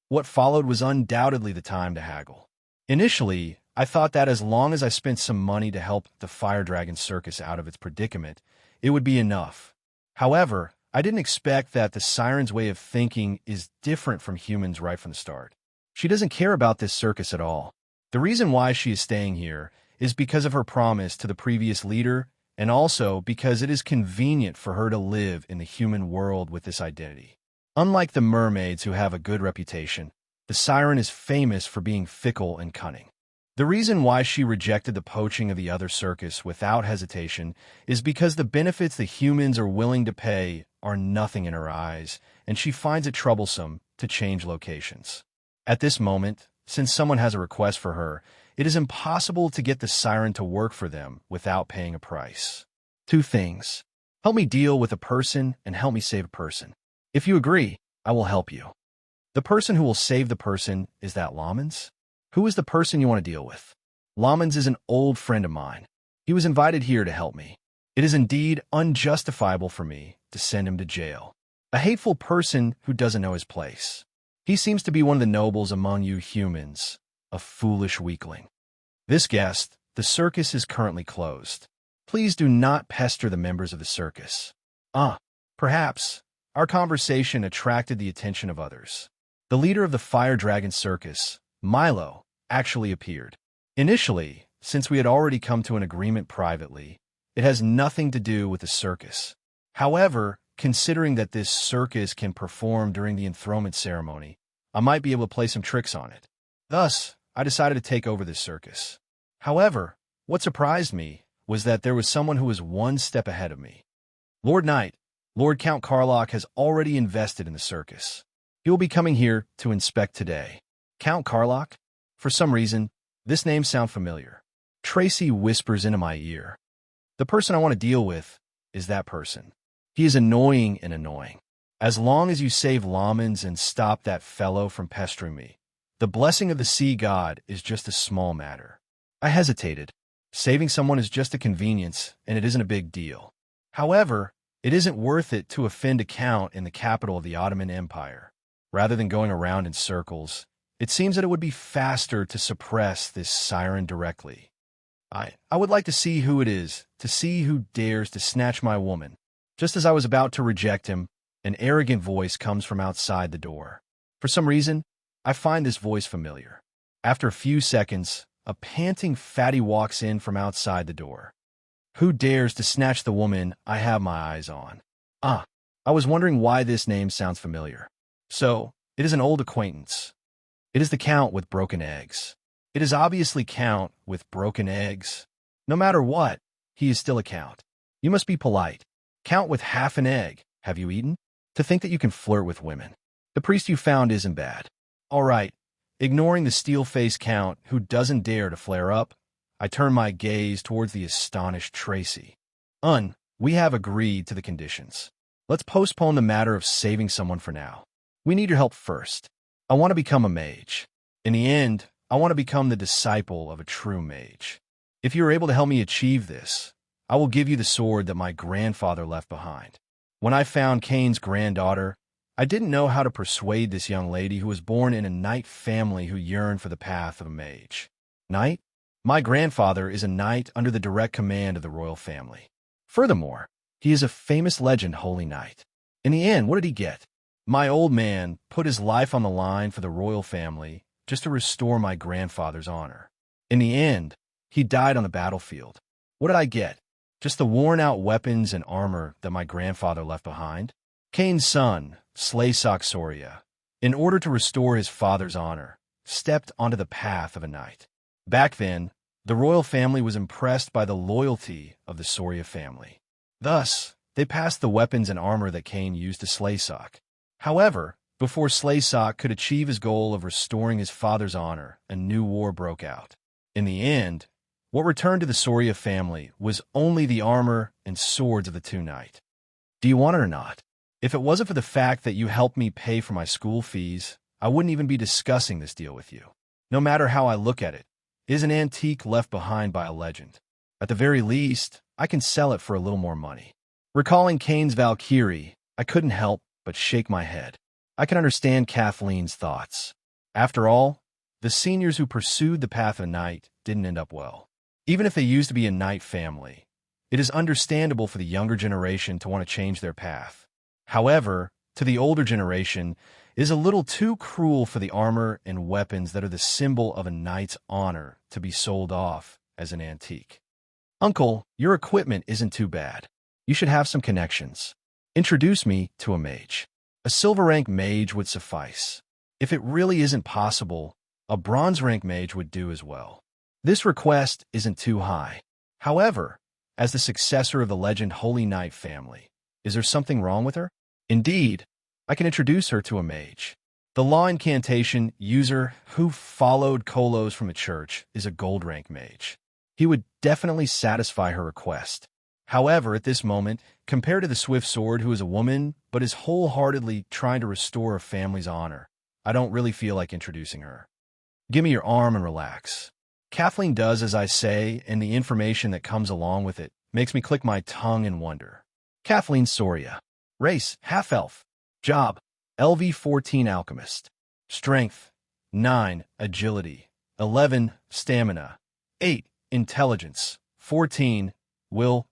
What followed was undoubtedly the time to haggle. Initially, I thought that as long as I spent some money to help the Fire Dragon Circus out of its predicament, it would be enough. However, I didn't expect that the siren's way of thinking is different from humans right from the start. She doesn't care about this circus at all. The reason why she is staying here is because of her promise to the previous leader, and also because it is convenient for her to live in the human world with this identity. Unlike the mermaids who have a good reputation, the siren is famous for being fickle and cunning. The reason why she rejected the poaching of the other circus without hesitation is because the benefits the humans are willing to pay are nothing in her eyes, and she finds it troublesome to change locations. At this moment, since someone has a request for her, it is impossible to get the siren to work for them without paying a price. 2 things. Help me deal with a person and help me save a person. If you agree, I will help you. The person who will save the person, is that Lamans? Who is the person you want to deal with? Lamans is an old friend of mine. He was invited here to help me. It is indeed unjustifiable for me to send him to jail. A hateful person who doesn't know his place. He seems to be one of the nobles among you humans, a foolish weakling. This guest, the circus is currently closed. Please do not pester the members of the circus. Perhaps our conversation attracted the attention of others. The leader of the Fire Dragon Circus, Milo, actually appeared. Initially, since we had already come to an agreement privately, it has nothing to do with the circus. However, considering that this circus can perform during the enthronement ceremony, I might be able to play some tricks on it. Thus, I decided to take over this circus. However, what surprised me was that there was someone who was one step ahead of me. Lord Knight, Lord Count Karlach has already invested in the circus. He will be coming here to inspect today. Count Karlach? For some reason, this name sounds familiar. Tracy whispers into my ear. The person I want to deal with is that person. He is annoying and annoying. As long as you save Lamans and stop that fellow from pestering me, the blessing of the sea god is just a small matter. I hesitated. Saving someone is just a convenience, and it isn't a big deal. However, it isn't worth it to offend a count in the capital of the Ottoman Empire. Rather than going around in circles, it seems that it would be faster to suppress this siren directly. I would like to see who it is, to see who dares to snatch my woman. Just as I was about to reject him, an arrogant voice comes from outside the door. For some reason, I find this voice familiar. After a few seconds, a panting fatty walks in from outside the door. Who dares to snatch the woman I have my eyes on? I was wondering why this name sounds familiar. So, it is an old acquaintance. It is the Count with broken eggs. It is obviously Count with broken eggs. No matter what, he is still a Count. You must be polite. Count with half an egg. Have you eaten? To think that you can flirt with women. The priest you found isn't bad. All right. Ignoring the steel-faced Count who doesn't dare to flare up, I turn my gaze towards the astonished Tracy. We have agreed to the conditions. Let's postpone the matter of saving someone for now. We need your help first. I want to become a mage. In the end, I want to become the disciple of a true mage. If you are able to help me achieve this, I will give you the sword that my grandfather left behind. When I found Cain's granddaughter, I didn't know how to persuade this young lady who was born in a knight family who yearned for the path of a mage. Knight? My grandfather is a knight under the direct command of the royal family. Furthermore, he is a famous legend holy knight. In the end, what did he get? My old man put his life on the line for the royal family just to restore my grandfather's honor. In the end, he died on the battlefield. What did I get? Just the worn-out weapons and armor that my grandfather left behind? Cain's son, Slaysock Soria, in order to restore his father's honor, stepped onto the path of a knight. Back then, the royal family was impressed by the loyalty of the Soria family. Thus, they passed the weapons and armor that Cain used to Slaysock. However, before Slaysock could achieve his goal of restoring his father's honor, a new war broke out. In the end, what returned to the Soria family was only the armor and swords of the two knights. Do you want it or not? If it wasn't for the fact that you helped me pay for my school fees, I wouldn't even be discussing this deal with you. No matter how I look at it, it is an antique left behind by a legend. At the very least, I can sell it for a little more money. Recalling Cain's Valkyrie, I couldn't help but shake my head. I can understand Kathleen's thoughts. After all, the seniors who pursued the path of knight didn't end up well. Even if they used to be a knight family, it is understandable for the younger generation to want to change their path. However, to the older generation, it is a little too cruel for the armor and weapons that are the symbol of a knight's honor to be sold off as an antique. Uncle, your equipment isn't too bad. You should have some connections. Introduce me to a mage. A silver rank mage would suffice. If it really isn't possible, a bronze rank mage would do as well. This request isn't too high. However, as the successor of the legend Holy Knight family, is there something wrong with her? Indeed, I can introduce her to a mage. The law incantation user who followed Kolos from a church is a gold rank mage. He would definitely satisfy her request. However, at this moment, compared to the Swift Sword who is a woman but is wholeheartedly trying to restore her family's honor, I don't really feel like introducing her. Give me your arm and relax. Kathleen does as I say, and the information that comes along with it makes me click my tongue in wonder. Kathleen Soria. Race, half-elf. Job, LV-14 alchemist. Strength, 9, agility. 11, stamina. 8, intelligence. 14, will.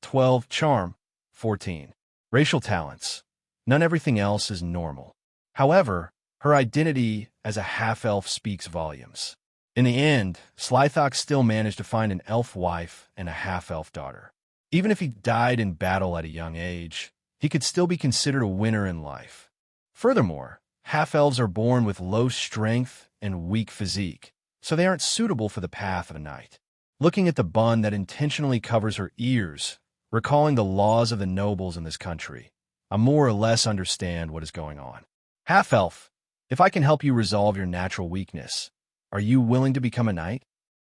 12, charm. 14. Racial talents. None. Everything else is normal. However, her identity as a half-elf speaks volumes. In the end, Slythok still managed to find an elf wife and a half-elf daughter. Even if he died in battle at a young age, he could still be considered a winner in life. Furthermore, half-elves are born with low strength and weak physique, so they aren't suitable for the path of a knight. Looking at the bun that intentionally covers her ears, recalling the laws of the nobles in this country, I more or less understand what is going on. Half-elf, if I can help you resolve your natural weakness, are you willing to become a knight?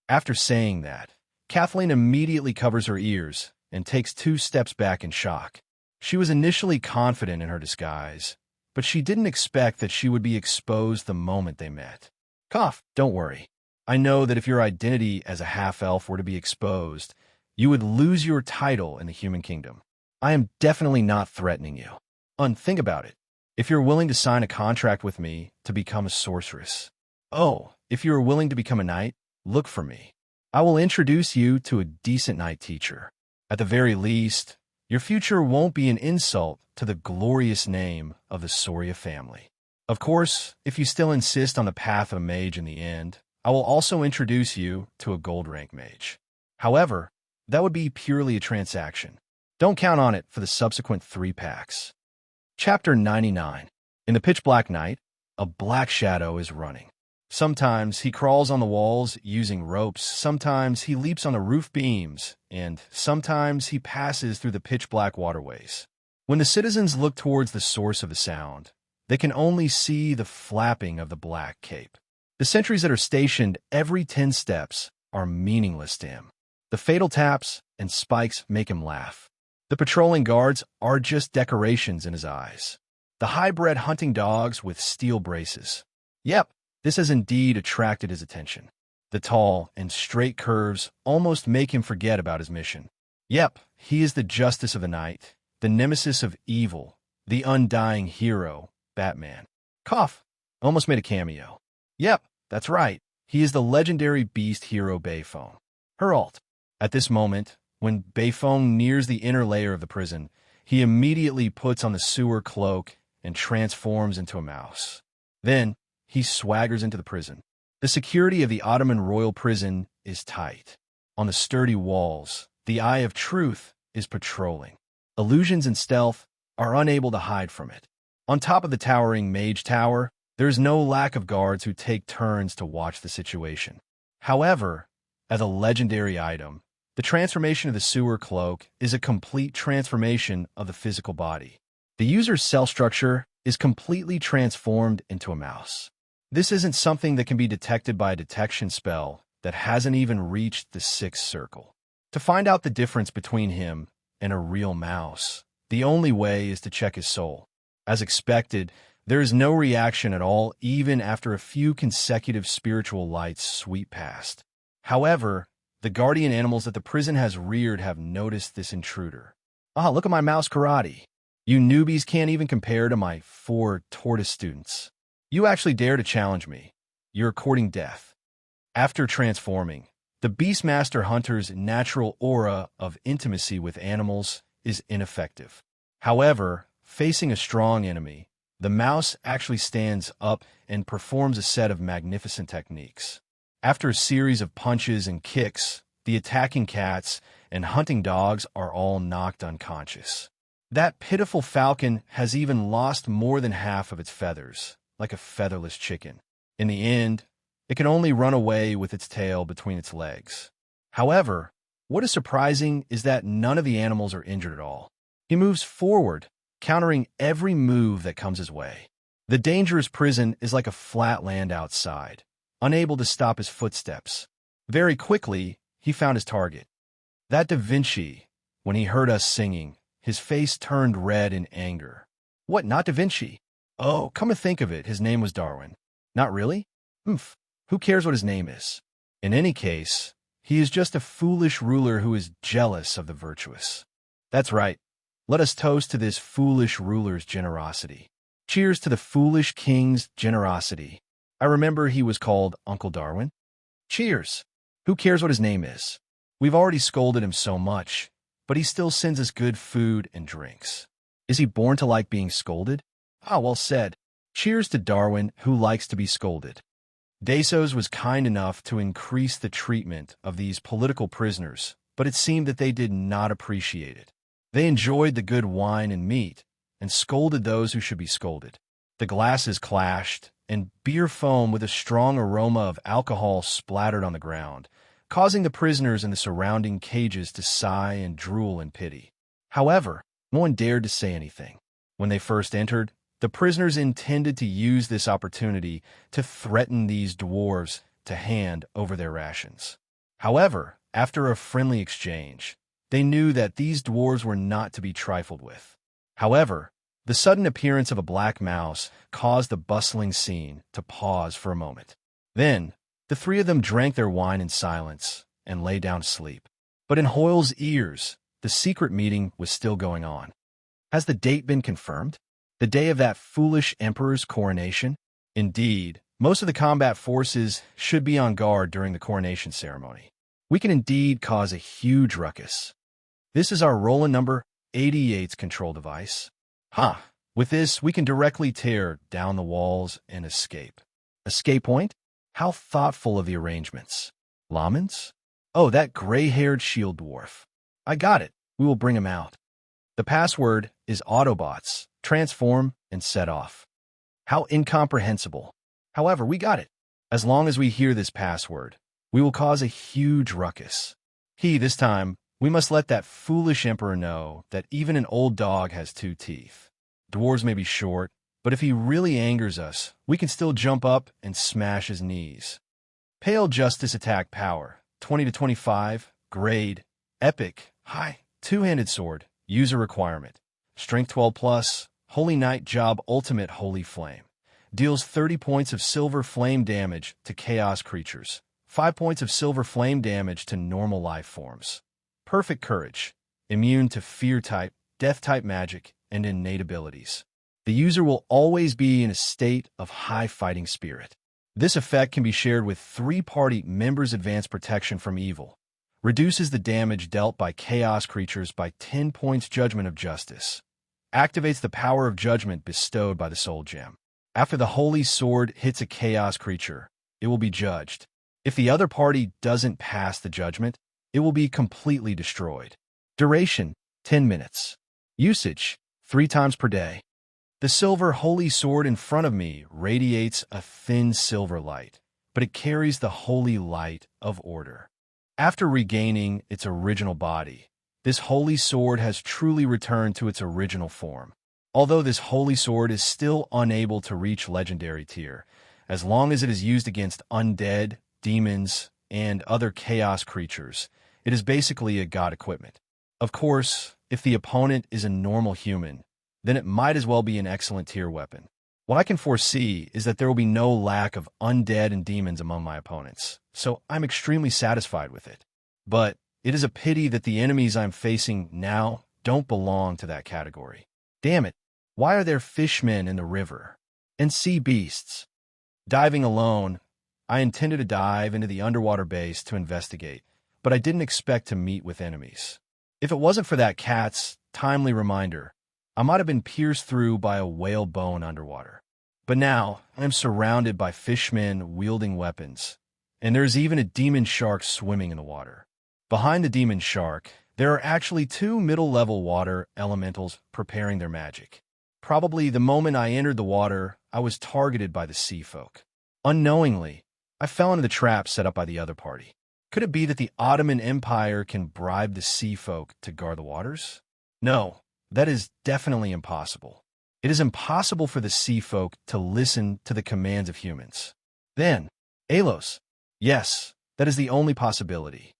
After saying that, Kathleen immediately covers her ears and takes 2 steps back in shock. She was initially confident in her disguise, but she didn't expect that she would be exposed the moment they met. Cough, don't worry. I know that if your identity as a half-elf were to be exposed, you would lose your title in the human kingdom. I am definitely not threatening you. Think about it. If you're willing to sign a contract with me to become a sorceress. Oh, if you are willing to become a knight, look for me. I will introduce you to a decent knight teacher. At the very least, your future won't be an insult to the glorious name of the Soria family. Of course, if you still insist on the path of a mage in the end, I will also introduce you to a gold rank mage. However, that would be purely a transaction. Don't count on it for the subsequent 3 packs. Chapter 99. In the pitch-black night, a black shadow is running. Sometimes he crawls on the walls using ropes, sometimes he leaps on the roof beams, and sometimes he passes through the pitch-black waterways. When the citizens look towards the source of the sound, they can only see the flapping of the black cape. The sentries that are stationed every 10 steps are meaningless to him. The fatal taps and spikes make him laugh. The patrolling guards are just decorations in his eyes. The high-bred hunting dogs with steel braces. Yep, this has indeed attracted his attention. The tall and straight curves almost make him forget about his mission. Yep, he is the justice of the night, the nemesis of evil, the undying hero, Batman. Cough, almost made a cameo. Yep, that's right, he is the legendary beast hero Bayphone. Herald. At this moment, when Bayphone nears the inner layer of the prison, he immediately puts on the sewer cloak and transforms into a mouse. Then, he swaggers into the prison. The security of the Ottoman royal prison is tight. On the sturdy walls, the Eye of Truth is patrolling. Illusions and stealth are unable to hide from it. On top of the towering mage tower, there is no lack of guards who take turns to watch the situation. However, as a legendary item, the transformation of the sewer cloak is a complete transformation of the physical body. The user's cell structure is completely transformed into a mouse. This isn't something that can be detected by a detection spell that hasn't even reached the 6th circle. To find out the difference between him and a real mouse, the only way is to check his soul. As expected, there is no reaction at all even after a few consecutive spiritual lights sweep past. However, the guardian animals that the prison has reared have noticed this intruder. Ah, look at my mouse karate. You newbies can't even compare to my 4 tortoise students. You actually dare to challenge me. You're courting death. After transforming, the Beastmaster Hunter's natural aura of intimacy with animals is ineffective. However, facing a strong enemy, the mouse actually stands up and performs a set of magnificent techniques. After a series of punches and kicks, the attacking cats and hunting dogs are all knocked unconscious. That pitiful falcon has even lost more than half of its feathers, like a featherless chicken. In the end, it can only run away with its tail between its legs. However, what is surprising is that none of the animals are injured at all. He moves forward, countering every move that comes his way. The dangerous prison is like a flat land outside, unable to stop his footsteps. Very quickly, he found his target. That Da Vinci, when he heard us singing, his face turned red in anger. What, not Da Vinci? Oh, come to think of it, his name was Darwin. Not really? Humph. Who cares what his name is? In any case, he is just a foolish ruler who is jealous of the virtuous. That's right. Let us toast to this foolish ruler's generosity. Cheers to the foolish king's generosity. I remember he was called Uncle Darwin. Cheers. Who cares what his name is? We've already scolded him so much, but he still sends us good food and drinks. Is he born to like being scolded? Ah, well said. Cheers to Darwin, who likes to be scolded. Desos was kind enough to increase the treatment of these political prisoners, but it seemed that they did not appreciate it. They enjoyed the good wine and meat, and scolded those who should be scolded. The glasses clashed, and beer foam with a strong aroma of alcohol splattered on the ground, causing the prisoners in the surrounding cages to sigh and drool in pity. However, no one dared to say anything. When they first entered, the prisoners intended to use this opportunity to threaten these dwarves to hand over their rations. However, after a friendly exchange, they knew that these dwarves were not to be trifled with. However, the sudden appearance of a black mouse caused the bustling scene to pause for a moment. Then, the three of them drank their wine in silence and lay down to sleep. But in Hoyle's ears, the secret meeting was still going on. Has the date been confirmed? The day of that foolish emperor's coronation? Indeed, most of the combat forces should be on guard during the coronation ceremony. We can indeed cause a huge ruckus. This is our Roland number 88's control device. With this, we can directly tear down the walls and escape. Escape point? How thoughtful of the arrangements. Lamans? Oh, that gray-haired shield dwarf. I got it. We will bring him out. The password is Autobots. Transform and set off. How incomprehensible. However, we got it. As long as we hear this password, we will cause a huge ruckus. This time, we must let that foolish emperor know that even an old dog has two teeth. Dwarves may be short, but if he really angers us, we can still jump up and smash his knees. Pale Justice Attack Power, 20 to 25, Grade, Epic, High, Two-Handed Sword, User Requirement, Strength 12+, Holy Knight Job Ultimate Holy Flame. Deals 30 points of silver flame damage to chaos creatures, 5 points of silver flame damage to normal life forms. Perfect Courage. Immune to Fear type, Death type magic, and innate abilities. The user will always be in a state of high fighting spirit. This effect can be shared with 3-party members. Advanced Protection from Evil. Reduces the damage dealt by chaos creatures by 10 points. Judgment of Justice. Activates the power of judgment bestowed by the Soul Gem. After the Holy Sword hits a chaos creature, it will be judged. If the other party doesn't pass the judgment, it will be completely destroyed. Duration, 10 minutes. Usage, 3 times per day. The silver Holy Sword in front of me radiates a thin silver light, but it carries the holy light of order. After regaining its original body, this Holy Sword has truly returned to its original form. Although this Holy Sword is still unable to reach Legendary tier, as long as it is used against undead, demons, and other chaos creatures, it is basically a god equipment. Of course, if the opponent is a normal human, then it might as well be an excellent tier weapon. What I can foresee is that there will be no lack of undead and demons among my opponents, so I'm extremely satisfied with it. But it is a pity that the enemies I'm facing now don't belong to that category. Damn it, why are there fishmen in the river? And sea beasts? Diving alone, I intended to dive into the underwater base to investigate, but I didn't expect to meet with enemies. If it wasn't for that cat's timely reminder, I might have been pierced through by a whale bone underwater. But now, I am surrounded by fishmen wielding weapons, and there's even a demon shark swimming in the water. Behind the demon shark, there are actually 2 middle-level water elementals preparing their magic. Probably the moment I entered the water, I was targeted by the sea folk. Unknowingly, I fell into the trap set up by the other party. Could it be that the Ottoman Empire can bribe the sea folk to guard the waters? No, that is definitely impossible. It is impossible for the sea folk to listen to the commands of humans. Then, Alos. Yes, that is the only possibility.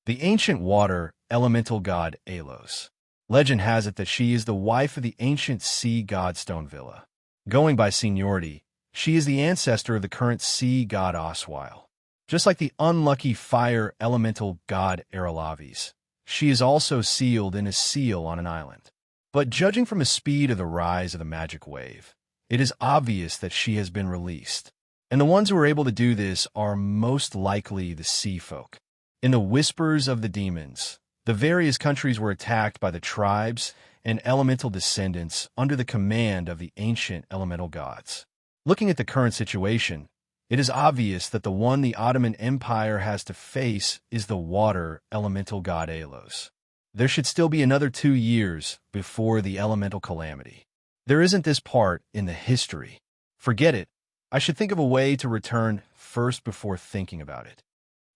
The ancient water elemental god Alos. Legend has it that she is the wife of the ancient sea god Stonevilla. Going by seniority, she is the ancestor of the current sea god Oswile. Just like the unlucky fire elemental god Erelavis, she is also sealed in a seal on an island. But judging from the speed of the rise of the magic wave, it is obvious that she has been released. And the ones who are able to do this are most likely the sea folk. In the whispers of the demons, the various countries were attacked by the tribes and elemental descendants under the command of the ancient elemental gods. Looking at the current situation, it is obvious that the one the Ottoman Empire has to face is the water elemental god Alos. There should still be another 2 years before the elemental calamity. There isn't this part in the history. Forget it. I should think of a way to return first before thinking about it.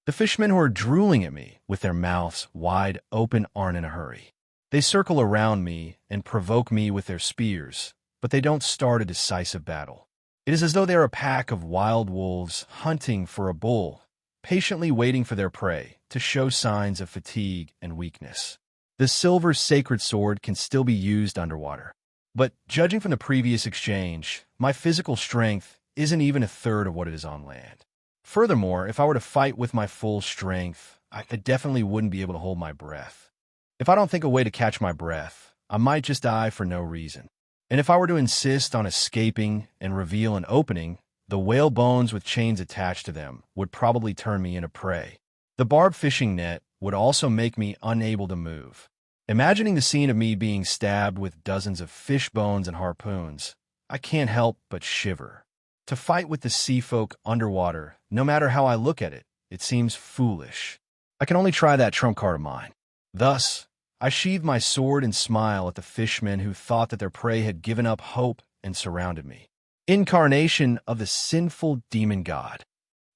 The fishmen who are drooling at me with their mouths wide open aren't in a hurry. They circle around me and provoke me with their spears, but they don't start a decisive battle. It is as though they are a pack of wild wolves hunting for a bull, patiently waiting for their prey to show signs of fatigue and weakness. The silver sacred sword can still be used underwater. But judging from the previous exchange, my physical strength isn't even a third of what it is on land. Furthermore, if I were to fight with my full strength, I definitely wouldn't be able to hold my breath. If I don't think a way to catch my breath, I might just die for no reason. And if I were to insist on escaping and reveal an opening, the whale bones with chains attached to them would probably turn me into prey. The barbed fishing net would also make me unable to move. Imagining the scene of me being stabbed with dozens of fish bones and harpoons, I can't help but shiver. To fight with the sea folk underwater, no matter how I look at it, it seems foolish. I can only try that trump card of mine. Thus, I sheathe my sword and smile at the fishmen who thought that their prey had given up hope and surrounded me. Incarnation of the sinful demon god.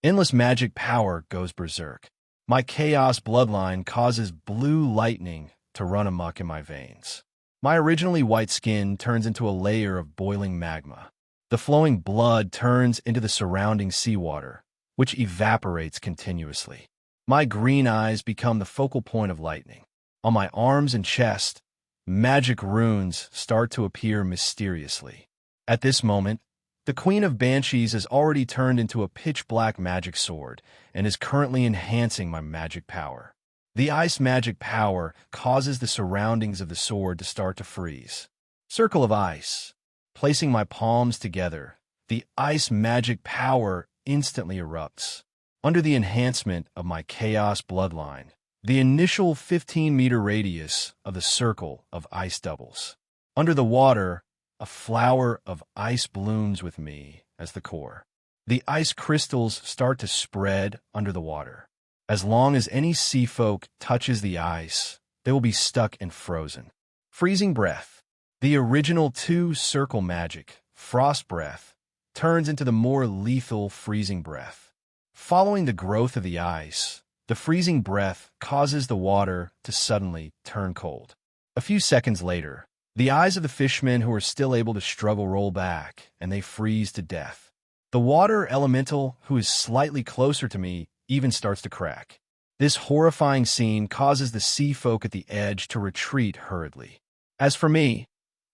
Endless magic power goes berserk. My chaos bloodline causes blue lightning to run amok in my veins. My originally white skin turns into a layer of boiling magma. The flowing blood turns into the surrounding seawater, which evaporates continuously. My green eyes become the focal point of lightning. On my arms and chest, magic runes start to appear mysteriously. At this moment, the Queen of Banshees has already turned into a pitch-black magic sword and is currently enhancing my magic power. The ice magic power causes the surroundings of the sword to start to freeze. Circle of ice. Placing my palms together, the ice magic power instantly erupts. Under the enhancement of my chaos bloodline, the initial 15-meter radius of the circle of ice doubles. Under the water, a flower of ice blooms with me as the core. The ice crystals start to spread under the water. As long as any sea folk touches the ice, they will be stuck and frozen. Freezing breath. The original 2-circle magic, frost breath, turns into the more lethal freezing breath. Following the growth of the ice, the freezing breath causes the water to suddenly turn cold. A few seconds later, the eyes of the fishmen who are still able to struggle roll back, and they freeze to death. The water elemental, who is slightly closer to me, even starts to crack. This horrifying scene causes the sea folk at the edge to retreat hurriedly. As for me,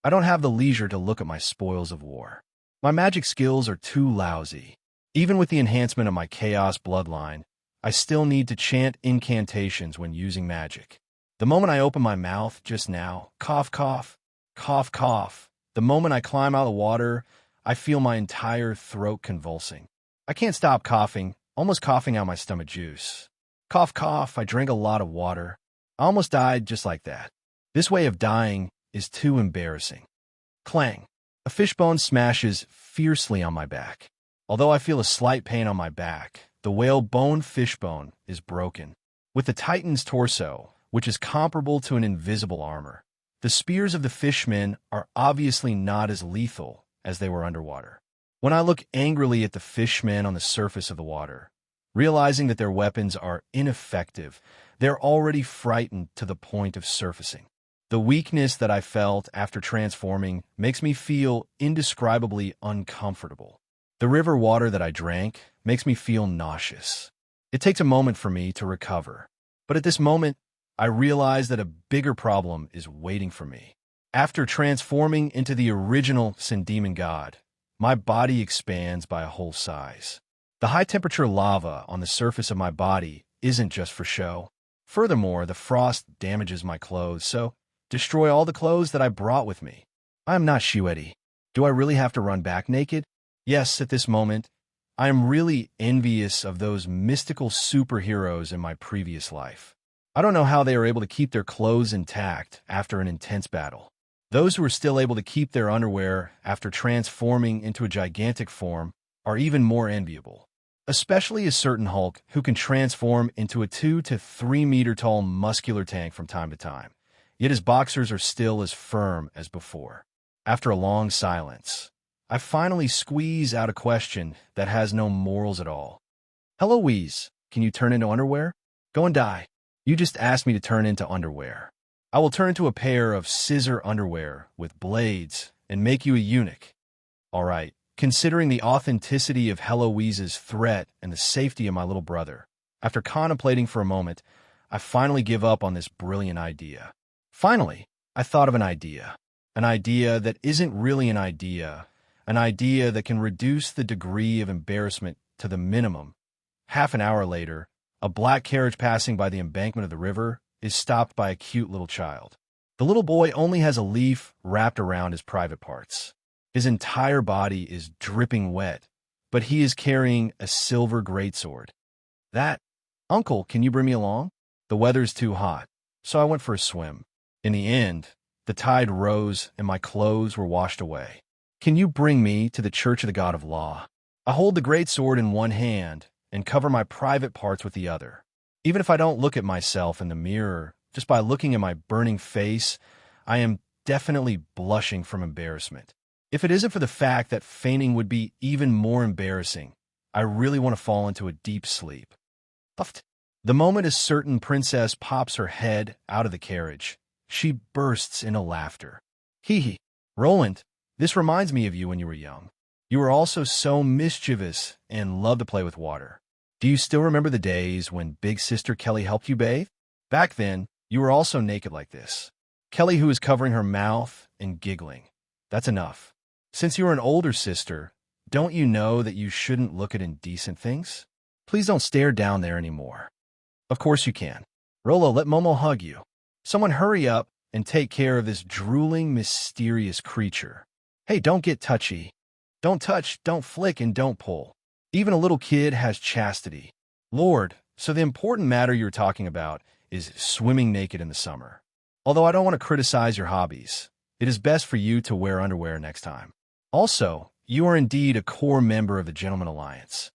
I don't have the leisure to look at my spoils of war. My magic skills are too lousy. Even with the enhancement of my chaos bloodline, I still need to chant incantations when using magic. The moment I open my mouth just now, cough, cough, cough, cough. The moment I climb out of the water, I feel my entire throat convulsing. I can't stop coughing, almost coughing out my stomach juice. Cough, cough, I drank a lot of water. I almost died just like that. This way of dying is too embarrassing. Clang. A fishbone smashes fiercely on my back. Although I feel a slight pain on my back, the whale bone fishbone is broken. With the Titan's torso, which is comparable to an invisible armor, the spears of the fishmen are obviously not as lethal as they were underwater. When I look angrily at the fishmen on the surface of the water, realizing that their weapons are ineffective, they're already frightened to the point of surfacing. The weakness that I felt after transforming makes me feel indescribably uncomfortable. The river water that I drank makes me feel nauseous. It takes a moment for me to recover. But at this moment, I realize that a bigger problem is waiting for me. After transforming into the original Sin Demon God, My body expands by a whole size. The high-temperature lava on the surface of my body isn't just for show. Furthermore, the frost damages my clothes, so destroy all the clothes that I brought with me. I am not Shuedi. Do I really have to run back naked? Yes, at this moment, I am really envious of those mystical superheroes in my previous life. I don't know how they are able to keep their clothes intact after an intense battle. Those who are still able to keep their underwear after transforming into a gigantic form are even more enviable. Especially a certain Hulk who can transform into a 2 to 3 meter tall muscular tank from time to time. Yet his boxers are still as firm as before. After a long silence, I finally squeeze out a question that has no morals at all. Hello, Wheeze. Can you turn into underwear? Go and die. You just asked me to turn into underwear. I will turn into a pair of scissor underwear with blades and make you a eunuch. All right. Considering the authenticity of Heloise's threat and the safety of my little brother, after contemplating for a moment, I finally give up on this brilliant idea. Finally, I thought of an idea that isn't really an idea that can reduce the degree of embarrassment to the minimum. Half an hour later, a black carriage passing by the embankment of the river is stopped by a cute little child. The little boy only has a leaf wrapped around his private parts. His entire body is dripping wet, but he is carrying a silver greatsword. Uncle, can you bring me along? The weather's too hot, so I went for a swim. In the end, the tide rose and my clothes were washed away. Can you bring me to the Church of the God of Law? I hold the greatsword in one hand and cover my private parts with the other. Even if I don't look at myself in the mirror, just by looking at my burning face, I am definitely blushing from embarrassment. If it isn't for the fact that fainting would be even more embarrassing, I really want to fall into a deep sleep. Puffed. The moment a certain princess pops her head out of the carriage, she bursts into laughter. Hee hee. Roland, this reminds me of you when you were young. You were also so mischievous and loved to play with water. Do you still remember the days when Big Sister Kelly helped you bathe? Back then, you were also naked like this. Kelly, who was covering her mouth and giggling. That's enough. Since you're an older sister, don't you know that you shouldn't look at indecent things? Please don't stare down there anymore. Of course you can. Rolo, let Momo hug you. Someone hurry up and take care of this drooling, mysterious creature. Hey, don't get touchy. Don't touch, don't flick, and don't pull. Even a little kid has chastity. Lord, so the important matter you're talking about is swimming naked in the summer. Although I don't want to criticize your hobbies, it is best for you to wear underwear next time. Also, you are indeed a core member of the Gentleman Alliance.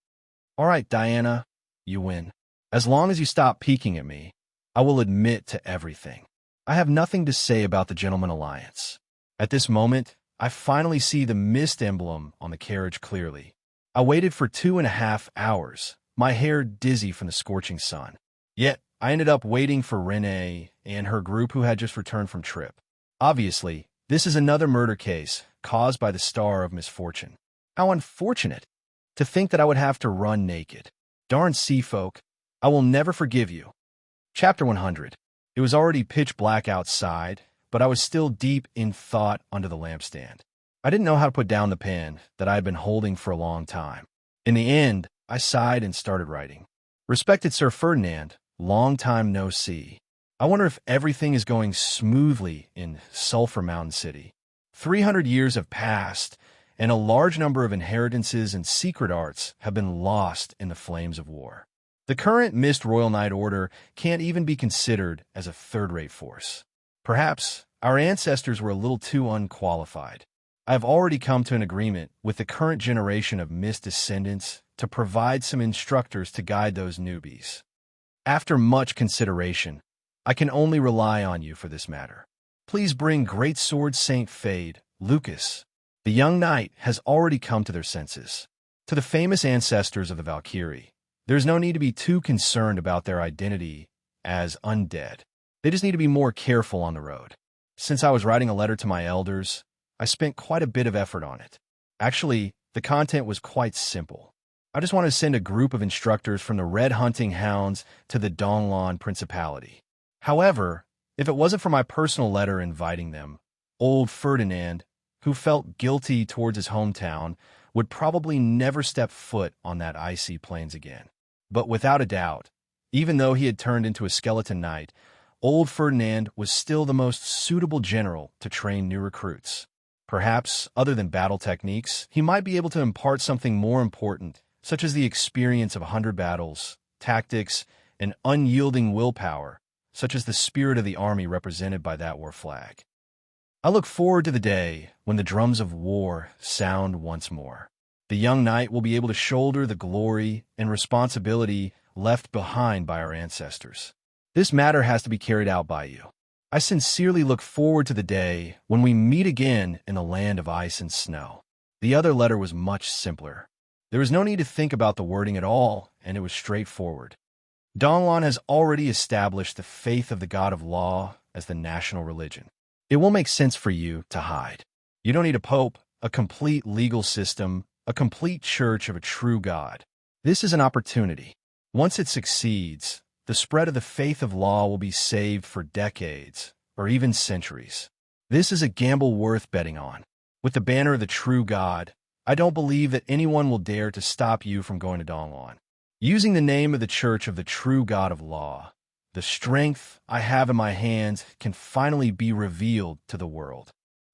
All right, Diana, you win. As long as you stop peeking at me, I will admit to everything. I have nothing to say about the Gentleman Alliance. At this moment, I finally see the mist emblem on the carriage clearly. I waited for 2.5 hours, my hair dizzy from the scorching sun. Yet, I ended up waiting for Renee and her group who had just returned from trip. Obviously, this is another murder case caused by the star of misfortune. How unfortunate to think that I would have to run naked. Darn sea folk, I will never forgive you. Chapter 100. It was already pitch black outside, but I was still deep in thought under the lampstand. I didn't know how to put down the pen that I had been holding for a long time. In the end, I sighed and started writing. Respected Sir Ferdinand, long time no see. I wonder if everything is going smoothly in Sulphur Mountain City. 300 years have passed, and a large number of inheritances and secret arts have been lost in the flames of war. The current Mist Royal Knight Order can't even be considered as a third-rate force. Perhaps our ancestors were a little too unqualified. I have already come to an agreement with the current generation of Mist descendants to provide some instructors to guide those newbies. After much consideration, I can only rely on you for this matter. Please bring Great Sword Saint Fade, Lucas. The young knight has already come to their senses. To the famous ancestors of the Valkyrie, there's no need to be too concerned about their identity as undead. They just need to be more careful on the road. Since I was writing a letter to my elders, I spent quite a bit of effort on it. Actually, the content was quite simple. I just wanted to send a group of instructors from the Red Hunting Hounds to the Donglan Principality. However, if it wasn't for my personal letter inviting them, old Ferdinand, who felt guilty towards his hometown, would probably never step foot on that icy plains again. But without a doubt, even though he had turned into a skeleton knight, old Ferdinand was still the most suitable general to train new recruits. Perhaps, other than battle techniques, he might be able to impart something more important, such as the experience of 100 battles, tactics, and unyielding willpower, such as the spirit of the army represented by that war flag. I look forward to the day when the drums of war sound once more. The young knight will be able to shoulder the glory and responsibility left behind by our ancestors. This matter has to be carried out by you. I sincerely look forward to the day when we meet again in the land of ice and snow. The other letter was much simpler. There was no need to think about the wording at all, and it was straightforward. Donlon has already established the faith of the God of Law as the national religion. It will make sense for you to hide. You don't need a pope, a complete legal system, a complete church of a true God. This is an opportunity. Once it succeeds, the spread of the faith of law will be saved for decades, or even centuries. This is a gamble worth betting on. With the banner of the true God, I don't believe that anyone will dare to stop you from going to Donlon. Using the name of the Church of the True God of Law, the strength I have in my hands can finally be revealed to the world.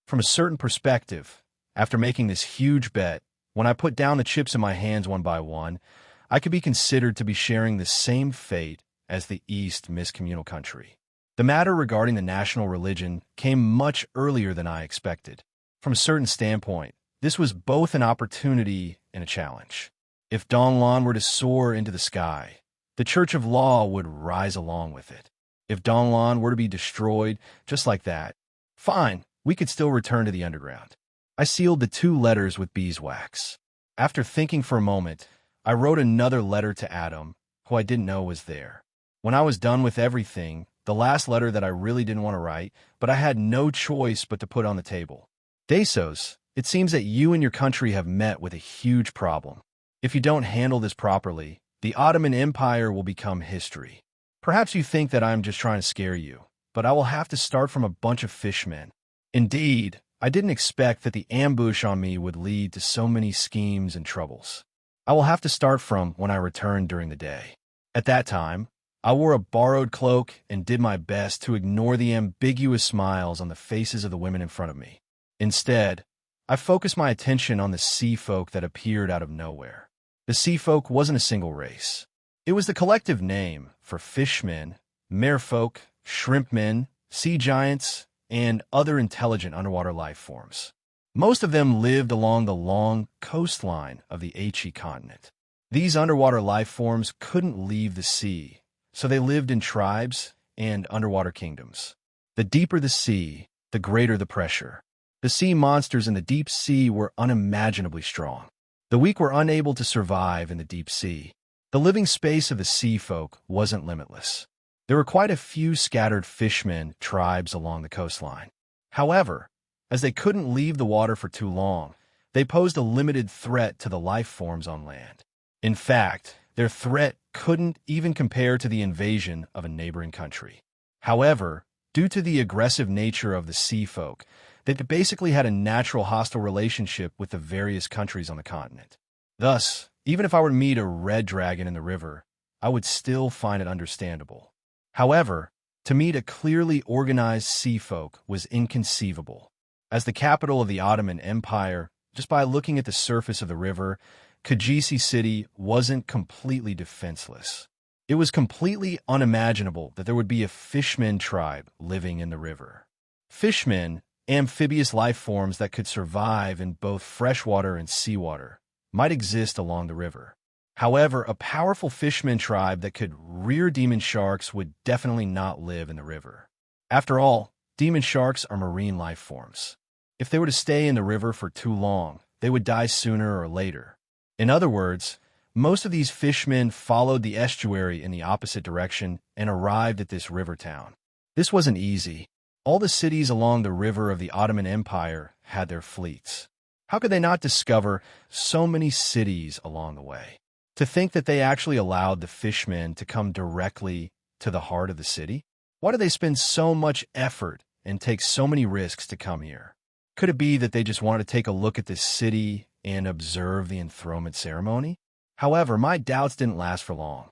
From a certain perspective, after making this huge bet, when I put down the chips in my hands one by one, I could be considered to be sharing the same fate as the East miscommunal country. The matter regarding the national religion came much earlier than I expected. From a certain standpoint, this was both an opportunity and a challenge. If Donlon were to soar into the sky, the Church of Law would rise along with it. If Donlon were to be destroyed just like that, fine, we could still return to the underground. I sealed the 2 letters with beeswax. After thinking for a moment, I wrote another letter to Adam, who I didn't know was there. When I was done with everything, the last letter that I really didn't want to write, but I had no choice but to put on the table. Dasos, it seems that you and your country have met with a huge problem. If you don't handle this properly, the Ottoman Empire will become history. Perhaps you think that I'm just trying to scare you, but I will have to start from a bunch of fishmen. Indeed, I didn't expect that the ambush on me would lead to so many schemes and troubles. I will have to start from when I returned during the day. At that time, I wore a borrowed cloak and did my best to ignore the ambiguous smiles on the faces of the women in front of me. Instead, I focused my attention on the sea folk that appeared out of nowhere. The sea folk wasn't a single race. It was the collective name for fishmen, merfolk, shrimpmen, sea giants, and other intelligent underwater life forms. Most of them lived along the long coastline of the Achi continent. These underwater life forms couldn't leave the sea, so they lived in tribes and underwater kingdoms. The deeper the sea, the greater the pressure. The sea monsters in the deep sea were unimaginably strong. The weak were unable to survive in the deep sea. The living space of the sea folk wasn't limitless. There were quite a few scattered fishmen tribes along the coastline. However, as they couldn't leave the water for too long, they posed a limited threat to the life forms on land. In fact, their threat couldn't even compare to the invasion of a neighboring country. However, due to the aggressive nature of the sea folk, they basically had a natural hostile relationship with the various countries on the continent. Thus, even if I were to meet a red dragon in the river, I would still find it understandable. However, to meet a clearly organized sea folk was inconceivable. As the capital of the Ottoman Empire, just by looking at the surface of the river, Kajisi City wasn't completely defenseless. It was completely unimaginable that there would be a fishmen tribe living in the river. Fishmen, amphibious life forms that could survive in both freshwater and seawater, might exist along the river. However, a powerful fishmen tribe that could rear demon sharks would definitely not live in the river. After all, demon sharks are marine life forms. If they were to stay in the river for too long, they would die sooner or later. In other words, most of these fishmen followed the estuary in the opposite direction and arrived at this river town. This wasn't easy. All the cities along the river of the Ottoman Empire had their fleets. How could they not discover so many cities along the way? To think that they actually allowed the fishmen to come directly to the heart of the city? Why do they spend so much effort and take so many risks to come here? Could it be that they just wanted to take a look at this city and observe the enthronement ceremony? However, my doubts didn't last for long.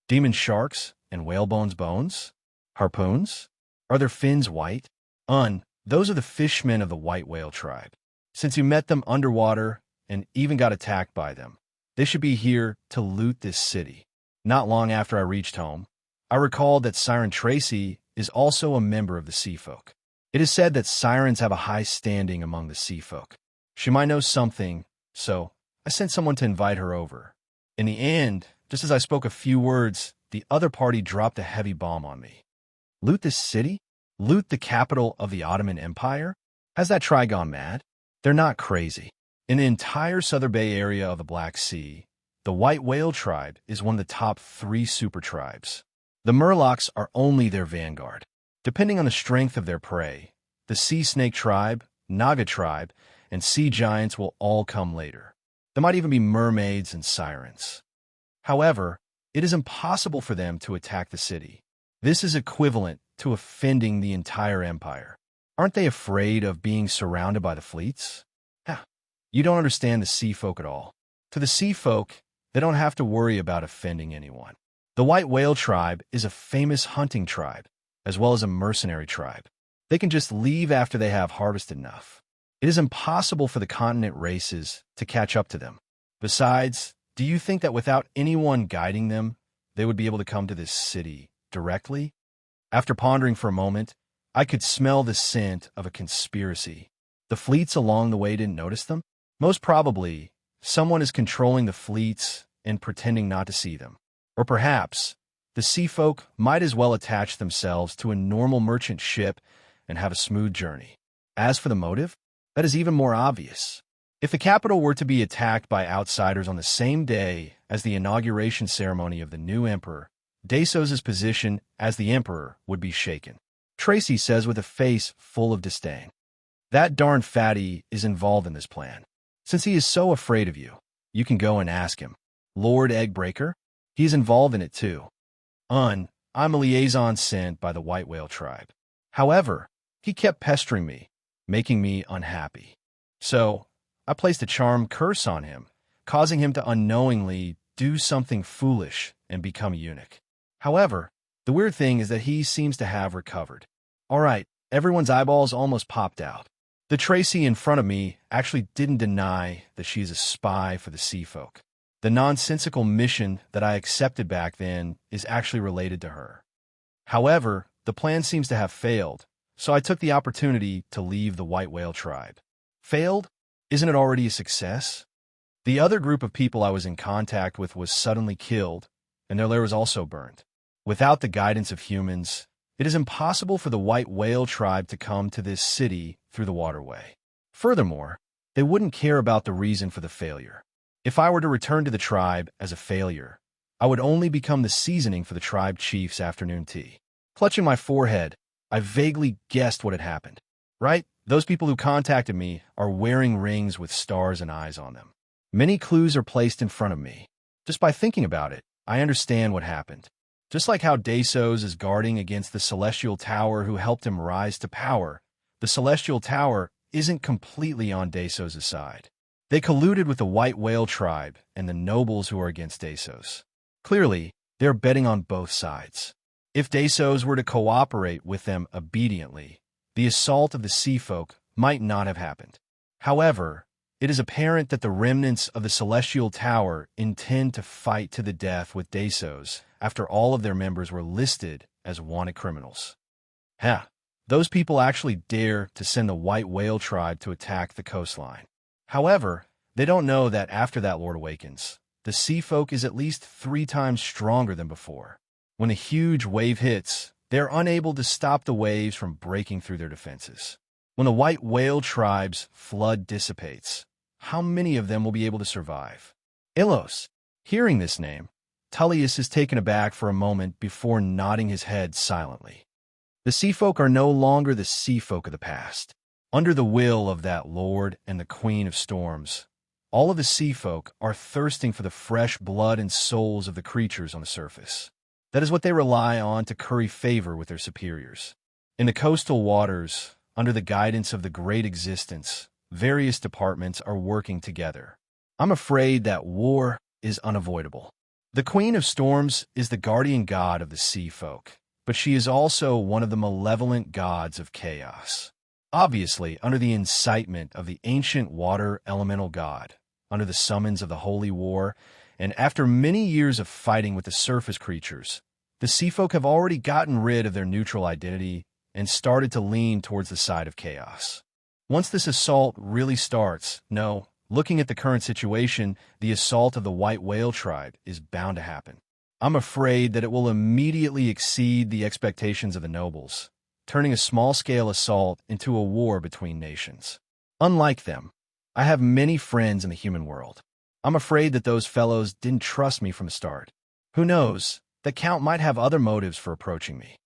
Demon sharks and whalebone's bones? Harpoons? Are their fins white? Those are the fishmen of the white whale tribe. Since you met them underwater and even got attacked by them, they should be here to loot this city. Not long after I reached home, I recalled that Siren Tracy is also a member of the Sea Folk. It is said that sirens have a high standing among the Sea Folk. She might know something, so I sent someone to invite her over. In the end, just as I spoke a few words, the other party dropped a heavy bomb on me. Loot this city? Loot the capital of the Ottoman Empire? Has that tribe gone mad? They're not crazy. In the entire southern Bay Area of the Black Sea, the White Whale tribe is one of the top 3 super tribes. The Murlocs are only their vanguard. Depending on the strength of their prey, the Sea Snake tribe, Naga tribe, and Sea Giants will all come later. There might even be mermaids and sirens. However, it is impossible for them to attack the city. This is equivalent to offending the entire empire. Aren't they afraid of being surrounded by the fleets? You don't understand the Sea Folk at all. To the Sea Folk, they don't have to worry about offending anyone. The White Whale tribe is a famous hunting tribe, as well as a mercenary tribe. They can just leave after they have harvested enough. It is impossible for the continent races to catch up to them. Besides, do you think that without anyone guiding them, they would be able to come to this city directly? After pondering for a moment, I could smell the scent of a conspiracy. The fleets along the way didn't notice them? Most probably, someone is controlling the fleets and pretending not to see them. Or perhaps, the Sea Folk might as well attach themselves to a normal merchant ship and have a smooth journey. As for the motive, that is even more obvious. If the capital were to be attacked by outsiders on the same day as the inauguration ceremony of the new emperor, Dasos' position as the emperor would be shaken. Tracy says with a face full of disdain. That darn fatty is involved in this plan. Since he is so afraid of you, you can go and ask him. Lord Eggbreaker? He's involved in it too. I'm a liaison sent by the White Whale tribe. However, he kept pestering me, making me unhappy. So, I placed a charm curse on him, causing him to unknowingly do something foolish and become a eunuch. However, the weird thing is that he seems to have recovered. All right, everyone's eyeballs almost popped out. The Tracy in front of me actually didn't deny that she is a spy for the Sea Folk. The nonsensical mission that I accepted back then is actually related to her. However, the plan seems to have failed, so I took the opportunity to leave the White Whale tribe. Failed? Isn't it already a success? The other group of people I was in contact with was suddenly killed, and their lair was also burned. Without the guidance of humans, it is impossible for the White Whale tribe to come to this city through the waterway. Furthermore, they wouldn't care about the reason for the failure. If I were to return to the tribe as a failure, I would only become the seasoning for the tribe chief's afternoon tea. Clutching my forehead, I vaguely guessed what had happened. Right? Those people who contacted me are wearing rings with stars and eyes on them. Many clues are placed in front of me. Just by thinking about it, I understand what happened. Just like how Dasos is guarding against the Celestial Tower who helped him rise to power, the Celestial Tower isn't completely on Dasos' side. They colluded with the White Whale tribe and the nobles who are against Dasos. Clearly, they're betting on both sides. If Dasos were to cooperate with them obediently, the assault of the Sea Folk might not have happened. However, it is apparent that the remnants of the Celestial Tower intend to fight to the death with Dasos after all of their members were listed as wanted criminals. Those people actually dare to send the White Whale tribe to attack the coastline. However, they don't know that after that Lord awakens, the Sea Folk is at least 3 times stronger than before. When a huge wave hits, they're unable to stop the waves from breaking through their defenses. When the White Whale tribe's flood dissipates, how many of them will be able to survive? Ilos. Hearing this name, Tullius is taken aback for a moment before nodding his head silently. The Sea Folk are no longer the Sea Folk of the past. Under the will of that Lord and the Queen of Storms, all of the Sea Folk are thirsting for the fresh blood and souls of the creatures on the surface. That is what they rely on to curry favor with their superiors. In the coastal waters, under the guidance of the great existence, various departments are working together. I'm afraid that war is unavoidable. The Queen of Storms is the guardian god of the sea folk, but she is also one of the malevolent gods of chaos. Obviously, under the incitement of the ancient water elemental god, under the summons of the Holy War, and after many years of fighting with the surface creatures, the sea folk have already gotten rid of their neutral identity and started to lean towards the side of chaos. Once this assault really starts, looking at the current situation, the assault of the white whale tribe is bound to happen. I'm afraid that it will immediately exceed the expectations of the nobles, turning a small-scale assault into a war between nations. Unlike them, I have many friends in the human world. I'm afraid that those fellows didn't trust me from the start. Who knows, the Count might have other motives for approaching me.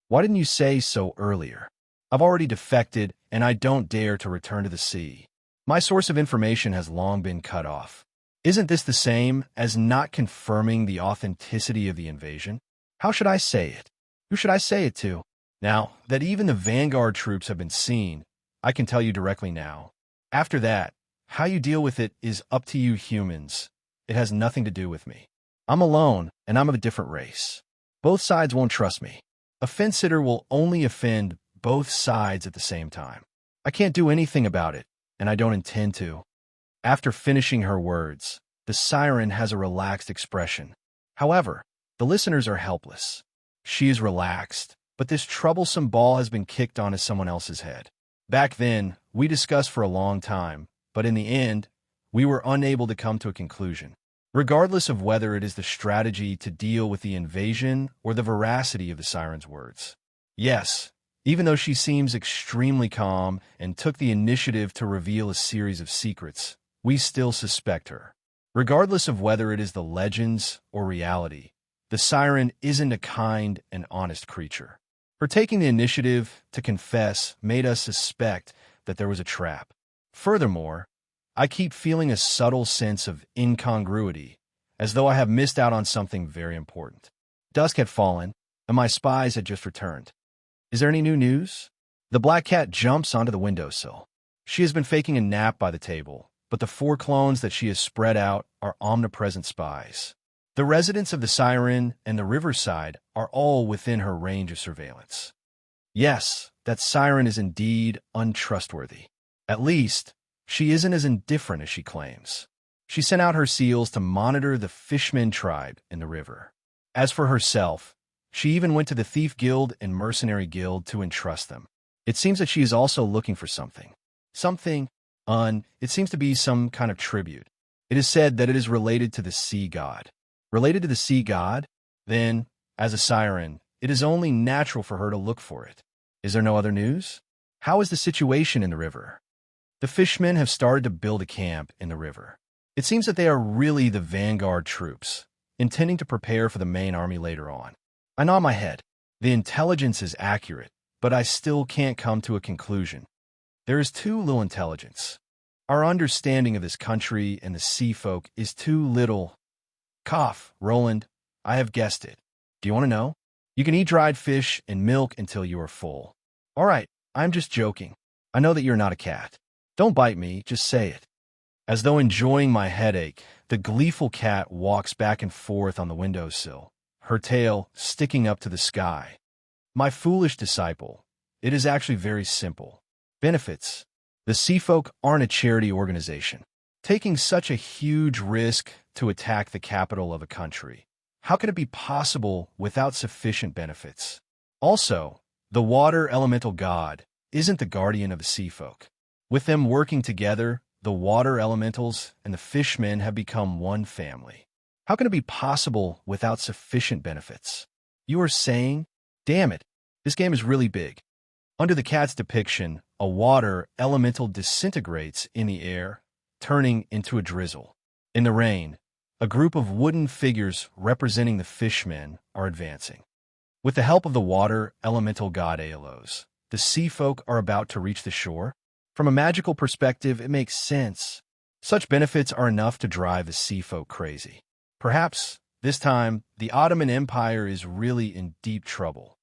Why didn't you say so earlier? I've already defected, and I don't dare to return to the sea. My source of information has long been cut off. Isn't this the same as not confirming the authenticity of the invasion? How should I say it? Who should I say it to? Now that even the vanguard troops have been seen, I can tell you directly now. After that, how you deal with it is up to you humans. It has nothing to do with me. I'm alone, and I'm of a different race. Both sides won't trust me. A fence-sitter will only offend both sides at the same time. I can't do anything about it, and I don't intend to. After finishing her words, the siren has a relaxed expression. However, the listeners are helpless. She is relaxed, but this troublesome ball has been kicked onto someone else's head. Back then, we discussed for a long time, but in the end, we were unable to come to a conclusion. Regardless of whether it is the strategy to deal with the invasion or the veracity of the siren's words. Yes, even though she seems extremely calm and took the initiative to reveal a series of secrets, we still suspect her. Regardless of whether it is the legends or reality, the siren isn't a kind and honest creature. Her taking the initiative to confess made us suspect that there was a trap. Furthermore, I keep feeling a subtle sense of incongruity, as though I have missed out on something very important. Dusk had fallen, and my spies had just returned. Is there any new news? The black cat jumps onto the windowsill. She has been faking a nap by the table, but the 4 clones that she has spread out are omnipresent spies. The residents of the Siren and the riverside are all within her range of surveillance. Yes, that Siren is indeed untrustworthy. At least, she isn't as indifferent as she claims. She sent out her seals to monitor the Fishmen tribe in the river. As for herself, she even went to the Thief Guild and Mercenary Guild to entrust them. It seems that she is also looking for something. It seems to be some kind of tribute. It is said that it is related to the sea god. Related to the sea god? Then, as a siren, it is only natural for her to look for it. Is there no other news? How is the situation in the river? The fishmen have started to build a camp in the river. It seems that they are really the vanguard troops, intending to prepare for the main army later on. I nod my head. The intelligence is accurate, but I still can't come to a conclusion. There is too little intelligence. Our understanding of this country and the sea folk is too little. Cough, Roland, I have guessed it. Do you want to know? You can eat dried fish and milk until you are full. All right, I'm just joking. I know that you're not a cat. Don't bite me, just say it. As though enjoying my headache, the gleeful cat walks back and forth on the windowsill, her tail sticking up to the sky. My foolish disciple, it is actually very simple. Benefits. The Sea Folk aren't a charity organization. Taking such a huge risk to attack the capital of a country, how can it be possible without sufficient benefits? Also, the water elemental god isn't the guardian of the Sea Folk. With them working together, the water elementals and the fishmen have become one family. How can it be possible without sufficient benefits? You are saying, damn it, this game is really big. Under the cat's depiction, a water elemental disintegrates in the air, turning into a drizzle. In the rain, a group of wooden figures representing the fishmen are advancing. With the help of the water elemental god Aelos, the sea folk are about to reach the shore. From a magical perspective, it makes sense. Such benefits are enough to drive the sea folk crazy. Perhaps, this time, the Ottoman Empire is really in deep trouble.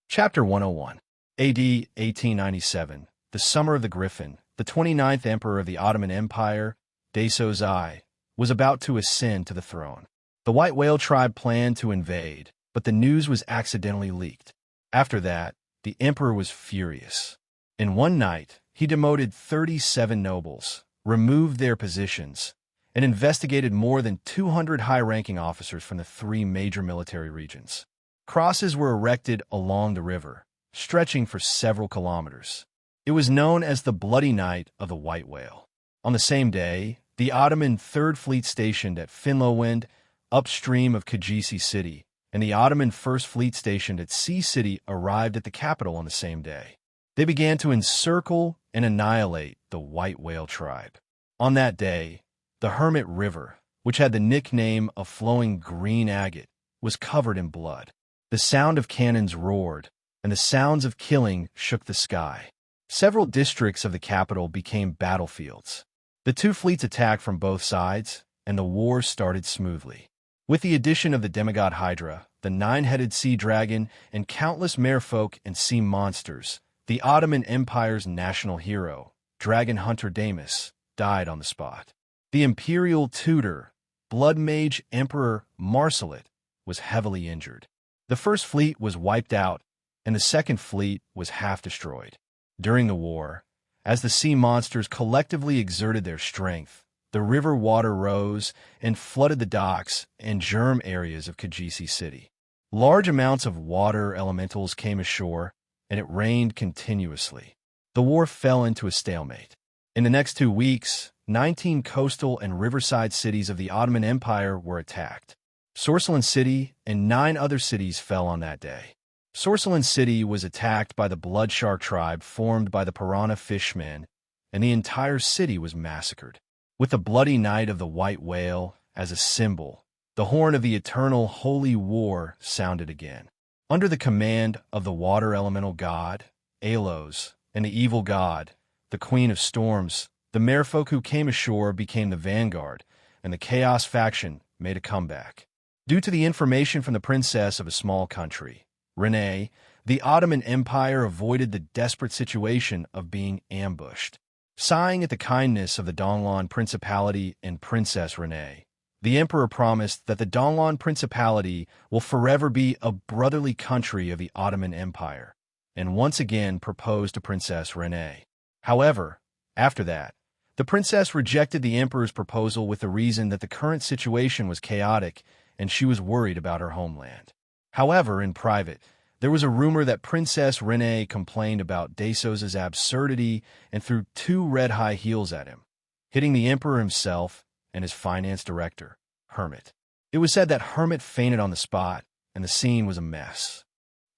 Chapter 101. AD 1897, the summer of the Griffin, the 29th emperor of the Ottoman Empire, Dasos I, was about to ascend to the throne. The White Whale tribe planned to invade, but the news was accidentally leaked. After that, the emperor was furious. In one night, he demoted 37 nobles, removed their positions, and investigated more than 200 high-ranking officers from the three major military regions. Crosses were erected along the river, stretching for several kilometers. It was known as the Bloody Night of the White Whale. On the same day, the Ottoman Third Fleet stationed at Finlowend, upstream of Kajisi City, and the Ottoman First Fleet stationed at Sea City arrived at the capital on the same day. They began to encircle and annihilate the White Whale tribe. On that day, the Hermit River, which had the nickname of flowing green agate, was covered in blood. The sound of cannons roared, and the sounds of killing shook the sky. Several districts of the capital became battlefields. The two fleets attacked from both sides, and the war started smoothly. With the addition of the demigod Hydra, the nine-headed sea dragon, and countless merfolk and sea monsters, the Ottoman Empire's national hero, dragon hunter Damus, died on the spot. The imperial tutor, blood mage Emperor Marsalit, was heavily injured. The first fleet was wiped out, and the second fleet was half destroyed. During the war, as the sea monsters collectively exerted their strength, the river water rose and flooded the docks and germ areas of Kajisi City. Large amounts of water elementals came ashore, and it rained continuously. The war fell into a stalemate. In the next 2 weeks, 19 coastal and riverside cities of the Ottoman Empire were attacked. Sorceland City and 9 other cities fell on that day. Sorceland City was attacked by the Blood Shark tribe formed by the Piranha Fishmen, and the entire city was massacred. With the bloody night of the White Whale as a symbol, the horn of the eternal holy war sounded again. Under the command of the water elemental god, Alos, and the evil god, the Queen of Storms, the merfolk who came ashore became the vanguard, and the Chaos faction made a comeback. Due to the information from the princess of a small country, Renee, the Ottoman Empire avoided the desperate situation of being ambushed. Sighing at the kindness of the Donglan Principality and Princess Renee, the emperor promised that the Donglan Principality will forever be a brotherly country of the Ottoman Empire, and once again proposed to Princess Renee. However, after that, the princess rejected the emperor's proposal with the reason that the current situation was chaotic and she was worried about her homeland. However, in private, there was a rumor that Princess Renee complained about Dasos' absurdity and threw 2 red high heels at him, hitting the emperor himself and his finance director, Hermit. It was said that Hermit fainted on the spot, and the scene was a mess.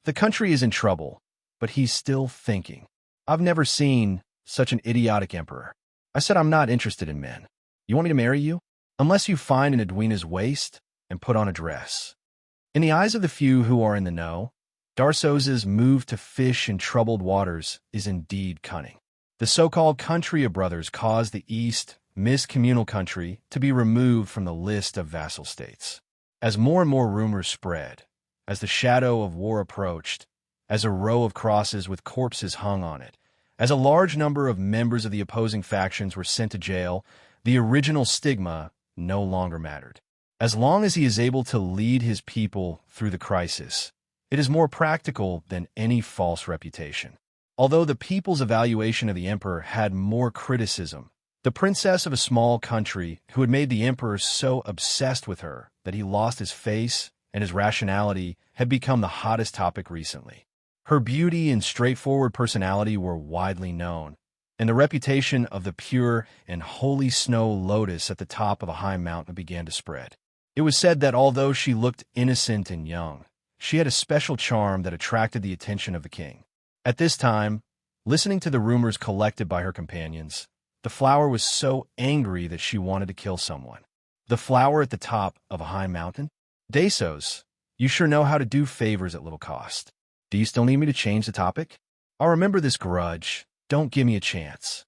The country is in trouble, but he's still thinking. I've never seen such an idiotic emperor. I said I'm not interested in men. You want me to marry you? Unless you find an Edwina's waist and put on a dress. In the eyes of the few who are in the know, Darsos's move to fish in troubled waters is indeed cunning. The so-called country of brothers caused the East, miscommunal country, to be removed from the list of vassal states. As more and more rumors spread, as the shadow of war approached, as a row of crosses with corpses hung on it, as a large number of members of the opposing factions were sent to jail, the original stigma no longer mattered. As long as he is able to lead his people through the crisis, it is more practical than any false reputation. Although the people's evaluation of the emperor had more criticism, the princess of a small country who had made the emperor so obsessed with her that he lost his face and his rationality had become the hottest topic recently. Her beauty and straightforward personality were widely known, and the reputation of the pure and holy snow lotus at the top of a high mountain began to spread. It was said that although she looked innocent and young, she had a special charm that attracted the attention of the king. At this time, listening to the rumors collected by her companions, the flower was so angry that she wanted to kill someone. The flower at the top of a high mountain? Dasos, you sure know how to do favors at little cost. Do you still need me to change the topic? I'll remember this grudge. Don't give me a chance.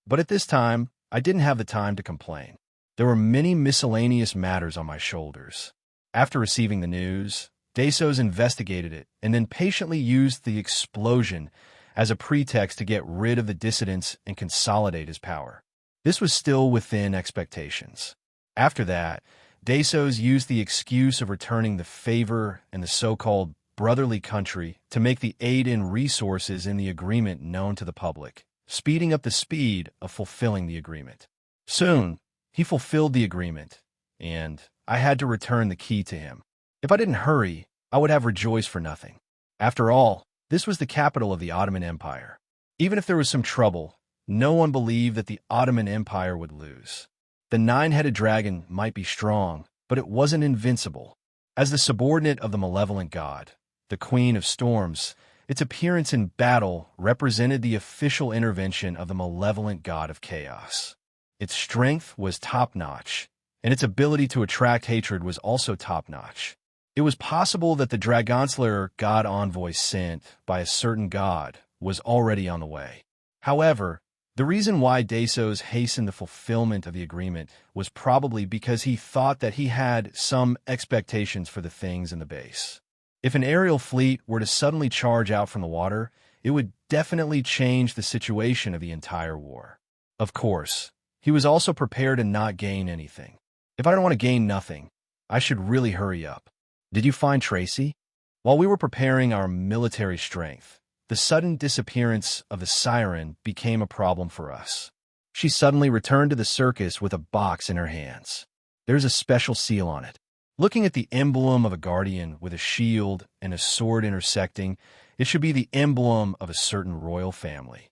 But at this time, I didn't have the time to complain. There were many miscellaneous matters on my shoulders. After receiving the news, Desos investigated it and then patiently used the explosion as a pretext to get rid of the dissidents and consolidate his power. This was still within expectations. After that, Desos used the excuse of returning the favor and the so-called brotherly country to make the aid in resources in the agreement known to the public, speeding up the speed of fulfilling the agreement. Soon, he fulfilled the agreement, and I had to return the key to him. If I didn't hurry, I would have rejoiced for nothing. After all, this was the capital of the Ottoman Empire. Even if there was some trouble, no one believed that the Ottoman Empire would lose. The nine-headed dragon might be strong, but it wasn't invincible. As the subordinate of the malevolent god, the Queen of Storms, its appearance in battle represented the official intervention of the malevolent god of chaos. Its strength was top-notch, and its ability to attract hatred was also top-notch. It was possible that the Dragonslayer god envoy sent by a certain god was already on the way. However, the reason why Desos hastened the fulfillment of the agreement was probably because he thought that he had some expectations for the things in the base. If an aerial fleet were to suddenly charge out from the water, it would definitely change the situation of the entire war. Of course, he was also prepared to not gain anything. If I don't want to gain nothing, I should really hurry up. Did you find Tracy? While we were preparing our military strength, the sudden disappearance of the siren became a problem for us. She suddenly returned to the circus with a box in her hands. There's a special seal on it. Looking at the emblem of a guardian with a shield and a sword intersecting, it should be the emblem of a certain royal family.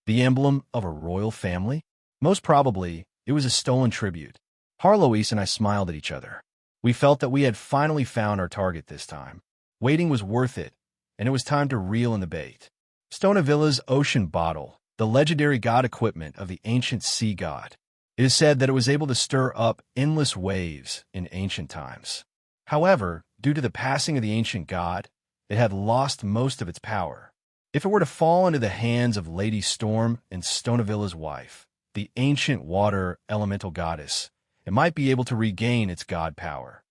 The emblem of a royal family? Most probably, it was a stolen tribute. Harloise and I smiled at each other. We felt that we had finally found our target this time. Waiting was worth it, and it was time to reel in the bait. Stonevilla's ocean bottle, the legendary god equipment of the ancient sea god. It is said that it was able to stir up endless waves in ancient times. However, due to the passing of the ancient god, it had lost most of its power. If it were to fall into the hands of Lady Storm and Stonevilla's wife, the ancient water elemental goddess, it might be able to regain its god power.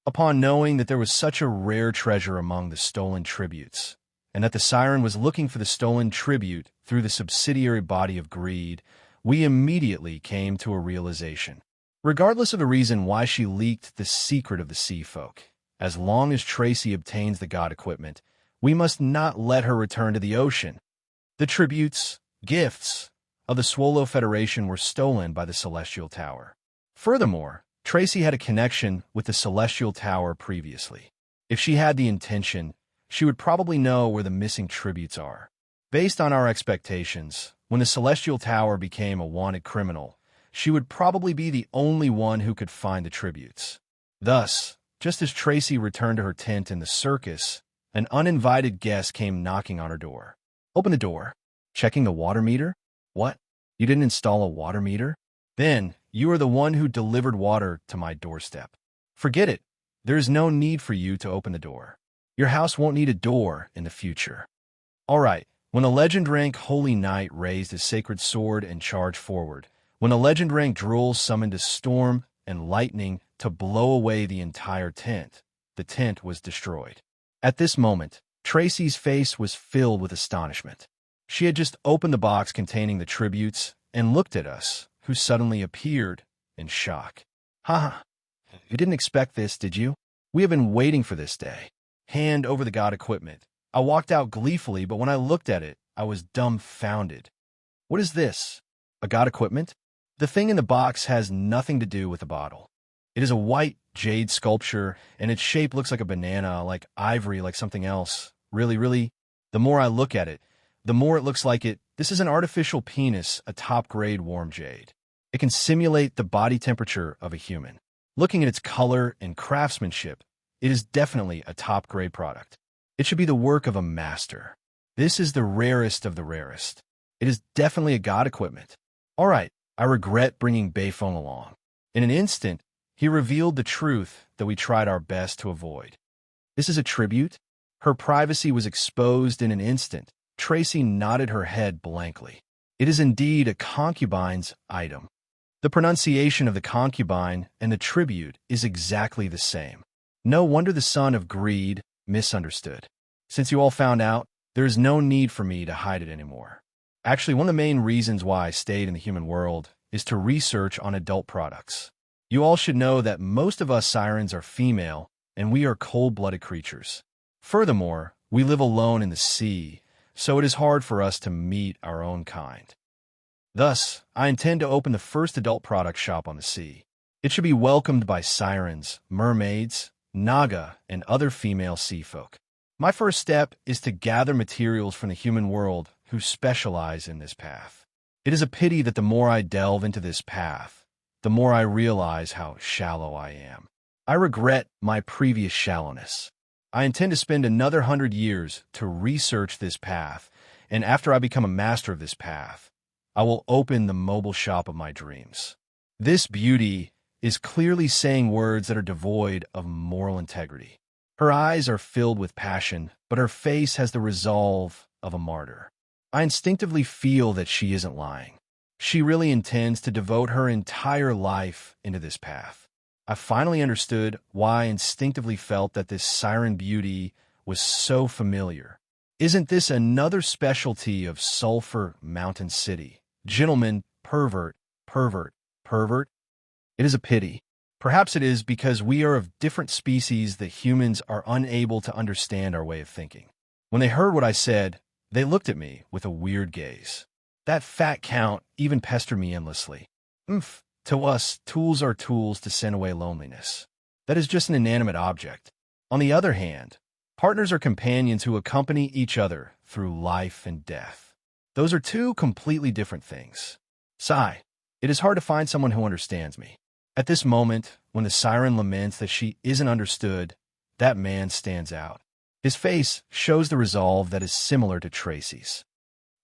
Upon knowing that there was such a rare treasure among the stolen tributes, and that the siren was looking for the stolen tribute through the subsidiary body of greed, we immediately came to a realization. Regardless of the reason why she leaked the secret of the sea folk, as long as Tracy obtains the god equipment, we must not let her return to the ocean. The tributes, gifts, of the Swallow Federation were stolen by the Celestial Tower. Furthermore, Tracy had a connection with the Celestial Tower previously. If she had the intention, she would probably know where the missing tributes are. Based on our expectations, when the Celestial Tower became a wanted criminal, she would probably be the only one who could find the tributes. Thus, just as Tracy returned to her tent in the circus, an uninvited guest came knocking on her door. Open the door. Checking the water meter? What? You didn't install a water meter? Then, you are the one who delivered water to my doorstep. Forget it. There is no need for you to open the door. Your house won't need a door in the future. All right. When a legend rank Holy Knight raised his sacred sword and charged forward, when a legend rank Drool summoned a storm and lightning to blow away the entire tent, the tent was destroyed. At this moment, Tracy's face was filled with astonishment. She had just opened the box containing the tributes and looked at us, who suddenly appeared in shock. Ha! You didn't expect this, did you? We have been waiting for this day. Hand over the god equipment. I walked out gleefully, but when I looked at it, I was dumbfounded. What is this? A god equipment? The thing in the box has nothing to do with the bottle. It is a white jade sculpture, and its shape looks like a banana, like ivory, like something else. Really, the more I look at it, the more it looks like it. This is an artificial penis, a top-grade warm jade. It can simulate the body temperature of a human. Looking at its color and craftsmanship, it is definitely a top-grade product. It should be the work of a master. This is the rarest of the rarest. It is definitely a god equipment. All right, I regret bringing Bayphone along. In an instant, he revealed the truth that we tried our best to avoid. This is a tribute? Her privacy was exposed in an instant. Tracy nodded her head blankly. It is indeed a concubine's item. The pronunciation of the concubine and the tribute is exactly the same. No wonder the son of greed, misunderstood. Since you all found out, there is no need for me to hide it anymore. Actually, one of the main reasons why I stayed in the human world is to research on adult products. You all should know that most of us sirens are female, and we are cold-blooded creatures. Furthermore, we live alone in the sea, so it is hard for us to meet our own kind. Thus, I intend to open the first adult product shop on the sea. It should be welcomed by sirens, mermaids, naga, and other female sea folk. My first step is to gather materials from the human world who specialize in this path. It is a pity that the more I delve into this path, the more I realize how shallow I am. I regret my previous shallowness. I intend to spend another 100 years to research this path, and after I become a master of this path, I will open the mobile shop of my dreams. This beauty is clearly saying words that are devoid of moral integrity. Her eyes are filled with passion, but her face has the resolve of a martyr. I instinctively feel that she isn't lying. She really intends to devote her entire life into this path. I finally understood why I instinctively felt that this siren beauty was so familiar. Isn't this another specialty of Sulphur Mountain City? Gentleman, pervert, pervert, pervert? It is a pity. Perhaps it is because we are of different species that humans are unable to understand our way of thinking. When they heard what I said, they looked at me with a weird gaze. That fat count even pestered me endlessly. To us, tools are tools to send away loneliness. That is just an inanimate object. On the other hand, partners are companions who accompany each other through life and death. Those are two completely different things. Sigh. It is hard to find someone who understands me. At this moment, when the siren laments that she isn't understood, that man stands out. His face shows the resolve that is similar to Tracy's.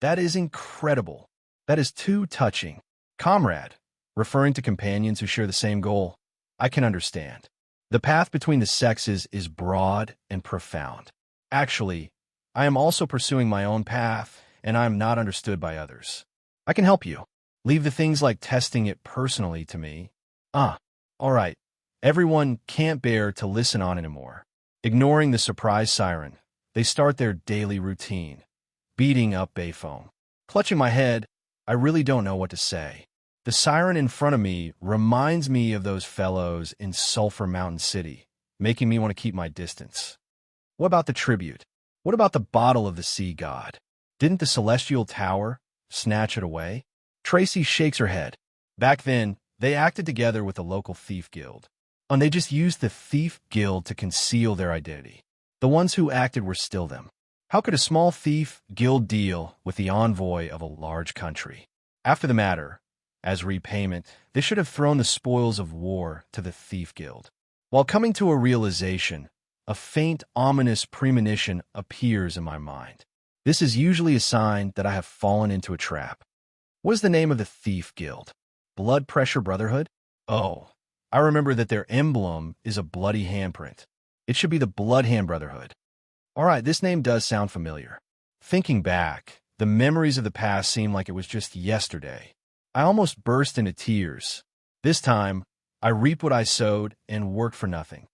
That is incredible. That is too touching. Comrade, referring to companions who share the same goal, I can understand. The path between the sexes is broad and profound. Actually, I am also pursuing my own path, and I am not understood by others. I can help you. Leave the things like testing it personally to me. All right. Everyone can't bear to listen on anymore. Ignoring the surprise siren, they start their daily routine, beating up Bayfoam. Clutching my head, I really don't know what to say. The siren in front of me reminds me of those fellows in Sulphur Mountain City, making me want to keep my distance. What about the tribute? What about the bottle of the sea god? Didn't the celestial tower snatch it away? Tracy shakes her head. Back then, they acted together with the local thief guild. And they just used the thief guild to conceal their identity. The ones who acted were still them. How could a small thief guild deal with the envoy of a large country? After the matter, as repayment, they should have thrown the spoils of war to the thief guild. While coming to a realization, a faint, ominous premonition appears in my mind. This is usually a sign that I have fallen into a trap. What is the name of the thief guild? Blood Pressure Brotherhood? Oh, I remember that their emblem is a bloody handprint. It should be the Blood Hand Brotherhood. All right, this name does sound familiar. Thinking back, the memories of the past seem like it was just yesterday. I almost burst into tears. This time, I reap what I sowed and work for nothing.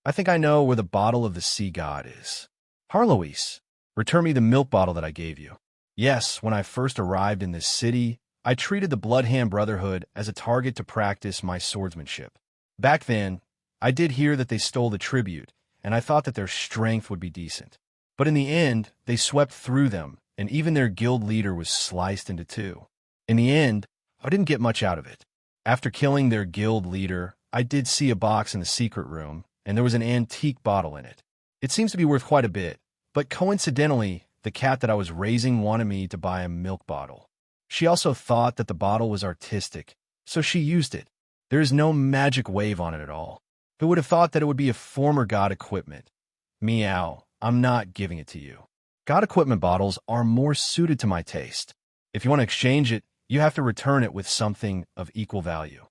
I think I know where the bottle of the sea god is. Harloise, return me the milk bottle that I gave you. Yes, when I first arrived in this city, I treated the Blood Hand Brotherhood as a target to practice my swordsmanship. Back then, I did hear that they stole the tribute, and I thought that their strength would be decent. But in the end, they swept through them, and even their guild leader was sliced into two. In the end, I didn't get much out of it. After killing their guild leader, I did see a box in the secret room, and there was an antique bottle in it. It seems to be worth quite a bit, but coincidentally, the cat that I was raising wanted me to buy a milk bottle. She also thought that the bottle was artistic, so she used it. There is no magic wave on it at all. Who would have thought that it would be a former god equipment? Meow, I'm not giving it to you. God equipment bottles are more suited to my taste. If you want to exchange it, you have to return it with something of equal value.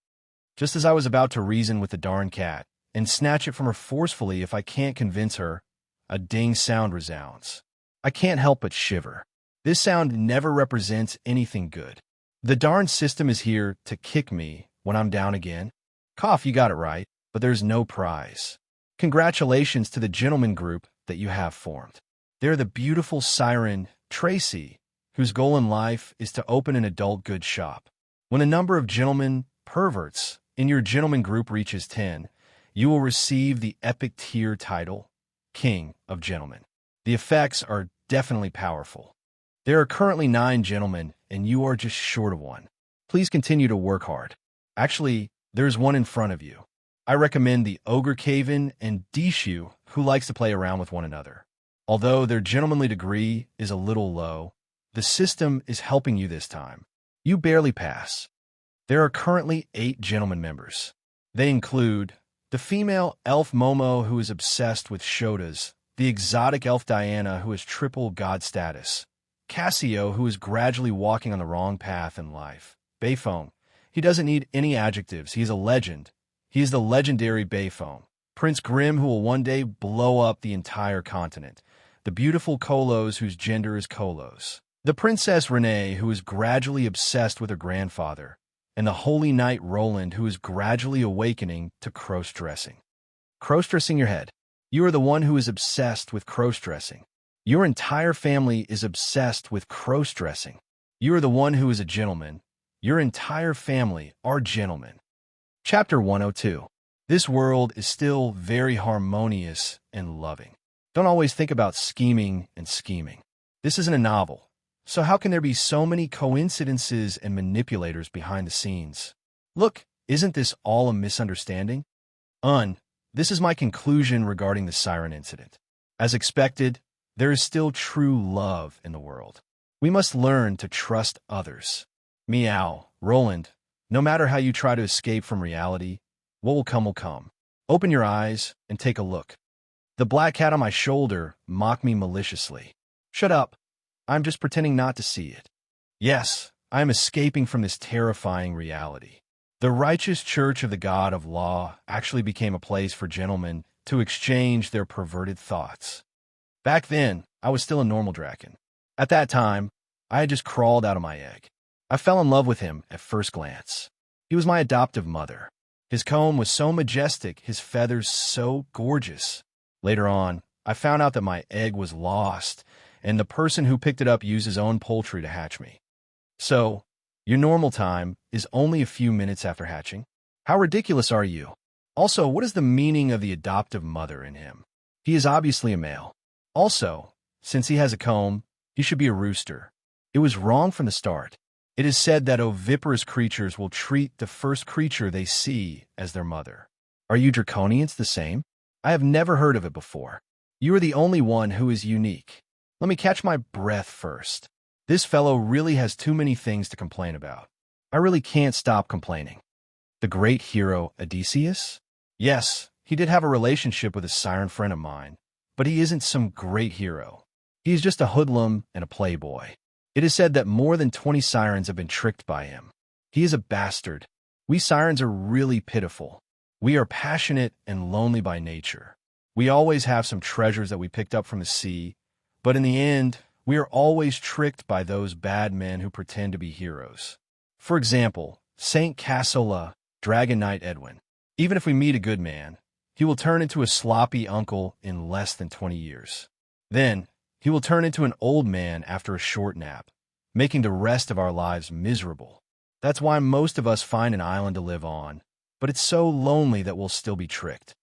Just as I was about to reason with the darn cat and snatch it from her forcefully if I can't convince her, a ding sound resounds. I can't help but shiver. This sound never represents anything good. The darn system is here to kick me when I'm down again. Cough, you got it right, but there's no prize. Congratulations to the gentleman group that you have formed. They're the beautiful siren, Tracy, whose goal in life is to open an adult goods shop. When the number of gentlemen perverts in your gentleman group reaches 10, you will receive the epic tier title, King of Gentlemen. The effects are definitely powerful. There are currently 9 gentlemen, and you are just short of one. Please continue to work hard. Actually, there's one in front of you. I recommend the Ogre Caven and Dishu, who likes to play around with one another. Although their gentlemanly degree is a little low, the system is helping you this time. You barely pass. There are currently 8 gentleman members. They include the female elf Momo, who is obsessed with Shotas, the exotic elf Diana, who has triple god status, Cassio, who is gradually walking on the wrong path in life, Bayfeng. He doesn't need any adjectives. He is a legend. He is the legendary Bayfeng. Prince Grimm, who will one day blow up the entire continent. The beautiful Kolos, whose gender is Kolos. The Princess Renee, who is gradually obsessed with her grandfather. And the Holy Knight Roland, who is gradually awakening to cross-dressing. Cross-dressing your head. You are the one who is obsessed with cross-dressing. Your entire family is obsessed with cross-dressing. You are the one who is a gentleman. Your entire family are gentlemen. Chapter 102. This world is still very harmonious and loving. Don't always think about scheming and scheming. This isn't a novel, so how can there be so many coincidences and manipulators behind the scenes? Look, isn't this all a misunderstanding? This is my conclusion regarding the siren incident. As expected, there is still true love in the world. We must learn to trust others. Meow, Roland, no matter how you try to escape from reality, what will come will come. Open your eyes and take a look. The black cat on my shoulder mocked me maliciously. Shut up. I'm just pretending not to see it. Yes, I am escaping from this terrifying reality. The righteous church of the God of Law actually became a place for gentlemen to exchange their perverted thoughts. Back then, I was still a normal draken. At that time, I had just crawled out of my egg. I fell in love with him at first glance. He was my adoptive mother. His comb was so majestic, his feathers so gorgeous. Later on, I found out that my egg was lost, and the person who picked it up used his own poultry to hatch me. So, your normal time is only a few minutes after hatching? How ridiculous are you? Also, what is the meaning of the adoptive mother in him? He is obviously a male. Also, since he has a comb, he should be a rooster. It was wrong from the start. It is said that oviparous creatures will treat the first creature they see as their mother. Are you draconians the same? I have never heard of it before. You are the only one who is unique. Let me catch my breath first. This fellow really has too many things to complain about. I really can't stop complaining. The great hero Odysseus? Yes, he did have a relationship with a siren friend of mine, but he isn't some great hero. He is just a hoodlum and a playboy. It is said that more than 20 sirens have been tricked by him. He is a bastard. We sirens are really pitiful. We are passionate and lonely by nature. We always have some treasures that we picked up from the sea, but in the end, we are always tricked by those bad men who pretend to be heroes. For example, Saint Cassola, Dragon Knight Edwin. Even if we meet a good man, he will turn into a sloppy uncle in less than 20 years. Then, he will turn into an old man after a short nap, making the rest of our lives miserable. That's why most of us find an island to live on, but it's so lonely that we'll still be tricked.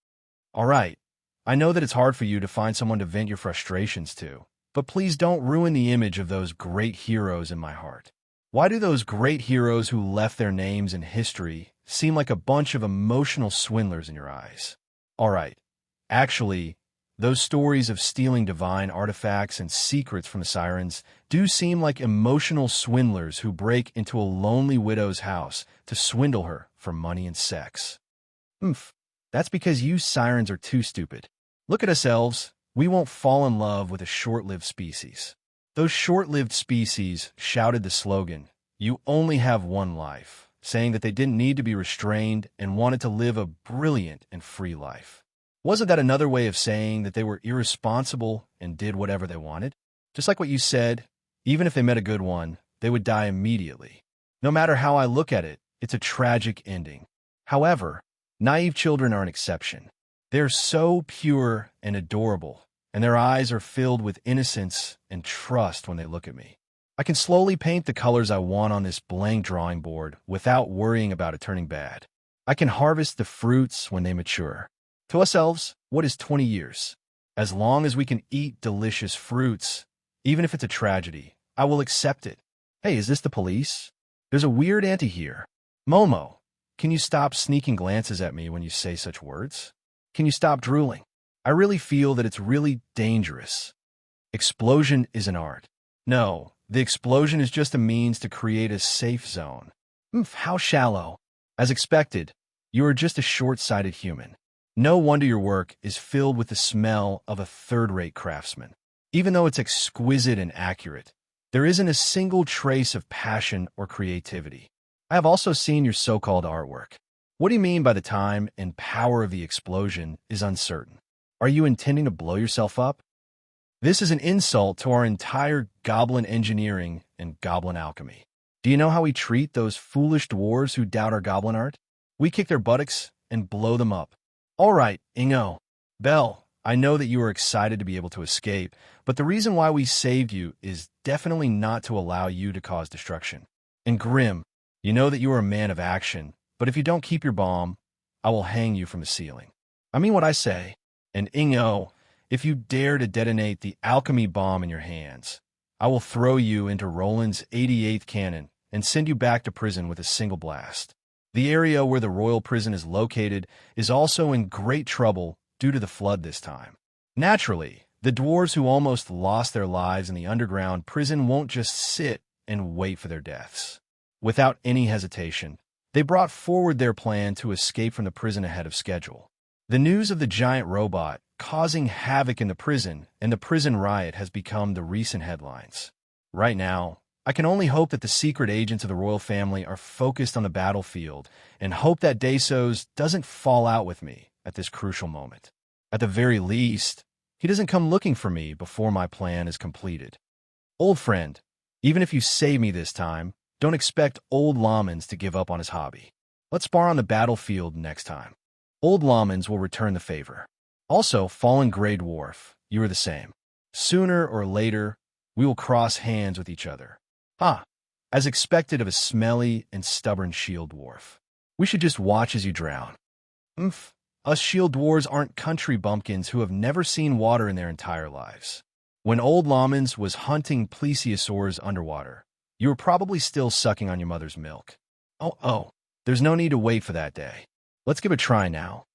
All right, I know that it's hard for you to find someone to vent your frustrations to, but please don't ruin the image of those great heroes in my heart. Why do those great heroes who left their names in history seem like a bunch of emotional swindlers in your eyes? All right, actually, those stories of stealing divine artifacts and secrets from the sirens do seem like emotional swindlers who break into a lonely widow's house to swindle her for money and sex. That's because you sirens are too stupid. Look at us elves. We won't fall in love with a short-lived species. Those short-lived species shouted the slogan, "You only have one life," saying that they didn't need to be restrained and wanted to live a brilliant and free life. Wasn't that another way of saying that they were irresponsible and did whatever they wanted? Just like what you said, even if they met a good one, they would die immediately. No matter how I look at it, it's a tragic ending. However, naive children are an exception. They're so pure and adorable, and their eyes are filled with innocence and trust when they look at me. I can slowly paint the colors I want on this blank drawing board without worrying about it turning bad. I can harvest the fruits when they mature. To us elves, what is 20 years? As long as we can eat delicious fruits, even if it's a tragedy, I will accept it. Hey, is this the police? There's a weird auntie here. Momo, can you stop sneaking glances at me when you say such words? Can you stop drooling? I really feel that it's really dangerous. Explosion is an art. No, the explosion is just a means to create a safe zone. How shallow. As expected, you are just a short-sighted human. No wonder your work is filled with the smell of a third-rate craftsman. Even though it's exquisite and accurate, there isn't a single trace of passion or creativity. I have also seen your so-called artwork. What do you mean by the time and power of the explosion is uncertain? Are you intending to blow yourself up? This is an insult to our entire goblin engineering and goblin alchemy. Do you know how we treat those foolish dwarves who doubt our goblin art? We kick their buttocks and blow them up. All right, Ingo. Belle, I know that you are excited to be able to escape, but the reason why we saved you is definitely not to allow you to cause destruction. And Grim, you know that you are a man of action, but if you don't keep your bomb, I will hang you from the ceiling. I mean what I say. And Ingo, if you dare to detonate the alchemy bomb in your hands, I will throw you into Roland's 88th cannon and send you back to prison with a single blast. The area where the royal prison is located is also in great trouble due to the flood this time. Naturally, the dwarves who almost lost their lives in the underground prison won't just sit and wait for their deaths. Without any hesitation, they brought forward their plan to escape from the prison ahead of schedule. The news of the giant robot causing havoc in the prison and the prison riot has become the recent headlines. Right now, I can only hope that the secret agents of the royal family are focused on the battlefield and hope that Desos doesn't fall out with me at this crucial moment. At the very least, he doesn't come looking for me before my plan is completed. Old friend, even if you save me this time, don't expect Old Lamans to give up on his hobby. Let's spar on the battlefield next time. Old Lamans will return the favor. Also, fallen Grey Dwarf, you are the same. Sooner or later, we will cross hands with each other. As expected of a smelly and stubborn shield dwarf. We should just watch as you drown. Us shield dwarves aren't country bumpkins who have never seen water in their entire lives. When Old Lamans was hunting plesiosaurs underwater, you were probably still sucking on your mother's milk. There's no need to wait for that day. Let's give it a try now.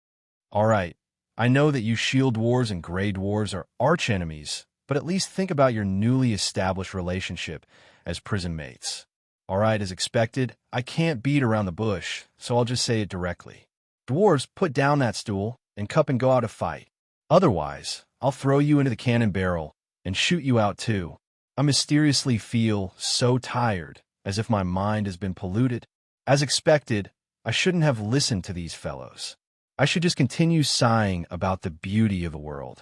All right, I know that you shield dwarves and gray dwarves are arch-enemies, but at least think about your newly established relationship as prison mates. All right, as expected, I can't beat around the bush, so I'll just say it directly. Dwarves, put down that stool and cup and go out to fight. Otherwise, I'll throw you into the cannon barrel and shoot you out too. I mysteriously feel so tired, as if my mind has been polluted. As expected, I shouldn't have listened to these fellows. I should just continue sighing about the beauty of the world.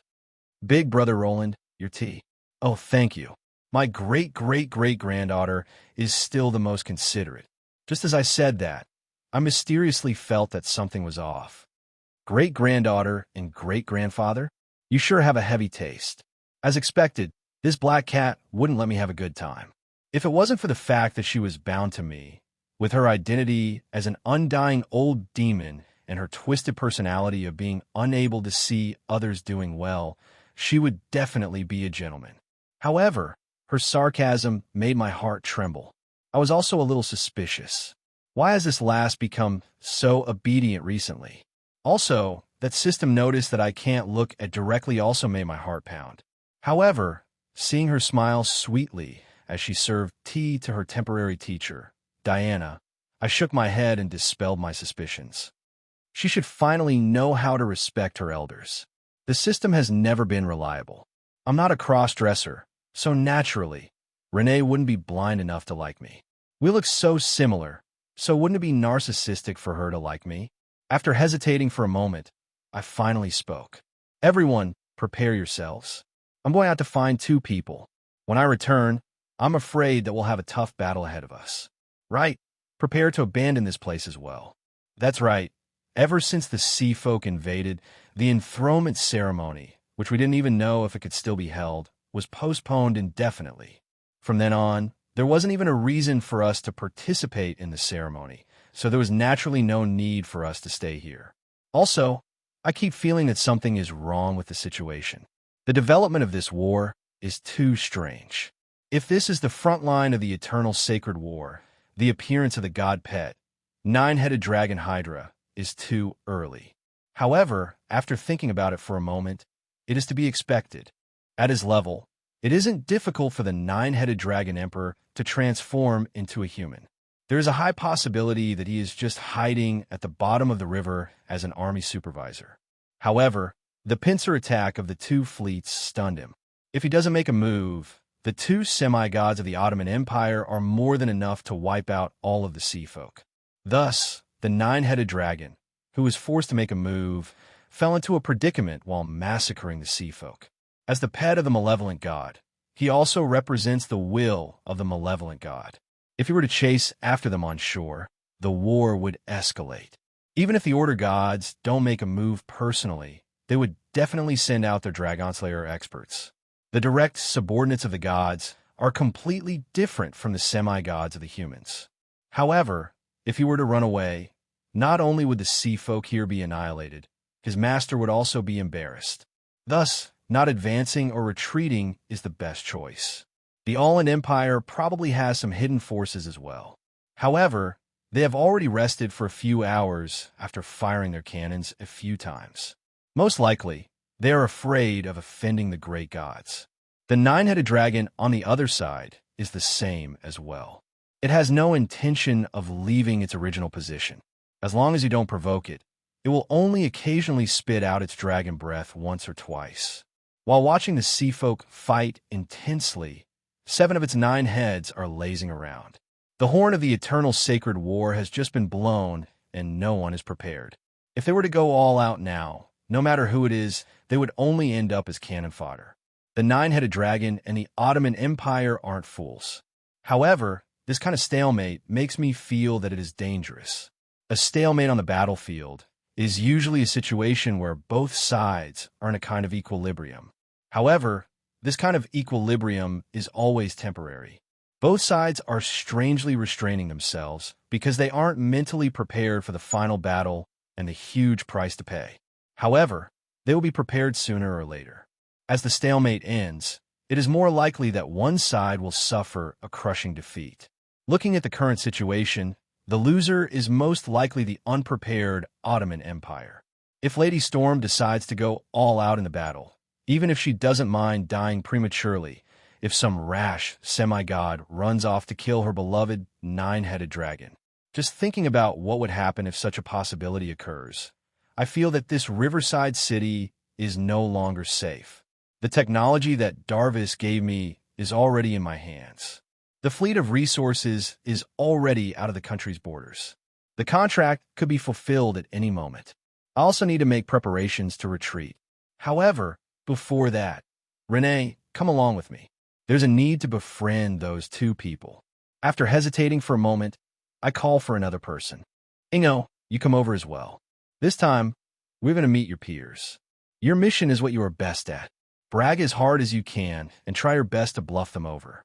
Big brother Roland, your tea. Oh, thank you. My great-great-great-granddaughter is still the most considerate. Just as I said that, I mysteriously felt that something was off. Great-granddaughter and great-grandfather? You sure have a heavy taste. As expected, this black cat wouldn't let me have a good time. If it wasn't for the fact that she was bound to me, with her identity as an undying old demon and her twisted personality of being unable to see others doing well, she would definitely be a gentleman. However, her sarcasm made my heart tremble. I was also a little suspicious. Why has this lass become so obedient recently? Also, that system notice that I can't look at directly also made my heart pound. However, seeing her smile sweetly as she served tea to her temporary teacher, Diana, I shook my head and dispelled my suspicions. She should finally know how to respect her elders. The system has never been reliable. I'm not a cross-dresser, so naturally, Renee wouldn't be blind enough to like me. We look so similar, so wouldn't it be narcissistic for her to like me? After hesitating for a moment, I finally spoke. Everyone, prepare yourselves. I'm going out to find 2 people. When I return, I'm afraid that we'll have a tough battle ahead of us. Right, prepare to abandon this place as well. That's right. Ever since the sea folk invaded, the enthronement ceremony, which we didn't even know if it could still be held, was postponed indefinitely. From then on, there wasn't even a reason for us to participate in the ceremony, so there was naturally no need for us to stay here. Also, I keep feeling that something is wrong with the situation. The development of this war is too strange. If this is the front line of the eternal sacred war, the appearance of the god pet, nine-headed dragon Hydra, is too early. However, after thinking about it for a moment, it is to be expected. At his level, it isn't difficult for the nine-headed dragon emperor to transform into a human. There is a high possibility that he is just hiding at the bottom of the river as an army supervisor. However, the pincer attack of the two fleets stunned him. If he doesn't make a move, the two semi-gods of the Ottoman Empire are more than enough to wipe out all of the sea folk. Thus, the nine-headed dragon, who was forced to make a move, fell into a predicament while massacring the sea folk. As the pet of the malevolent god, he also represents the will of the malevolent god. If he were to chase after them on shore, the war would escalate. Even if the Order gods don't make a move personally, they would definitely send out their Dragon Slayer experts. The direct subordinates of the gods are completely different from the semi-gods of the humans. However, if he were to run away, not only would the sea folk here be annihilated, his master would also be embarrassed. Thus, not advancing or retreating is the best choice. The All-In Empire probably has some hidden forces as well. However, they have already rested for a few hours after firing their cannons a few times. Most likely, they are afraid of offending the great gods. The nine-headed dragon on the other side is the same as well. It has no intention of leaving its original position. As long as you don't provoke it, it will only occasionally spit out its dragon breath once or twice. While watching the sea folk fight intensely, 7 of its 9 heads are lazing around. The horn of the eternal sacred war has just been blown, and no one is prepared. If they were to go all out now, no matter who it is, they would only end up as cannon fodder. The nine-headed dragon and the Ottoman Empire aren't fools. However, this kind of stalemate makes me feel that it is dangerous. A stalemate on the battlefield is usually a situation where both sides are in a kind of equilibrium. However, this kind of equilibrium is always temporary. Both sides are strangely restraining themselves because they aren't mentally prepared for the final battle and the huge price to pay. However, they will be prepared sooner or later. As the stalemate ends, it is more likely that one side will suffer a crushing defeat. Looking at the current situation, the loser is most likely the unprepared Ottoman Empire. If Lady Storm decides to go all out in the battle, even if she doesn't mind dying prematurely, if some rash semi-god runs off to kill her beloved nine-headed dragon. Just thinking about what would happen if such a possibility occurs, I feel that this riverside city is no longer safe. The technology that Darvis gave me is already in my hands. The fleet of resources is already out of the country's borders. The contract could be fulfilled at any moment. I also need to make preparations to retreat. However, before that, Renee, come along with me. There's a need to befriend those two people. After hesitating for a moment, I call for another person. Ingo, you come over as well. This time, we're going to meet your peers. Your mission is what you are best at. Brag as hard as you can and try your best to bluff them over.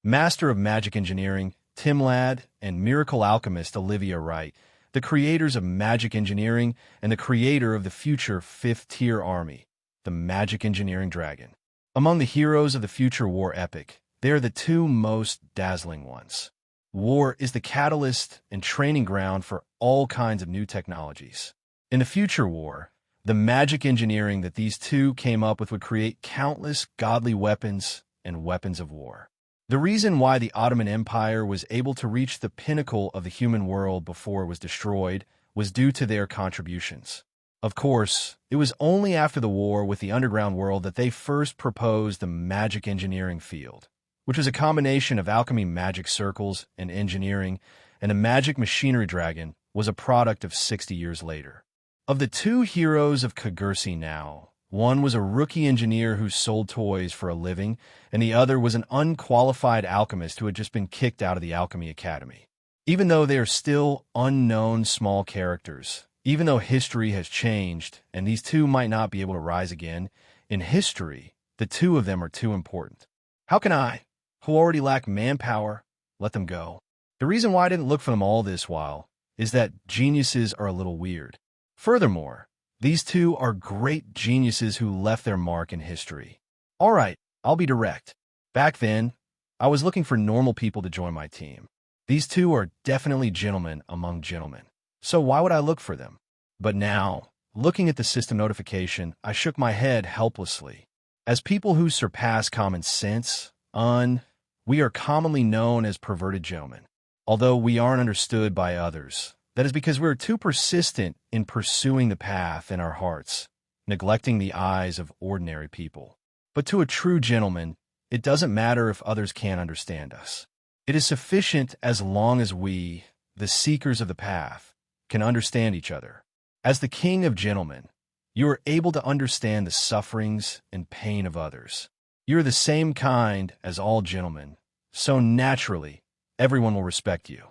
Master of Magic Engineering, Tim Ladd, and Miracle Alchemist Olivia Wright, the creators of Magic Engineering and the creator of the future 5th-tier army, the Magic Engineering Dragon. Among the heroes of the future war epic, they are the two most dazzling ones. War is the catalyst and training ground for all kinds of new technologies. In the future war, the magic engineering that these two came up with would create countless godly weapons and weapons of war. The reason why the Ottoman Empire was able to reach the pinnacle of the human world before it was destroyed was due to their contributions. Of course, it was only after the war with the underground world that they first proposed the magic engineering field, which was a combination of alchemy magic circles and engineering, and the magic machinery dragon was a product of 60 years later. Of the two heroes of Kagursi now, one was a rookie engineer who sold toys for a living, and the other was an unqualified alchemist who had just been kicked out of the Alchemy Academy. Even though they are still unknown small characters, even though history has changed and these two might not be able to rise again, In history, the two of them are too important. How can I, who already lack manpower, let them go? The reason why I didn't look for them all this while is that geniuses are a little weird. Furthermore, these two are great geniuses who left their mark in history. All right, I'll be direct. Back then, I was looking for normal people to join my team. These two are definitely gentlemen among gentlemen. So why would I look for them? But now, looking at the system notification, I shook my head helplessly. As people who surpass common sense, we are commonly known as perverted gentlemen. Although we aren't understood by others, that is because we're too persistent in pursuing the path in our hearts, neglecting the eyes of ordinary people. But to a true gentleman, it doesn't matter if others can't understand us. It is sufficient as long as we, the seekers of the path, can understand each other. As the king of gentlemen, you are able to understand the sufferings and pain of others. You are the same kind as all gentlemen, so naturally, everyone will respect you.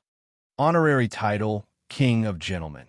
Honorary title, King of Gentlemen.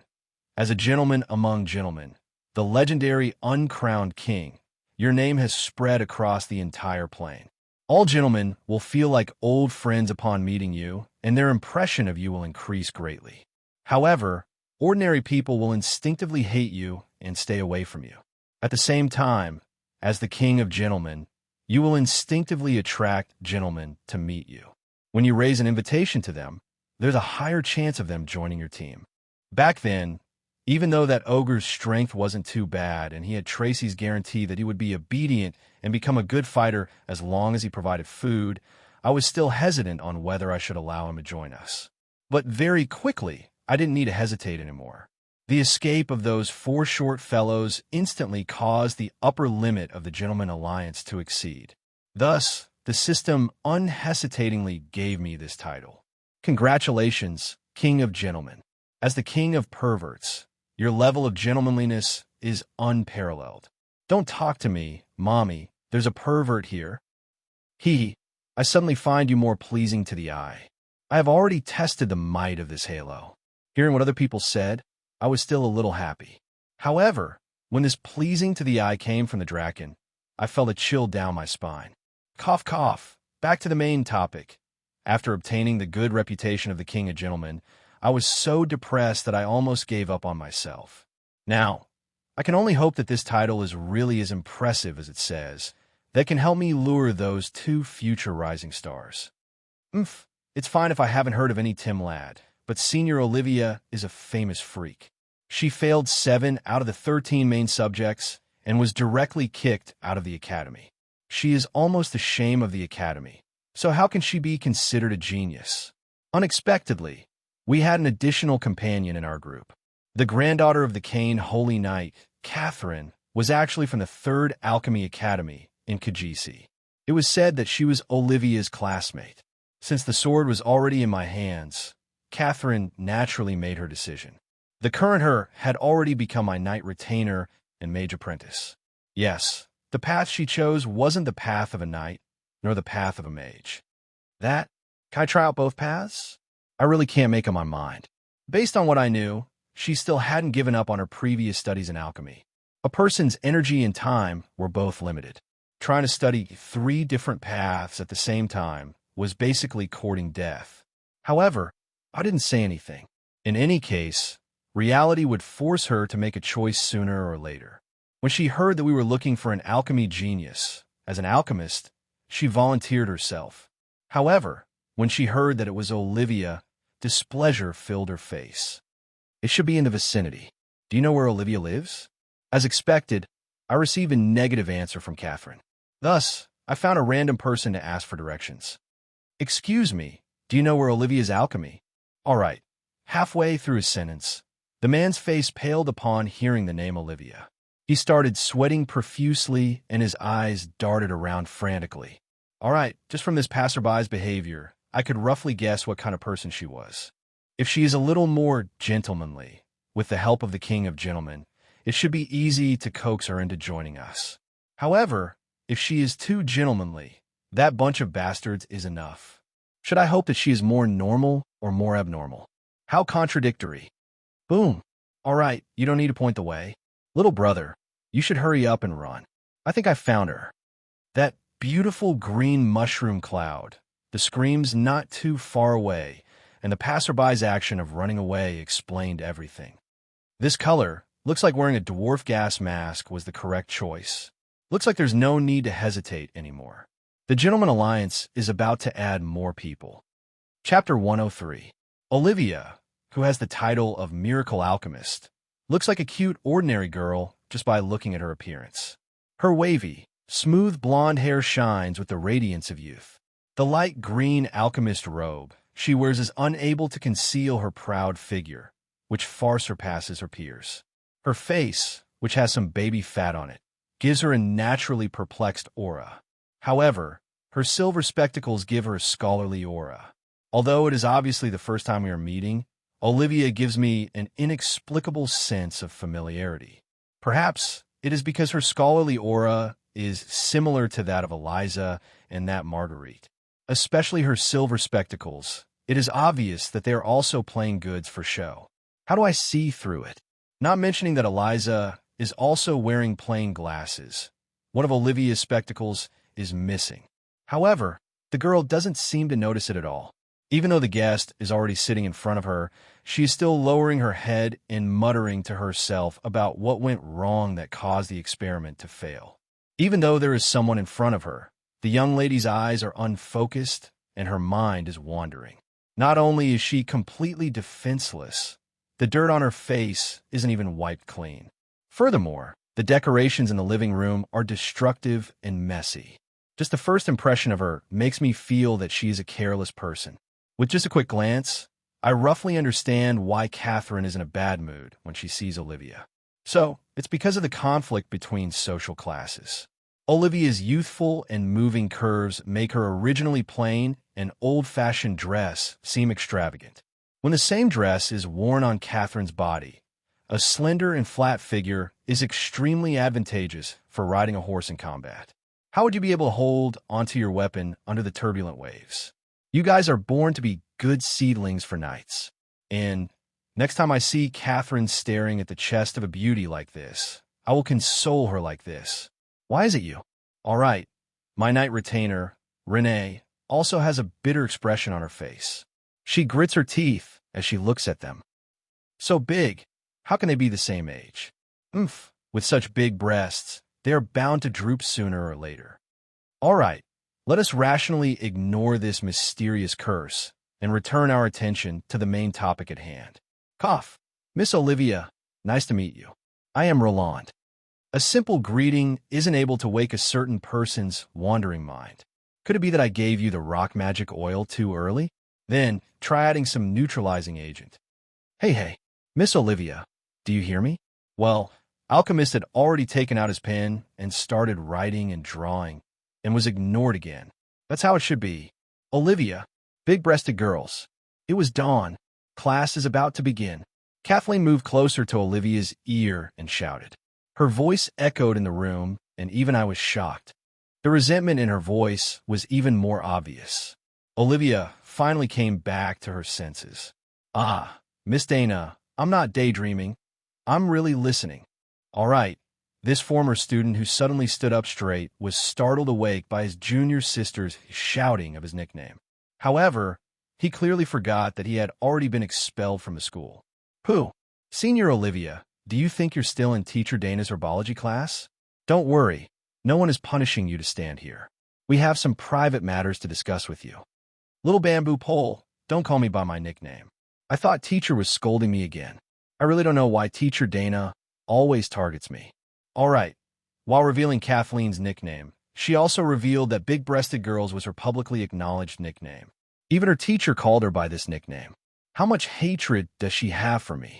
As a gentleman among gentlemen, the legendary uncrowned king, your name has spread across the entire plain. All gentlemen will feel like old friends upon meeting you, and their impression of you will increase greatly. However, ordinary people will instinctively hate you and stay away from you. At the same time, as the king of gentlemen, you will instinctively attract gentlemen to meet you. When you raise an invitation to them, there's a higher chance of them joining your team. Back then, even though that ogre's strength wasn't too bad and he had Tracy's guarantee that he would be obedient and become a good fighter as long as he provided food, I was still hesitant on whether I should allow him to join us. But very quickly, I didn't need to hesitate anymore. The escape of those four short fellows instantly caused the upper limit of the Gentleman Alliance to exceed. Thus, the system unhesitatingly gave me this title. Congratulations, King of Gentlemen. As the King of Perverts, your level of gentlemanliness is unparalleled. Don't talk to me, Mommy. There's a pervert here. I suddenly find you more pleasing to the eye. I have already tested the might of this halo. Hearing what other people said, I was still a little happy. However, when this pleasing to the eye came from the Draken, I felt a chill down my spine. Cough, cough. Back to the main topic. After obtaining the good reputation of the King of Gentlemen, I was so depressed that I almost gave up on myself. Now, I can only hope that this title is really as impressive as it says, that can help me lure those two future rising stars. It's fine if I haven't heard of any Tim Ladd, but Senior Olivia is a famous freak. She failed 7 out of the 13 main subjects and was directly kicked out of the academy. She is almost the shame of the academy, so how can she be considered a genius? Unexpectedly, we had an additional companion in our group. The granddaughter of the Cain Holy Knight, Catherine, was actually from the 3rd Alchemy Academy in Kajisi. It was said that she was Olivia's classmate. Since the sword was already in my hands, Catherine naturally made her decision. The current her had already become my knight retainer and mage apprentice. Yes, the path she chose wasn't the path of a knight, nor the path of a mage. Can I try out both paths? I really can't make up my mind. Based on what I knew, she still hadn't given up on her previous studies in alchemy. A person's energy and time were both limited. Trying to study 3 different paths at the same time was basically courting death. However, I didn't say anything. In any case, reality would force her to make a choice sooner or later. When she heard that we were looking for an alchemy genius, as an alchemist, she volunteered herself. However, when she heard that it was Olivia, displeasure filled her face. It should be in the vicinity. Do you know where Olivia lives? As expected, I received a negative answer from Catherine. Thus, I found a random person to ask for directions. Excuse me, do you know where Olivia's alchemy? All right. Halfway through his sentence, the man's face paled upon hearing the name Olivia. He started sweating profusely and his eyes darted around frantically. All right, just from this passerby's behavior, I could roughly guess what kind of person she was. If she is a little more gentlemanly, with the help of the King of Gentlemen, it should be easy to coax her into joining us. However, if she is too gentlemanly, that bunch of bastards is enough. Should I hope that she is more normal or more abnormal? How contradictory. Boom. All right, you don't need to point the way. Little brother, you should hurry up and run. I think I found her. That beautiful green mushroom cloud, the screams not too far away, and the passerby's action of running away explained everything. This color looks like wearing a dwarf gas mask was the correct choice. Looks like there's no need to hesitate anymore. The Gentleman Alliance is about to add more people. Chapter 103. Olivia, who has the title of Miracle Alchemist, looks like a cute, ordinary girl just by looking at her appearance. Her wavy, smooth blonde hair shines with the radiance of youth. The light green alchemist robe she wears is unable to conceal her proud figure, which far surpasses her peers. Her face, which has some baby fat on it, gives her a naturally perplexed aura. However, her silver spectacles give her a scholarly aura. Although it is obviously the first time we are meeting, Olivia gives me an inexplicable sense of familiarity. Perhaps it is because her scholarly aura is similar to that of Eliza and that Marguerite. Especially her silver spectacles, it is obvious that they are also plain goods for show. How do I see through it? Not mentioning that Eliza is also wearing plain glasses. One of Olivia's spectacles is missing. However, the girl doesn't seem to notice it at all. Even though the guest is already sitting in front of her, she is still lowering her head and muttering to herself about what went wrong that caused the experiment to fail. Even though there is someone in front of her, the young lady's eyes are unfocused and her mind is wandering. Not only is she completely defenseless, the dirt on her face isn't even wiped clean. Furthermore, the decorations in the living room are destructive and messy. Just the first impression of her makes me feel that she is a careless person. With just a quick glance, I roughly understand why Catherine is in a bad mood when she sees Olivia. So, it's because of the conflict between social classes. Olivia's youthful and moving curves make her originally plain and old-fashioned dress seem extravagant. When the same dress is worn on Catherine's body, a slender and flat figure is extremely advantageous for riding a horse in combat. How would you be able to hold onto your weapon under the turbulent waves? You guys are born to be good seedlings for knights. And next time I see Catherine staring at the chest of a beauty like this, I will console her like this. Why is it you? All right, my knight retainer, Renee, also has a bitter expression on her face. She grits her teeth as she looks at them. So big, how can they be the same age? With such big breasts, they are bound to droop sooner or later. All right, let us rationally ignore this mysterious curse and return our attention to the main topic at hand. Cough. Miss Olivia, nice to meet you. I am Roland. A simple greeting isn't able to wake a certain person's wandering mind. Could it be that I gave you the rock magic oil too early? Then, try adding some neutralizing agent. Hey, Miss Olivia, do you hear me? Well, Alchemist had already taken out his pen and started writing and drawing, and was ignored again. That's how it should be. Olivia, big-breasted girls. It was dawn. Class is about to begin. Kathleen moved closer to Olivia's ear and shouted. Her voice echoed in the room, and even I was shocked. The resentment in her voice was even more obvious. Olivia finally came back to her senses. Ah, Miss Dana, I'm not daydreaming. I'm really listening. All right. This former student who suddenly stood up straight was startled awake by his junior sister's shouting of his nickname. However, he clearly forgot that he had already been expelled from the school. Pooh. Senior Olivia, do you think you're still in Teacher Dana's herbology class? Don't worry. No one is punishing you to stand here. We have some private matters to discuss with you. Little bamboo pole, don't call me by my nickname. I thought teacher was scolding me again. I really don't know why Teacher Dana always targets me. All right. While revealing Kathleen's nickname, she also revealed that big-breasted girls was her publicly acknowledged nickname. Even her teacher called her by this nickname. How much hatred does she have for me?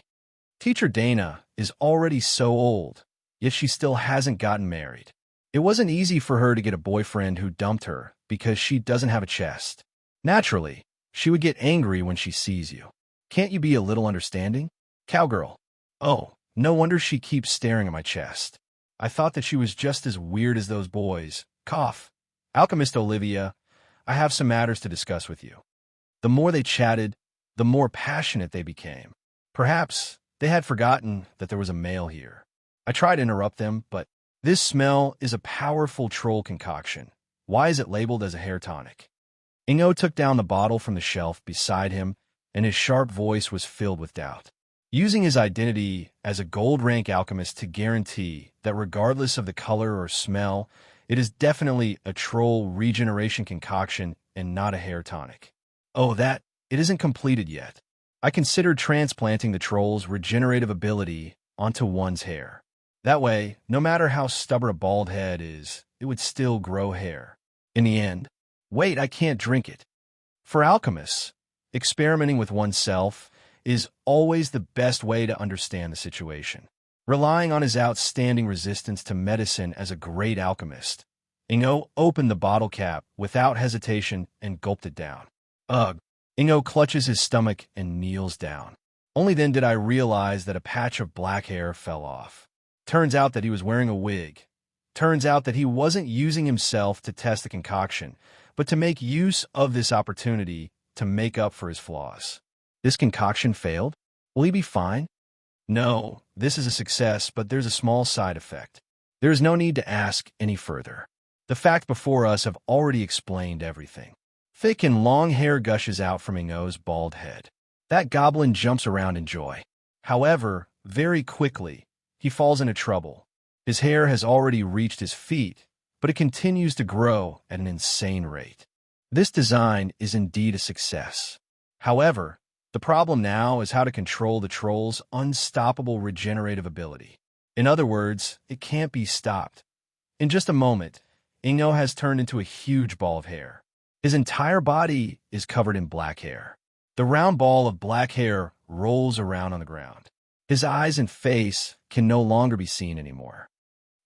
Teacher Dana is already so old, yet she still hasn't gotten married. It wasn't easy for her to get a boyfriend who dumped her because she doesn't have a chest. Naturally, she would get angry when she sees you. Can't you be a little understanding? Cowgirl. Oh, no wonder she keeps staring at my chest. I thought that she was just as weird as those boys. Cough. Alchemist Olivia, I have some matters to discuss with you. The more they chatted, the more passionate they became. Perhaps they had forgotten that there was a male here. I tried to interrupt them, but This smell is a powerful troll concoction. Why is it labeled as a hair tonic? Ingo took down the bottle from the shelf beside him, and his sharp voice was filled with doubt. Using his identity as a gold-rank alchemist to guarantee that regardless of the color or smell, it is definitely a troll regeneration concoction and not a hair tonic. Oh, it isn't completed yet. I considered transplanting the troll's regenerative ability onto one's hair. That way, no matter how stubborn a bald head is, it would still grow hair. In the end, wait, I can't drink it. For alchemists, experimenting with oneself is always the best way to understand the situation. Relying on his outstanding resistance to medicine as a great alchemist, Ingo opened the bottle cap without hesitation and gulped it down. Ugh. Ingo clutches his stomach and kneels down. Only then did I realize that a patch of black hair fell off. Turns out that he was wearing a wig. Turns out that he wasn't using himself to test the concoction, but to make use of this opportunity to make up for his flaws. This concoction failed? Will he be fine? No, this is a success, but there's a small side effect. There is no need to ask any further. The facts before us have already explained everything. Thick and long hair gushes out from Ingo's bald head. That goblin jumps around in joy. However, very quickly, he falls into trouble. His hair has already reached his feet, but it continues to grow at an insane rate. This design is indeed a success. However, the problem now is how to control the troll's unstoppable regenerative ability. In other words, it can't be stopped. In just a moment, Ingo has turned into a huge ball of hair. His entire body is covered in black hair. The round ball of black hair rolls around on the ground. His eyes and face can no longer be seen anymore.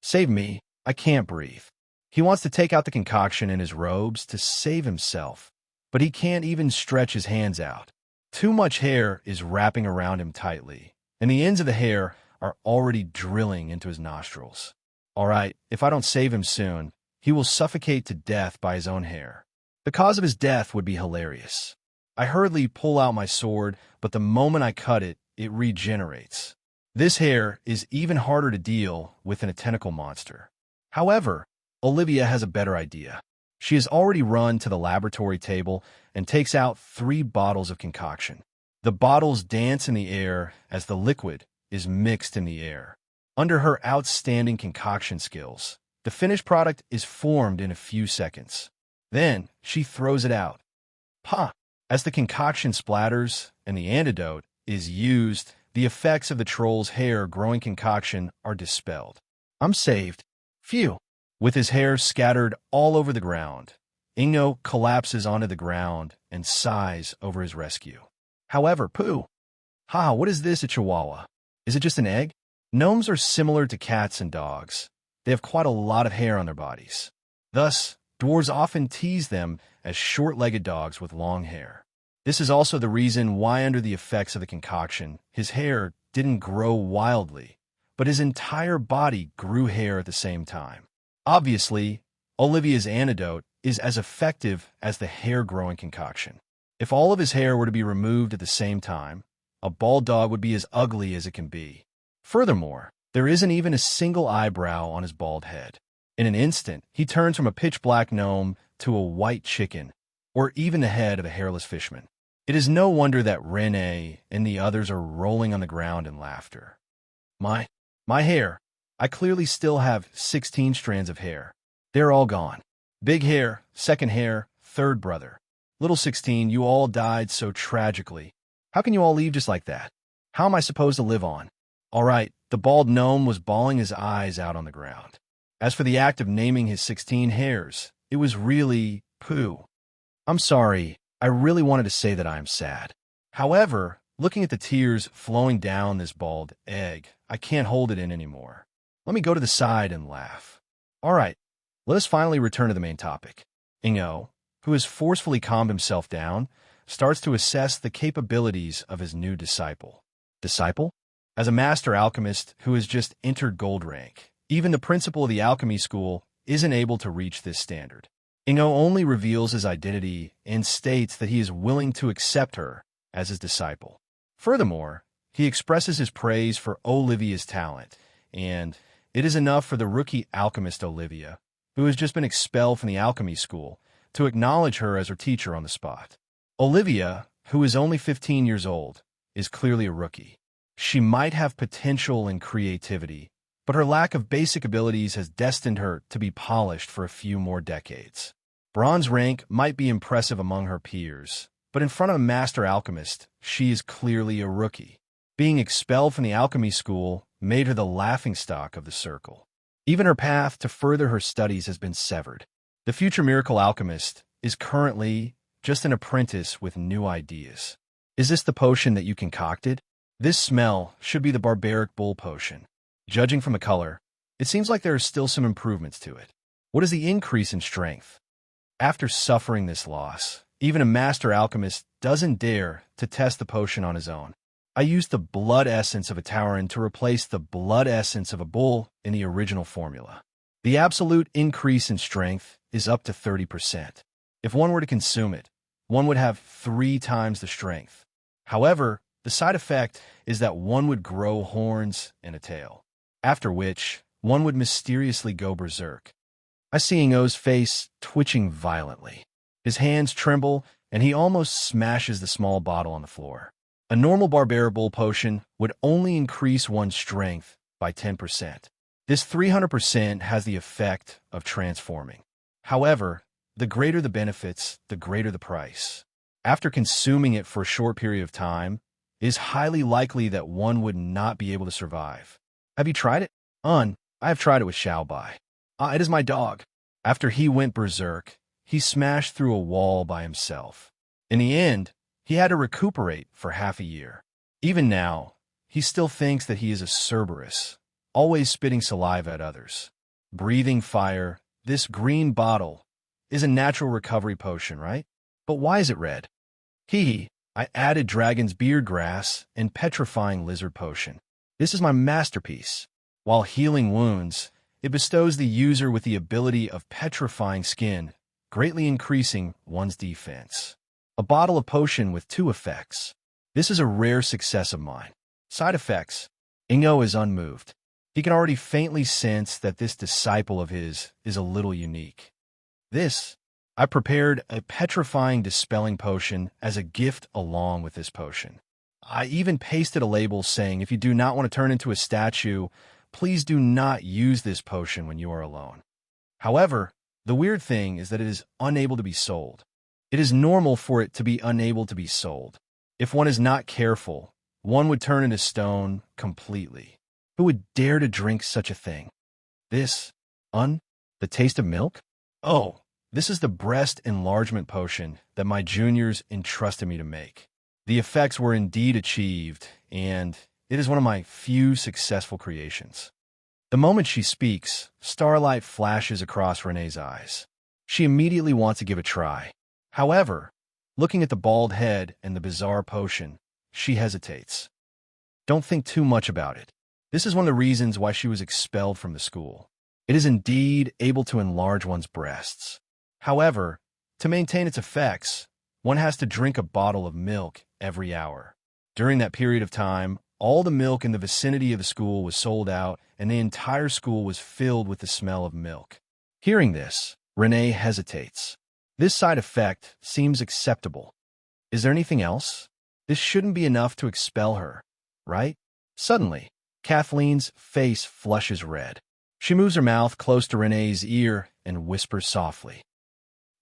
Save me, I can't breathe. He wants to take out the concoction in his robes to save himself, but he can't even stretch his hands out. Too much hair is wrapping around him tightly, and the ends of the hair are already drilling into his nostrils. All right, if I don't save him soon, he will suffocate to death by his own hair. The cause of his death would be hilarious. I hurriedly pull out my sword, but the moment I cut it, it regenerates. This hair is even harder to deal with than a tentacle monster. However, Olivia has a better idea. She has already run to the laboratory table and takes out 3 bottles of concoction. The bottles dance in the air as the liquid is mixed in the air. Under her outstanding concoction skills, the finished product is formed in a few seconds. Then, she throws it out. Pa! As the concoction splatters and the antidote is used, the effects of the troll's hair-growing concoction are dispelled. I'm saved. Phew! With his hair scattered all over the ground, Ingo collapses onto the ground and sighs over his rescue. However, pooh! Ha, what is this, a chihuahua? Is it just an egg? Gnomes are similar to cats and dogs. They have quite a lot of hair on their bodies. Thus, dwarves often tease them as short-legged dogs with long hair. This is also the reason why, under the effects of the concoction, his hair didn't grow wildly, but his entire body grew hair at the same time. Obviously, Olivia's antidote is as effective as the hair-growing concoction. If all of his hair were to be removed at the same time, a bald dog would be as ugly as it can be. Furthermore, there isn't even a single eyebrow on his bald head. In an instant, he turns from a pitch-black gnome to a white chicken, or even the head of a hairless fishman. It is no wonder that René and the others are rolling on the ground in laughter. My hair. I clearly still have 16 strands of hair. They're all gone. Big hair, second hair, third brother. Little 16, you all died so tragically. How can you all leave just like that? How am I supposed to live on? All right, the bald gnome was bawling his eyes out on the ground. As for the act of naming his 16 hairs, it was really poo. I'm sorry, I really wanted to say that I am sad. However, looking at the tears flowing down this bald egg, I can't hold it in anymore. Let me go to the side and laugh. All right, let us finally return to the main topic. Ingo, who has forcefully calmed himself down, starts to assess the capabilities of his new disciple. Disciple? As a master alchemist who has just entered gold rank, even the principal of the alchemy school isn't able to reach this standard. Ingo only reveals his identity and states that he is willing to accept her as his disciple. Furthermore, he expresses his praise for Olivia's talent and It is enough for the rookie alchemist Olivia, who has just been expelled from the alchemy school, to acknowledge her as her teacher on the spot. Olivia, who is only 15 years old, is clearly a rookie. She might have potential and creativity, but her lack of basic abilities has destined her to be polished for a few more decades. Bronze rank might be impressive among her peers, but in front of a master alchemist, she is clearly a rookie. Being expelled from the alchemy school made her the laughingstock of the circle. Even her path to further her studies has been severed. The future miracle alchemist is currently just an apprentice with new ideas. Is this the potion that you concocted? This smell should be the barbaric bull potion. Judging from the color, it seems like there are still some improvements to it. What is the increase in strength? After suffering this loss, even a master alchemist doesn't dare to test the potion on his own. I used the blood essence of a Tauren to replace the blood essence of a bull in the original formula. The absolute increase in strength is up to 30%. If one were to consume it, one would have 3 times the strength. However, the side effect is that one would grow horns and a tail, after which one would mysteriously go berserk. I see Ingo's face twitching violently. His hands tremble, and he almost smashes the small bottle on the floor. A normal barbaric potion would only increase one's strength by 10%. This 300% has the effect of transforming. However, the greater the benefits, the greater the price. After consuming it for a short period of time, it is highly likely that one would not be able to survive. Have you tried it? I have tried it with Xiaobai. It is my dog. After he went berserk, he smashed through a wall by himself. In the end, he had to recuperate for half a year. Even now, he still thinks that he is a Cerberus, always spitting saliva at others. Breathing fire, this green bottle is a natural recovery potion, right? But why is it red? I added dragon's beard grass and petrifying lizard potion. This is my masterpiece. While healing wounds, it bestows the user with the ability of petrifying skin, greatly increasing one's defense. A bottle of potion with 2 effects. This is a rare success of mine. Side effects. Ingo is unmoved. He can already faintly sense that this disciple of his is a little unique. I prepared a petrifying dispelling potion as a gift along with this potion. I even pasted a label saying, if you do not want to turn into a statue, please do not use this potion when you are alone. However, the weird thing is that it is unable to be sold. It is normal for it to be unable to be sold. If one is not careful, one would turn into stone completely. Who would dare to drink such a thing? The taste of milk? Oh, this is the breast enlargement potion that my juniors entrusted me to make. The effects were indeed achieved, and it is one of my few successful creations. The moment she speaks, starlight flashes across Renee's eyes. She immediately wants to give a try. However, looking at the bald head and the bizarre potion, she hesitates. Don't think too much about it. This is one of the reasons why she was expelled from the school. It is indeed able to enlarge one's breasts. However, to maintain its effects, one has to drink a bottle of milk every hour. During that period of time, all the milk in the vicinity of the school was sold out, and the entire school was filled with the smell of milk. Hearing this, Renee hesitates. This side effect seems acceptable. Is there anything else? This shouldn't be enough to expel her, right? Suddenly, Kathleen's face flushes red. She moves her mouth close to Renee's ear and whispers softly.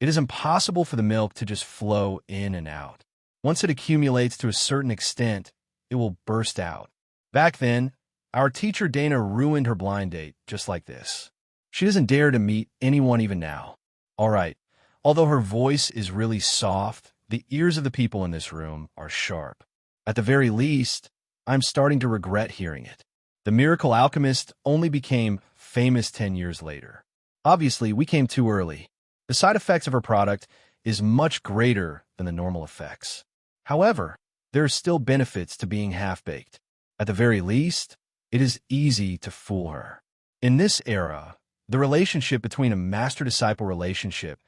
It is impossible for the milk to just flow in and out. Once it accumulates to a certain extent, it will burst out. Back then, our teacher Dana ruined her blind date just like this. She doesn't dare to meet anyone even now. All right, although her voice is really soft, the ears of the people in this room are sharp. At the very least, I'm starting to regret hearing it. The miracle alchemist only became famous 10 years later. Obviously, we came too early. The side effects of her product is much greater than the normal effects. However, there are still benefits to being half-baked. At the very least, it is easy to fool her. In this era, the relationship between a master-disciple relationship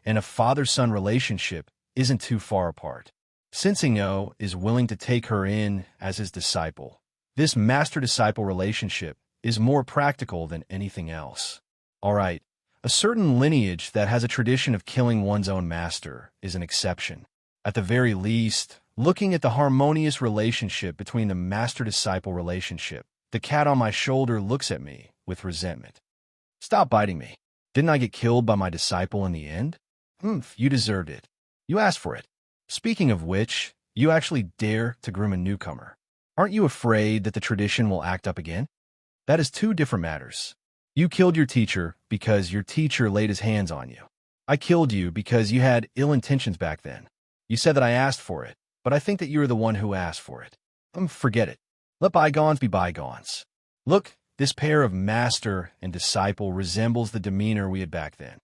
and a father-son relationship isn't too far apart. Since Ingo is willing to take her in as his disciple, this master-disciple relationship is more practical than anything else. All right, a certain lineage that has a tradition of killing one's own master is an exception. At the very least, looking at the harmonious relationship between the master-disciple relationship, the cat on my shoulder looks at me with resentment. Stop biting me. Didn't I get killed by my disciple in the end? You deserved it. You asked for it. Speaking of which, you actually dare to groom a newcomer. Aren't you afraid that the tradition will act up again? That is two different matters. You killed your teacher because your teacher laid his hands on you. I killed you because you had ill intentions back then. You said that I asked for it, but I think that you were the one who asked for it. Forget it. Let bygones be bygones. Look, this pair of master and disciple resembles the demeanor we had back then.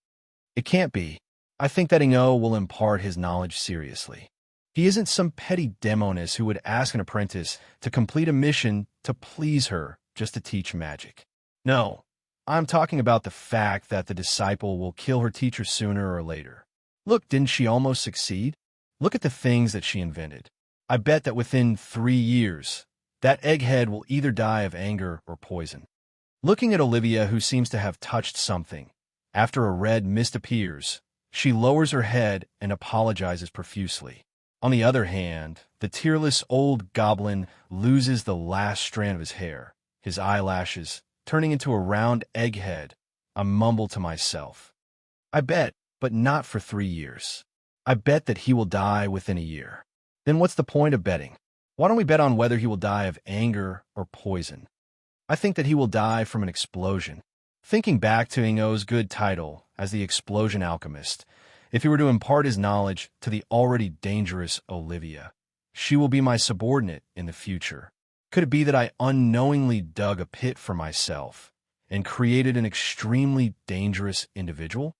It can't be. I think that Ingo will impart his knowledge seriously. He isn't some petty demoness who would ask an apprentice to complete a mission to please her just to teach magic. No, I'm talking about the fact that the disciple will kill her teacher sooner or later. Look, didn't she almost succeed? Look at the things that she invented. I bet that within 3 years, that egghead will either die of anger or poison. Looking at Olivia, who seems to have touched something, after a red mist appears, she lowers her head and apologizes profusely. On the other hand, the tearless old goblin loses the last strand of his hair, his eyelashes turning into a round egghead. I mumble to myself. I bet, but not for 3 years. I bet that he will die within a year. Then what's the point of betting? Why don't we bet on whether he will die of anger or poison? I think that he will die from an explosion. Thinking back to Ingo's good title as the Explosion Alchemist, if he were to impart his knowledge to the already dangerous Olivia, she will be my subordinate in the future. Could it be that I unknowingly dug a pit for myself and created an extremely dangerous individual?